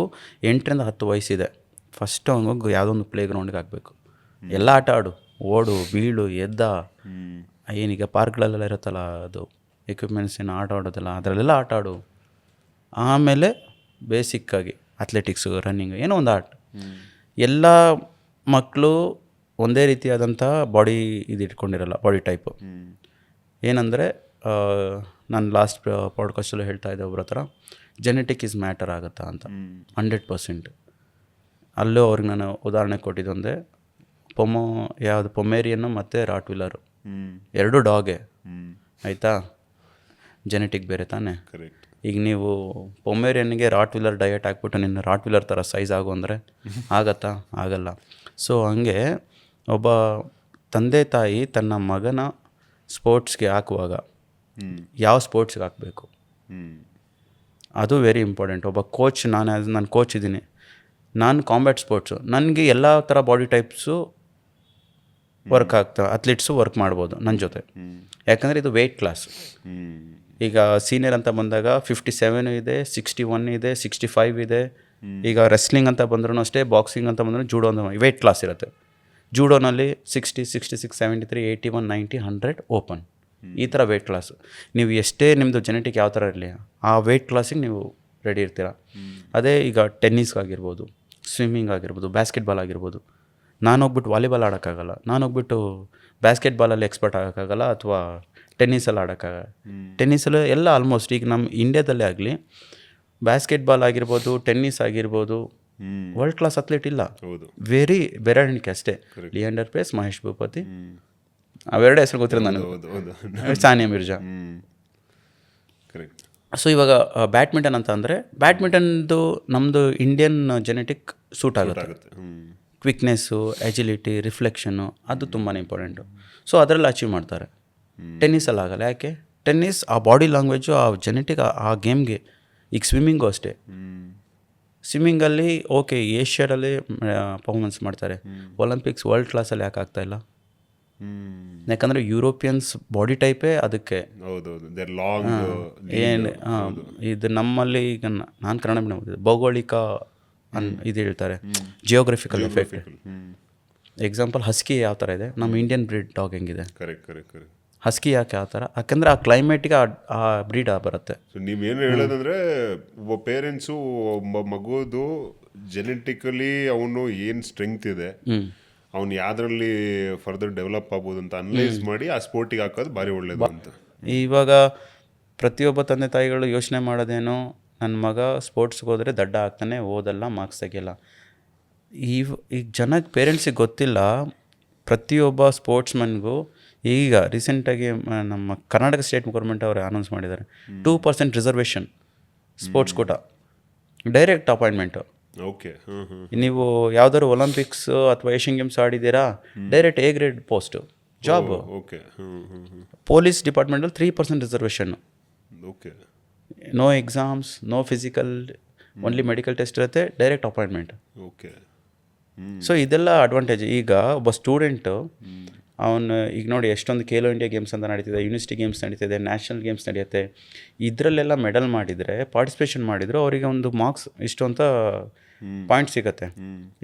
8ರಿಂದ 10 ವಯಸ್ಸಿದೆ, ಫಸ್ಟ್ ಅವನಿಗೆ ಯಾವುದೋ ಒಂದು ಪ್ಲೇ ಗ್ರೌಂಡ್ಗೆ ಹಾಕಬೇಕು. ಎಲ್ಲ ಆಟ ಆಡು, ಓಡು ಬೀಳು ಎದ್ದ, ಏನೀಗ ಪಾರ್ಕ್ಗಳಲ್ಲೆಲ್ಲ ಇರುತ್ತಲ್ಲ ಅದು ಎಕ್ವಿಪ್ಮೆಂಟ್ಸ್ ಏನು ಆಟ ಆಡೋದಲ್ಲ, ಅದರಲ್ಲೆಲ್ಲ ಆಟ ಆಡು. ಆಮೇಲೆ ಬೇಸಿಕ್ಕಾಗಿ ಅಥ್ಲೆಟಿಕ್ಸು, ರನ್ನಿಂಗ್, ಏನೋ ಒಂದು ಆಟ. ಎಲ್ಲ ಮಕ್ಕಳು ಒಂದೇ ರೀತಿಯಾದಂಥ ಬಾಡಿ ಇದು ಇಟ್ಕೊಂಡಿರಲ್ಲ, ಬಾಡಿ ಟೈಪು. ಏನಂದರೆ ನಾನು ಲಾಸ್ಟ್ ಪಾಡ್ಕಾಸ್ಟಲ್ಲೂ ಹೇಳ್ತಾ ಇದ್ದೆ ಒಬ್ಬರ ಹತ್ರ, ಜೆನೆಟಿಕ್ ಈಸ್ ಮ್ಯಾಟರ್ ಆಗುತ್ತಾ ಅಂತ. 100%. ಅಲ್ಲೂ ಅವ್ರಿಗೆ ನಾನು ಉದಾಹರಣೆ ಕೊಟ್ಟಿದ್ದೊಂದೇ, ಪೊಮೇರಿಯನ್ನು ಮತ್ತು ರಾಟ್ ವಿಲ್ಲರು, ಎರಡೂ ಡಾಗೆ, ಆಯಿತಾ? ಜೆನೆಟಿಕ್ ಬೇರೆ ತಾನೇ. ಕರೆಕ್ಟ್. ಈಗ ನೀವು ಪೊಮೇರಿಯನ್ಗೆ ರಾಟ್ ವಿಲ್ಲರ್ ಡಯಟ್ ಹಾಕ್ಬಿಟ್ಟು ನಿನ್ನ ರಾಟ್ ವಿಲ್ಲರ್ ಥರ ಸೈಜ್ ಆಗು ಅಂದರೆ ಆಗತ್ತಾ? ಆಗಲ್ಲ. ಸೊ ಹಂಗೆ ಒಬ್ಬ ತಂದೆ ತಾಯಿ ತನ್ನ ಮಗನ ಸ್ಪೋರ್ಟ್ಸ್ಗೆ ಹಾಕುವಾಗ ಯಾವ ಸ್ಪೋರ್ಟ್ಸ್ಗೆ ಹಾಕಬೇಕು, ಅದು ವೆರಿ ಇಂಪಾರ್ಟೆಂಟ್. ಒಬ್ಬ ಕೋಚ್, ನಾನು ಕೋಚ್ ಇದ್ದೀನಿ, ನಾನು ಕಾಂಬ್ಯಾಟ್ ಸ್ಪೋರ್ಟ್ಸು, ನನಗೆ ಎಲ್ಲ ಥರ ಬಾಡಿ ಟೈಪ್ಸು ವರ್ಕ್ ಆಗ್ತವೆ, ಅಥ್ಲೀಟ್ಸು ವರ್ಕ್ ಮಾಡ್ಬೋದು ನನ್ನ ಜೊತೆ. ಯಾಕಂದರೆ ಇದು ವೆಯ್ಟ್ ಕ್ಲಾಸ್. ಈಗ ಸೀನಿಯರ್ ಅಂತ ಬಂದಾಗ 57 ಇದೆ, 61 ಇದೆ, 65 ಇದೆ. ಈಗ ರೆಸ್ಲಿಂಗ್ ಅಂತ ಬಂದ್ರೂ ಅಷ್ಟೇ, ಬಾಕ್ಸಿಂಗ್ ಅಂತ ಬಂದರೂ, ಜೂಡೋ ಅಂತ ವೆಯ್ಟ್ ಕ್ಲಾಸ್ ಇರುತ್ತೆ. ಜೂಡೋನಲ್ಲಿ 60, 66, 73, 81, 90, 100 ಓಪನ್, ಈ ಥರ ವೆಯ್ಟ್ ಕ್ಲಾಸು. ನೀವು ಎಷ್ಟೇ ನಿಮ್ಮದು ಜೆನೆಟಿಕ್ ಯಾವ ಥರ ಇರಲಿ, ಆ ವೆಯ್ಟ್ ಕ್ಲಾಸಿಗೆ ನೀವು ರೆಡಿ ಇರ್ತೀರ. ಅದೇ ಈಗ ಟೆನ್ನಿಸ್ಗಾಗಿರ್ಬೋದು, ಸ್ವಿಮ್ಮಿಂಗ್ ಆಗಿರ್ಬೋದು, ಬಾಸ್ಕೆಟ್ಬಾಲ್ ಆಗಿರ್ಬೋದು. ನಾನು ಹೋಗ್ಬಿಟ್ಟು ವಾಲಿಬಾಲ್ ಆಡೋಕ್ಕಾಗಲ್ಲ, ನಾನು ಹೋಗ್ಬಿಟ್ಟು ಬಾಸ್ಕೆಟ್ಬಾಲಲ್ಲಿ ಎಕ್ಸ್ಪರ್ಟ್ ಆಗೋಕ್ಕಾಗಲ್ಲ, ಅಥವಾ ಟೆನ್ನಿಸಲ್ಲಿ ಆಡೋಕ್ಕಾಗಲ್ಲ. ಟೆನ್ನಿಸಲ್ಲಿ ಎಲ್ಲ ಆಲ್ಮೋಸ್ಟ್ ಈಗ ನಮ್ಮ ಇಂಡಿಯಾದಲ್ಲೇ ಆಗಲಿ, ಬಾಸ್ಕೆಟ್ಬಾಲ್ ಆಗಿರ್ಬೋದು, ಟೆನ್ನಿಸ್ ಆಗಿರ್ಬೋದು, ವರ್ಲ್ಡ್ ಕ್ಲಾಸ್ ಅಥ್ಲೀಟ್ ಇಲ್ಲ. ವೆರಿ ಬೆರಳಿಕೆ ಅಷ್ಟೇ. ಲಿಯಾಂಡರ್ ಪೇಸ್, ಮಹೇಶ್ ಭೂಪತಿ, ಅವೆರಡೇ ಹೆಸರು ಗೊತ್ತಿರೋ ನನಗೆ, ಸಾನಿಯಾ ಮಿರ್ಜಾ. ಕರೆಕ್ಟ್. ಸೊ ಇವಾಗ ಬ್ಯಾಡ್ಮಿಂಟನ್ ಅಂತ ಅಂದರೆ, ಬ್ಯಾಡ್ಮಿಂಟನ್ದು ನಮ್ಮದು ಇಂಡಿಯನ್ ಜೆನೆಟಿಕ್ ಸೂಟ್ ಆಗುತ್ತೆ. ಕ್ವಿಕ್ನೆಸ್ಸು, ಎಜಿಲಿಟಿ, ರಿಫ್ಲೆಕ್ಷನ್ನು, ಅದು ತುಂಬಾ ಇಂಪಾರ್ಟೆಂಟು. ಸೊ ಅದರಲ್ಲಿ ಅಚೀವ್ ಮಾಡ್ತಾರೆ. ಟೆನ್ನಿಸಲ್ಲಿ ಆಗಲ್ಲ. ಯಾಕೆ? ಟೆನ್ನಿಸ್ ಆ ಬಾಡಿ ಲ್ಯಾಂಗ್ವೇಜು, ಆ ಜೆನೆಟಿಕ್ ಆ ಗೇಮ್ಗೆ. ಈಗ ಸ್ವಿಮ್ಮಿಂಗು ಅಷ್ಟೇ. ಸ್ವಿಮ್ಮಿಂಗಲ್ಲಿ ಓಕೆ ಏಷ್ಯಾದಲ್ಲಿ ಪರ್ಫಾರ್ಮೆನ್ಸ್ ಮಾಡ್ತಾರೆ, ಒಲಿಂಪಿಕ್ಸ್ ವರ್ಲ್ಡ್ ಕ್ಲಾಸಲ್ಲಿ ಯಾಕೆ ಆಗ್ತಾಯಿಲ್ಲ? ಯಾಕಂದರೆ ಯುರೋಪಿಯನ್ಸ್ ಬಾಡಿ ಟೈಪೇ ಅದಕ್ಕೆ. ಏನು ಇದು ನಮ್ಮಲ್ಲಿ ಈಗ ನಾನು ಕನ್ನಡ ಮೀಡಿಯಂ, ಭೌಗೋಳಿಕ ಇದು ಹೇಳ್ತಾರೆ, ಜಿಯೋಗ್ರಫಿಕಲ್ ಎಫೆಕ್ಟ್. ಎಕ್ಸಾಂಪಲ್ ಹಸ್ಕಿ ಯಾವ ಥರ ಇದೆ, ನಮ್ಮ ಇಂಡಿಯನ್ ಬ್ರೀಡ್ ಡಾಗ್ ಹೆಂಗಿದೆ. ಕರೆಕ್ಟ್. ಹಸ್ಕಿ ಯಾಕೆ ಆ ಥರ? ಯಾಕಂದರೆ ಆ ಕ್ಲೈಮೇಟಿಗೆ ಆ ಬ್ರೀಡ್ ಬರುತ್ತೆ. ಸೊ ನೀವೇನು ಹೇಳೋದಂದರೆ, ಒಬ್ಬ ಪೇರೆಂಟ್ಸು ಒಬ್ಬ ಮಗುದು ಜೆನೆಟಿಕಲಿ ಅವನು ಏನು ಸ್ಟ್ರೆಂಗ್ತ್ ಇದೆ, ಅವ್ನು ಯಾವುದ್ರಲ್ಲಿ ಫರ್ದರ್ ಡೆವಲಪ್ ಆಗ್ಬೋದು ಅಂತ ಅನಲೈಸ್ ಮಾಡಿ ಆ ಸ್ಪೋರ್ಟಿಗೆ ಹಾಕೋದು ಭಾರಿ ಒಳ್ಳೇದು ಅಂತ. ಇವಾಗ ಪ್ರತಿಯೊಬ್ಬ ತಂದೆ ತಾಯಿಗಳು ಯೋಚನೆ ಮಾಡೋದೇನು, ನನ್ನ ಮಗ ಸ್ಪೋರ್ಟ್ಸ್ಗೆ ಹೋದರೆ ದಡ್ಡ ಆಗ್ತಾನೆ, ಓದಲ್ಲ, ಮಾರ್ಕ್ಸ್ ತೆಗಿಯಲ್ಲ. ಈಗ ಜನಕ್ಕೆ ಪೇರೆಂಟ್ಸಿಗೆ ಗೊತ್ತಿಲ್ಲ, ಪ್ರತಿಯೊಬ್ಬ ಸ್ಪೋರ್ಟ್ಸ್ಮನ್ಗೂ ಈಗ ರೀಸೆಂಟಾಗಿ ನಮ್ಮ ಕರ್ನಾಟಕ ಸ್ಟೇಟ್ ಗೌರ್ಮೆಂಟ್ ಅವರು ಅನೌನ್ಸ್ ಮಾಡಿದ್ದಾರೆ, 2% reservation sports quota, direct appointment. Okay. ನೀವು ಯಾವ್ದಾದ್ರು ಒಲಿಂಪಿಕ್ಸ್ ಅಥವಾ ಏಷ್ಯನ್ ಗೇಮ್ಸ್ ಆಡಿದ್ದೀರಾ, direct A grade post, job. Okay. Police ಡಿಪಾರ್ಟ್ಮೆಂಟಲ್ಲಿ 3% reservation. Okay. No exams, no physical, only medical test ಇರುತ್ತೆ, ಡೈರೆಕ್ಟ್ ಅಪಾಯಿಂಟ್ಮೆಂಟ್. ಓಕೆ. ಸೊ ಇದೆಲ್ಲ advantage. ಈಗ ಒಬ್ಬ ಸ್ಟೂಡೆಂಟು ಅವನು ಈಗ ನೋಡಿ ಎಷ್ಟೊಂದು ಖೇಲೋ ಇಂಡಿಯಾ ಗೇಮ್ಸ್ ಅಂತ ನಡೀತಿದೆ, ಯೂನಿವರ್ಸಿಟಿ ಗೇಮ್ಸ್ ನಡೀತಿದೆ, ನ್ಯಾಷನಲ್ ಗೇಮ್ಸ್ ನಡೆಯುತ್ತೆ. ಇದರಲ್ಲೆಲ್ಲ ಮೆಡಲ್ ಮಾಡಿದರೆ, ಪಾರ್ಟಿಸಿಪೇಷನ್ ಮಾಡಿದ್ರು, ಅವರಿಗೆ ಒಂದು ಮಾರ್ಕ್ಸ್ ಇಷ್ಟು ಅಂತ ಪಾಯಿಂಟ್ ಸಿಗುತ್ತೆ.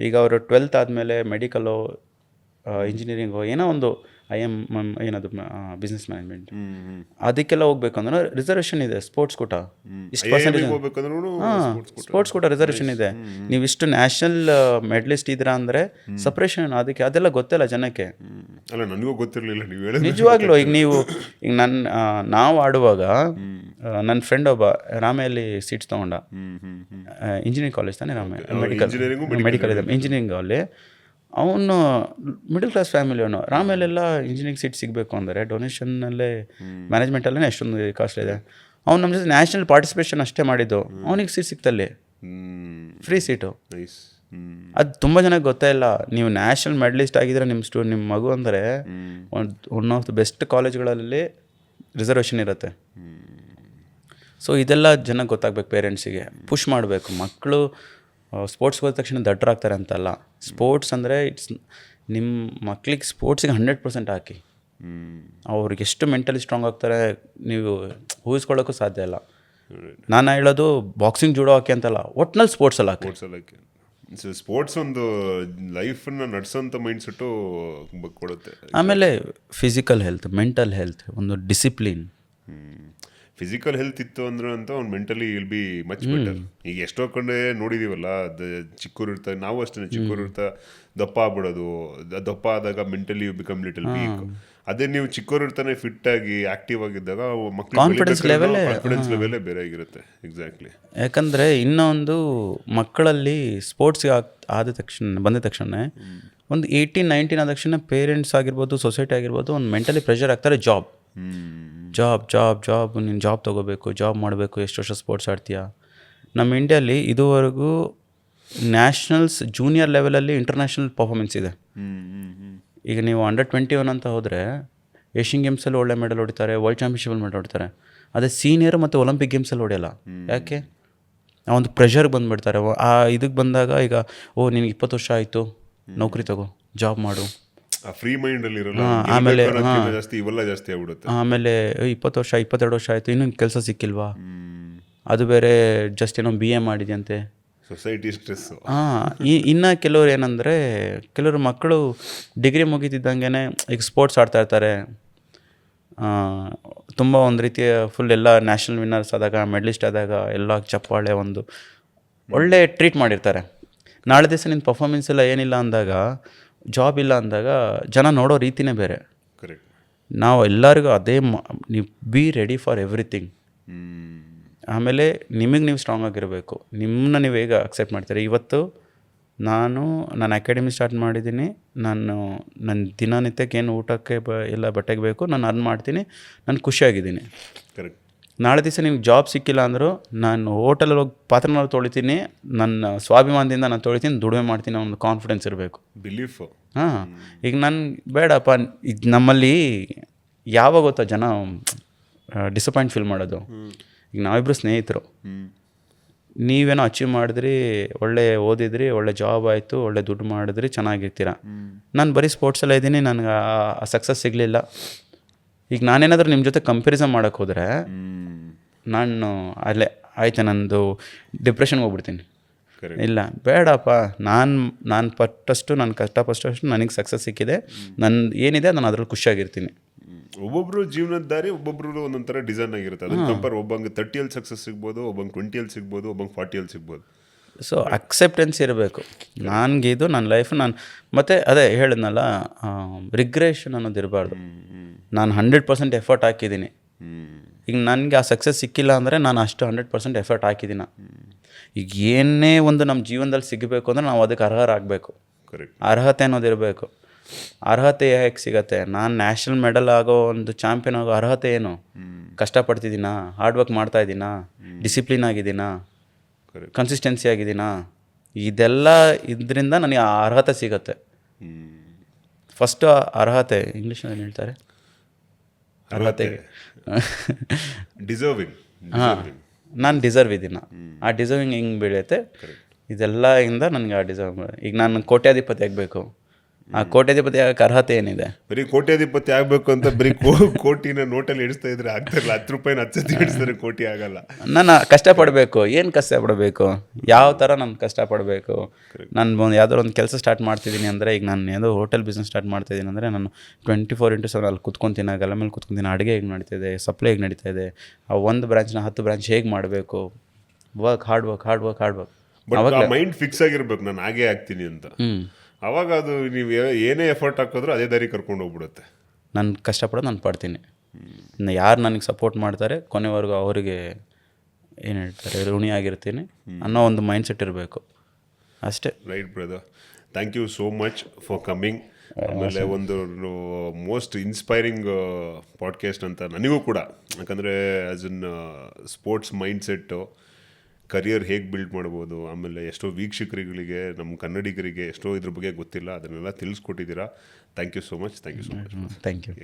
ಈಗ ಅವರು 12th ಆದಮೇಲೆ ಮೆಡಿಕಲು, ಇಂಜಿನಿಯರಿಂಗು, ಏನೋ ಒಂದು ಏನದು ಬಿಸ್ನೆಸ್ ಮ್ಯಾನೇಜ್ಮೆಂಟ್, ಅದಕ್ಕೆಲ್ಲ ಹೋಗ್ಬೇಕು ಅಂದ್ರೆ ರಿಸರ್ವೇಷನ್ ಇದೆ. ಸ್ಪೋರ್ಟ್ಸ್ ಕೋಟ ಇಷ್ಟು ಪರ್ಸೆಂಟೇಜ್, ಸ್ಪೋರ್ಟ್ಸ್ ಕೋಟ ರಿಸರ್ವೇಷನ್ ಇದೆ. ನೀವು ಇಷ್ಟು ನ್ಯಾಷನಲ್ ಮೆಡಲಿಸ್ಟ್ ಇದ್ದೀರಾ ಅಂದರೆ ಸಪ್ರೇಷನ್, ಅದಕ್ಕೆ ಅದೆಲ್ಲ ಗೊತ್ತಿಲ್ಲ ಜನಕ್ಕೆ. ಅಲ್ಲ, ನನಗೂ ಗೊತ್ತಿರಲಿಲ್ಲ ನೀವು ಹೇಳೋದು ನಿಜವಾಗ್ಲೂ. ಈಗ ನಾವು ಆಡುವಾಗ ನನ್ನ ಫ್ರೆಂಡ್ ಒಬ್ಬ ರಾಮೆಯಲ್ಲಿ ಸೀಟ್ಸ್ ತೊಗೊಂಡ, ಇಂಜಿನಿಯರಿಂಗ್ ಕಾಲೇಜ್ ತಾನೇ ರಾಮೆ, ಮೆಡಿಕಲ್ ಇದೆ ಇಂಜಿನಿಯರಿಂಗಲ್ಲಿ. ಅವನು ಮಿಡಲ್ ಕ್ಲಾಸ್ ಫ್ಯಾಮಿಲಿಯವನು. ರಾಮೇಲೆಲ್ಲ ಇಂಜಿನಿಯರಿಂಗ್ ಸೀಟ್ ಸಿಗಬೇಕು ಅಂದರೆ ಡೊನೇಷನ್ನಲ್ಲೇ, ಮ್ಯಾನೇಜ್ಮೆಂಟಲ್ಲೇ ಎಷ್ಟೊಂದು ಕಾಸ್ಟ್ ಇದೆ. ಅವ್ನು ನಮ್ಮ ಜೊತೆ ನ್ಯಾಷನಲ್ ಪಾರ್ಟಿಸಿಪೇಷನ್ ಅಷ್ಟೇ ಮಾಡಿದ್ದು, ಅವನಿಗೆ ಸೀಟ್ ಸಿಕ್ತಲ್ಲಿ, ಫ್ರೀ ಸೀಟು. ಅದು ತುಂಬ ಜನಕ್ಕೆ ಗೊತ್ತೇ ಇಲ್ಲ. ನೀವು ನ್ಯಾಷನಲ್ ಮೆಡಲಿಸ್ಟ್ ಆಗಿದ್ರೆ ನಿಮ್ಮ ಮಗು ಅಂದರೆ ಒನ್ ಆಫ್ ದ ಬೆಸ್ಟ್ ಕಾಲೇಜ್ಗಳಲ್ಲಿ ರಿಸರ್ವೇಷನ್ ಇರುತ್ತೆ. ಸೊ ಇದೆಲ್ಲ ಜನಕ್ಕೆ ಗೊತ್ತಾಗಬೇಕು, ಪೇರೆಂಟ್ಸಿಗೆ ಪುಷ್ ಮಾಡಬೇಕು. ಮಕ್ಕಳು ಸ್ಪೋರ್ಟ್ಸ್ಗೆ ಹೋದ ತಕ್ಷಣ ದಡ್ಡರಾಗ್ತಾರೆ ಅಂತಲ್ಲ. ಸ್ಪೋರ್ಟ್ಸ್ ಅಂದರೆ ನಿಮ್ಮ ಮಕ್ಳಿಗೆ ಸ್ಪೋರ್ಟ್ಸಿಗೆ 100% ಹಾಕಿ. ಅವ್ರಿಗೆ ಎಷ್ಟು ಮೆಂಟಲಿ ಸ್ಟ್ರಾಂಗ್ ಆಗ್ತಾರೆ ನೀವು ಊಹಿಸ್ಕೊಳ್ಳೋಕ್ಕೂ ಸಾಧ್ಯ ಇಲ್ಲ. ನಾನು ಹೇಳೋದು ಬಾಕ್ಸಿಂಗ್, ಜೂಡೋ ಹಾಕಿ ಅಂತಲ್ಲ, ಒಟ್ನಲ್ಲಿ ಸ್ಪೋರ್ಟ್ಸಲ್ಲಿ ಹಾಕಿ. ಸ್ಪೋರ್ಟ್ಸ್ ಒಂದು ಲೈಫನ್ನು ನಡೆಸೋಂಥ ಮೈಂಡ್ಸೆಟ್ಟು ಕೊಡುತ್ತೆ. ಆಮೇಲೆ ಫಿಸಿಕಲ್ ಹೆಲ್ತ್, ಮೆಂಟಲ್ ಹೆಲ್ತ್, ಒಂದು ಡಿಸಿಪ್ಲಿನ್. ಫಿಸಿಕಲ್ ಹೆಲ್ತ್ ಇತ್ತು ಅಂದ್ರೆ ಅಂತ ಅವ್ನು mentally will be much better. ಈಗ ಎಷ್ಟೋ ಕಡೆ ನೋಡಿದೀವಲ್ಲ, ಚಿಕ್ಕೂರು ಇರ್ತಾರೆ, ನಾವು ಅಷ್ಟೇ ಚಿಕ್ಕೂರು ಇರ್ತಾ ದಪ್ಪ ಆಗ್ಬಿಡೋದು, ದಪ್ಪ ಆದಾಗ ಮೆಂಟಲಿ ಬಿಕಮ್ ಲಿಟಲ್ ವೀಕ್. ಅದೇ ನೀವು ಚಿಕ್ಕೂರು ಇರ್ತಾನೆ ಫಿಟ್ ಆಗಿ ಆಕ್ಟಿವ್ ಆಗಿದ್ದಾಗ ಮಕ್ಕಳು ಕಾನ್ಫಿಡೆನ್ಸ್ ಲೆವೆಲೇ ಬೇರೆ ಆಗಿರುತ್ತೆ. ಎಕ್ಸಾಕ್ಟ್ಲಿ. ಯಾಕಂದರೆ ಇನ್ನೊಂದು ಮಕ್ಕಳಲ್ಲಿ ಸ್ಪೋರ್ಟ್ಸ್ಗೆ ಬಂದ ತಕ್ಷಣ ಒಂದು 18-19 ಆದ ತಕ್ಷಣ ಪೇರೆಂಟ್ಸ್ ಆಗಿರ್ಬೋದು, ಸೊಸೈಟಿ ಆಗಿರ್ಬೋದು, ಒಂದು ಮೆಂಟಲಿ ಪ್ರೆಷರ್ ಆಗ್ತಾರೆ. ಜಾಬ್ ನೀನು ಜಾಬ್ ತೊಗೋಬೇಕು, ಜಾಬ್ ಮಾಡಬೇಕು, ಎಷ್ಟು ವರ್ಷ ಸ್ಪೋರ್ಟ್ಸ್ ಆಡ್ತೀಯಾ. ನಮ್ಮ ಇಂಡಿಯಲ್ಲಿ ಇದುವರೆಗೂ ನ್ಯಾಷನಲ್ಸ್ ಜೂನಿಯರ್ ಲೆವೆಲಲ್ಲಿ ಇಂಟರ್ನ್ಯಾಷನಲ್ ಪರ್ಫಾರ್ಮೆನ್ಸ್ ಇದೆ. ಈಗ ನೀವು ಅಂಡರ್-21 ಅಂತ ಹೋದರೆ ಏಷ್ಯನ್ ಗೇಮ್ಸಲ್ಲಿ ಒಳ್ಳೆ ಮೆಡಲ್ ಹೊಡಿತಾರೆ, ವರ್ಲ್ಡ್ ಚಾಂಪಿಯನ್ಶಿಪಲ್ಲಿ ಮೆಡಲ್ ಹೊಡಿತಾರೆ. ಅದೇ ಸೀನಿಯರ್ ಮತ್ತು ಒಲಿಂಪಿಕ್ ಗೇಮ್ಸಲ್ಲಿ ಹೊಡೆಯಲ್ಲ. ಯಾಕೆ? ಆ ಒಂದು ಪ್ರೆಷರ್ಗೆ ಬಂದುಬಿಡ್ತಾರೆ. ಆ ಇದಕ್ಕೆ ಬಂದಾಗ ಈಗ ನಿನಗೆ 20 ವರ್ಷ ಆಯಿತು, ನೌಕರಿ ತಗೋ, ಜಾಬ್ ಮಾಡು, ಫ್ರೀ ಮೈಂಡಲ್ಲಿ ಇರಲ್ಲ. ಆಮೇಲೆ ಜಾಸ್ತಿ ಇವೆಲ್ಲ ಜಾಸ್ತಿ ಆಗ್ಬಿಡುತ್ತೆ. ಆಮೇಲೆ 20 ವರ್ಷ 22 ವರ್ಷ ಆಯಿತು, ಇನ್ನೂ ಕೆಲಸ ಸಿಕ್ಕಿಲ್ವಾ, ಅದು ಬೇರೆ ಜಸ್ಟ್ ಏನೋ BA ಮಾಡಿದ್ಯಂತೆ, ಸೊಸೈಟಿ ಸ್ಟ್ರೆಸ್ಸು. ಇನ್ನು ಕೆಲವ್ರು ಏನಂದರೆ, ಕೆಲವರು ಮಕ್ಕಳು ಡಿಗ್ರಿ ಮುಗಿತಿದ್ದಂಗೆ ಈಗ ಸ್ಪೋರ್ಟ್ಸ್ ಆಡ್ತಾ ಇರ್ತಾರೆ. ತುಂಬ ಒಂದು ರೀತಿಯ ಫುಲ್ ಎಲ್ಲ ನ್ಯಾಷನಲ್ ವಿನ್ನರ್ಸ್ ಆದಾಗ, ಮೆಡಲಿಸ್ಟ್ ಆದಾಗ ಎಲ್ಲ ಚಪ್ಪಾಳೆ, ಒಂದು ಒಳ್ಳೆ ಟ್ರೀಟ್ ಮಾಡಿರ್ತಾರೆ. ನಾಳೆ ದಿವಸ ನಿನ್ನ ಪರ್ಫಾರ್ಮೆನ್ಸ್ ಎಲ್ಲ ಏನಿಲ್ಲ ಅಂದಾಗ, ಜಾಬ್ ಇಲ್ಲ ಅಂದಾಗ ಜನ ನೋಡೋ ರೀತಿನೇ ಬೇರೆ. ಕರೆಕ್ಟ್. ನಾವು ಎಲ್ಲರಿಗೂ ಅದೇ ನೀವು ಬಿ ರೆಡಿ ಫಾರ್ ಎವ್ರಿಥಿಂಗ್. ಆಮೇಲೆ ನಿಮಗೆ ನೀವು ಸ್ಟ್ರಾಂಗ್ ಆಗಿರಬೇಕು. ನಿಮ್ಮನ್ನ ನೀವು ಹೇಗೆ ಅಕ್ಸೆಪ್ಟ್ ಮಾಡ್ತೀರಿ. ಇವತ್ತು ನಾನು ಅಕಾಡೆಮಿ ಸ್ಟಾರ್ಟ್ ಮಾಡಿದ್ದೀನಿ. ನನ್ನ ದಿನನಿತ್ಯಕ್ಕೆ ಏನು ಊಟಕ್ಕೆ ಎಲ್ಲ ಬಟ್ಟೆಗೆ ಬೇಕು, ನಾನು ಅರ್ನ್ ಮಾಡ್ತೀನಿ, ನಾನು ಖುಷಿಯಾಗಿದ್ದೀನಿ. ಕರೆಕ್ಟ್. ನಾಳೆ ದಿವಸ ನಿಮ್ಗೆ ಜಾಬ್ ಸಿಕ್ಕಿಲ್ಲ ಅಂದರೂ ನಾನು ಹೋಟೆಲಲ್ಲಿ ಹೋಗಿ ಪಾತ್ರೆನಲ್ಲಿ ತೊಳಿತೀನಿ, ನನ್ನ ಸ್ವಾಭಿಮಾನದಿಂದ ನಾನು ತೊಳಿತೀನಿ, ದುಡಿಮೆ ಮಾಡ್ತೀನಿ, ಒಂದು ಕಾನ್ಫಿಡೆನ್ಸ್ ಇರಬೇಕು, ಬಿಲೀಫು. ಈಗ ನಾನು ಬೇಡಪ್ಪ, ಇದು ನಮ್ಮಲ್ಲಿ ಯಾವಾಗ ಗೊತ್ತಾ ಜನ ಡಿಸಪಾಯಿಂಟ್ ಫೀಲ್ ಮಾಡೋದು. ಈಗ ನಾವಿಬ್ಬರು ಸ್ನೇಹಿತರು, ನೀವೇನೋ ಅಚೀವ್ ಮಾಡಿದ್ರಿ, ಒಳ್ಳೆ ಓದಿದ್ರಿ, ಒಳ್ಳೆ ಜಾಬ್ ಆಯಿತು, ಒಳ್ಳೆ ದುಡ್ಡು ಮಾಡಿದ್ರಿ, ಚೆನ್ನಾಗಿರ್ತೀರ. ನಾನು ಬರೀ ಸ್ಪೋರ್ಟ್ಸಲ್ಲೇ ಇದ್ದೀನಿ, ನನಗೆ ಆ ಸಕ್ಸಸ್ ಸಿಗಲಿಲ್ಲ. ಈಗ ನಾನೇನಾದರೂ ನಿಮ್ಮ ಜೊತೆ ಕಂಪ್ಯಾರಿಸನ್ ಮಾಡೋಕ್ಕೆ ಹೋದರೆ ನಾನು ಅಲ್ಲೇ ಆಯ್ತು, ನಂದು ಡಿಪ್ರೆಷನ್ಗೆ ಹೋಗ್ಬಿಡ್ತೀನಿ. ಇಲ್ಲ, ಬೇಡಪ್ಪ, ನಾನು ಪಟ್ಟಷ್ಟು, ನಾನು ಕಷ್ಟಪಟ್ಟಷ್ಟು ನನಗೆ ಸಕ್ಸಸ್ ಸಿಕ್ಕಿದೆ, ನನ್ನ ಏನಿದೆ ನಾನು ಅದ್ರಲ್ಲಿ ಖುಷಿಯಾಗಿರ್ತೀನಿ. ಒಬ್ಬೊಬ್ರು ಜೀವನದ ದಾರಿ ಒಬ್ಬೊಬ್ರು ಒಂದೊಂಥರ ಡಿಸೈನ್ ಆಗಿರುತ್ತೆ. ಅದನ್ನು ಕಂಪೇರ್, ಒಬ್ಬಂಗೆ 30 ಸಕ್ಸಸ್ ಸಿಗ್ಬೋದು, ಒಬ್ಬಂಗೆ 20 ಸಿಗ್ಬೋದು, ಒಬ್ಬಂಗೆ 40 ಸಿಗ್ಬೋದು. ಸೊ ಅಕ್ಸೆಪ್ಟೆನ್ಸ್ ಇರಬೇಕು. ನನಗಿದು ನನ್ನ ಲೈಫ್, ನಾನು ಮತ್ತೆ ಅದೇ ಹೇಳಿದ್ನಲ್ಲ, ರಿಗ್ರೆಷನ್ ಅನ್ನೋದು ಇರಬಾರ್ದು. ನಾನು 100% ಎಫರ್ಟ್ ಹಾಕಿದ್ದೀನಿ. ಈಗ ನನಗೆ ಆ ಸಕ್ಸಸ್ ಸಿಕ್ಕಿಲ್ಲ ಅಂದರೆ ನಾನು ಅಷ್ಟು 100% ಎಫರ್ಟ್ ಹಾಕಿದ್ದೀನಿ. ಈಗ ಏನೇ ಒಂದು ನಮ್ಮ ಜೀವನದಲ್ಲಿ ಸಿಗಬೇಕು ಅಂದರೆ ನಾವು ಅದಕ್ಕೆ ಅರ್ಹರಾಗಬೇಕು. ಅರ್ಹತೆ ಅನ್ನೋದು ಇರಬೇಕು. ಅರ್ಹತೆ ಹೇಗೆ ಸಿಗತ್ತೆ? ನಾನು ನ್ಯಾಷನಲ್ ಮೆಡಲ್ ಆಗೋ, ಒಂದು ಚಾಂಪಿಯನ್ ಆಗೋ ಅರ್ಹತೆ ಏನು? ಕಷ್ಟಪಡ್ತಿದ್ದೀನಾ, ಹಾರ್ಡ್ ವರ್ಕ್ ಮಾಡ್ತಾಯಿದ್ದೀನಾ, ಡಿಸಿಪ್ಲಿನ್ ಆಗಿದ್ದೀನಾ, ಕನ್ಸಿಸ್ಟೆನ್ಸಿ ಆಗಿದ್ದೀನಾ, ಇದೆಲ್ಲ ಇದರಿಂದ ನನಗೆ ಆ ಅರ್ಹತೆ ಸಿಗತ್ತೆ. ಫಸ್ಟು ಅರ್ಹತೆ, ಇಂಗ್ಲೀಷ್ನಲ್ಲಿ ಏನು ಹೇಳ್ತಾರೆ, ಅರ್ಹತೆಗೆ ಡಿಸರ್ವಿಂಗ್. ನಾನು ಡಿಸರ್ವ್ ಇದ್ದೀನ, ಆ ಡಿಸರ್ವಿಂಗ್ ಹಿಂಗೆ ಬೀಳುತ್ತೆ. ಇದೆಲ್ಲ ಇಂದ ನನಗೆ ಆ ಡಿಸರ್ವ್. ಈಗ ನಾನು ಕೋಟ್ಯಾಧಿಪತಿ ಆಗಬೇಕು, ಆ ಕೋಟ್ಯಾಧಿಪತಿ ಆಗಕ್ಕೆ ಅರ್ಹತೆ ಏನಿದೆ? ಬರೀ ಕೋಟ್ಯಾಧಿಪತಿ ಆಗಬೇಕು ಅಂತ ಬರೀ ಕೋಟಿನ ನೋಟಲ್ಲಿ ಇಡಿಸ್ತಾ ಇದ್ರೆ ಆಗ್ತಿರಲ್ಲ. 10 ರೂಪಾಯಿನ 10 ಸತಿ ಇಡಿಸಿದ್ರೆ ಕೋಟಿ ಆಗಲ್ಲ. ನಾನು ಕಷ್ಟಪಡಬೇಕು. ಏನು ಕಷ್ಟಪಡಬೇಕು? ಯಾವ ಥರ ನಾನು ಕಷ್ಟಪಡಬೇಕು? ನಾನು ಯಾವುದೋ ಒಂದು ಕೆಲಸ ಸ್ಟಾರ್ಟ್ ಮಾಡ್ತಿದ್ದೀನಿ ಅಂದರೆ, ಈಗ ನಾನು ಯಾವುದೋ ಹೋಟೆಲ್ ಬಿಸ್ನೆಸ್ ಸ್ಟಾರ್ಟ್ ಮಾಡ್ತಿದ್ದೀನಿ ಅಂದರೆ, ನಾನು 24/7 ಅಲ್ಲಿ ಕುತ್ಕೊತೀನಿ, ಗಲ್ಲ ಮೇಲೆ ಕುತ್ಕೊತೀನಿ, ಅಡುಗೆ ಹೇಗೆ ನಡೀತಾಯಿದೆ, ಸಪ್ಲೈ ಹೇಗೆ ನಡೀತಾ ಇದೆ, ಆ ಒಂದು ಬ್ರಾಂಚ್ನ 10 ಬ್ರಾಂಚ್ ಹೇಗೆ ಮಾಡಬೇಕು, hard work. But mind fix ಆಗಿರ್ಬೇಕು, ನಾನು ಹಾಗೇ ಆಗ್ತೀನಿ ಅಂತ. ಅವಾಗ ಅದು ನೀವು ಏನೇ ಎಫರ್ಟ್ ಹಾಕಿದ್ರೂ ಅದೇ ದಾರಿ ಕರ್ಕೊಂಡು ಹೋಗ್ಬಿಡುತ್ತೆ. ನಾನು ಕಷ್ಟಪಡೋದು ನಾನು ಪಡ್ತೀನಿ. ಯಾರು ನನಗೆ ಸಪೋರ್ಟ್ ಮಾಡ್ತಾರೆ ಕೊನೆವರೆಗೂ ಅವರಿಗೆ ಏನು ಹೇಳ್ತಾರೆ, ಋಣಿ ಆಗಿರ್ತೀನಿ ಅನ್ನೋ ಒಂದು ಮೈಂಡ್ ಸೆಟ್ ಇರಬೇಕು ಅಷ್ಟೇ. Right brother, thank you so much for coming. ಆಮೇಲೆ ಒಂದು ಮೋಸ್ಟ್ ಇನ್ಸ್ಪೈರಿಂಗ್ ಪಾಡ್ಕಾಸ್ಟ್ ಅಂತ ನನಗೂ ಕೂಡ, ಯಾಕಂದರೆ as in sports mind set, career ಹೇಗೆ ಬಿಲ್ಡ್ ಮಾಡ್ಬೋದು, ಆಮೇಲೆ ಎಷ್ಟೋ ವೀಕ್ಷಕರುಗಳಿಗೆ, ನಮ್ಮ ಕನ್ನಡಿಗರಿಗೆ ಎಷ್ಟೋ ಇದ್ರ ಬಗ್ಗೆ ಗೊತ್ತಿಲ್ಲ, ಅದನ್ನೆಲ್ಲ ತಿಳಿಸ್ಕೊಟ್ಟಿದ್ದೀರಾ. Thank you so much. Thank you.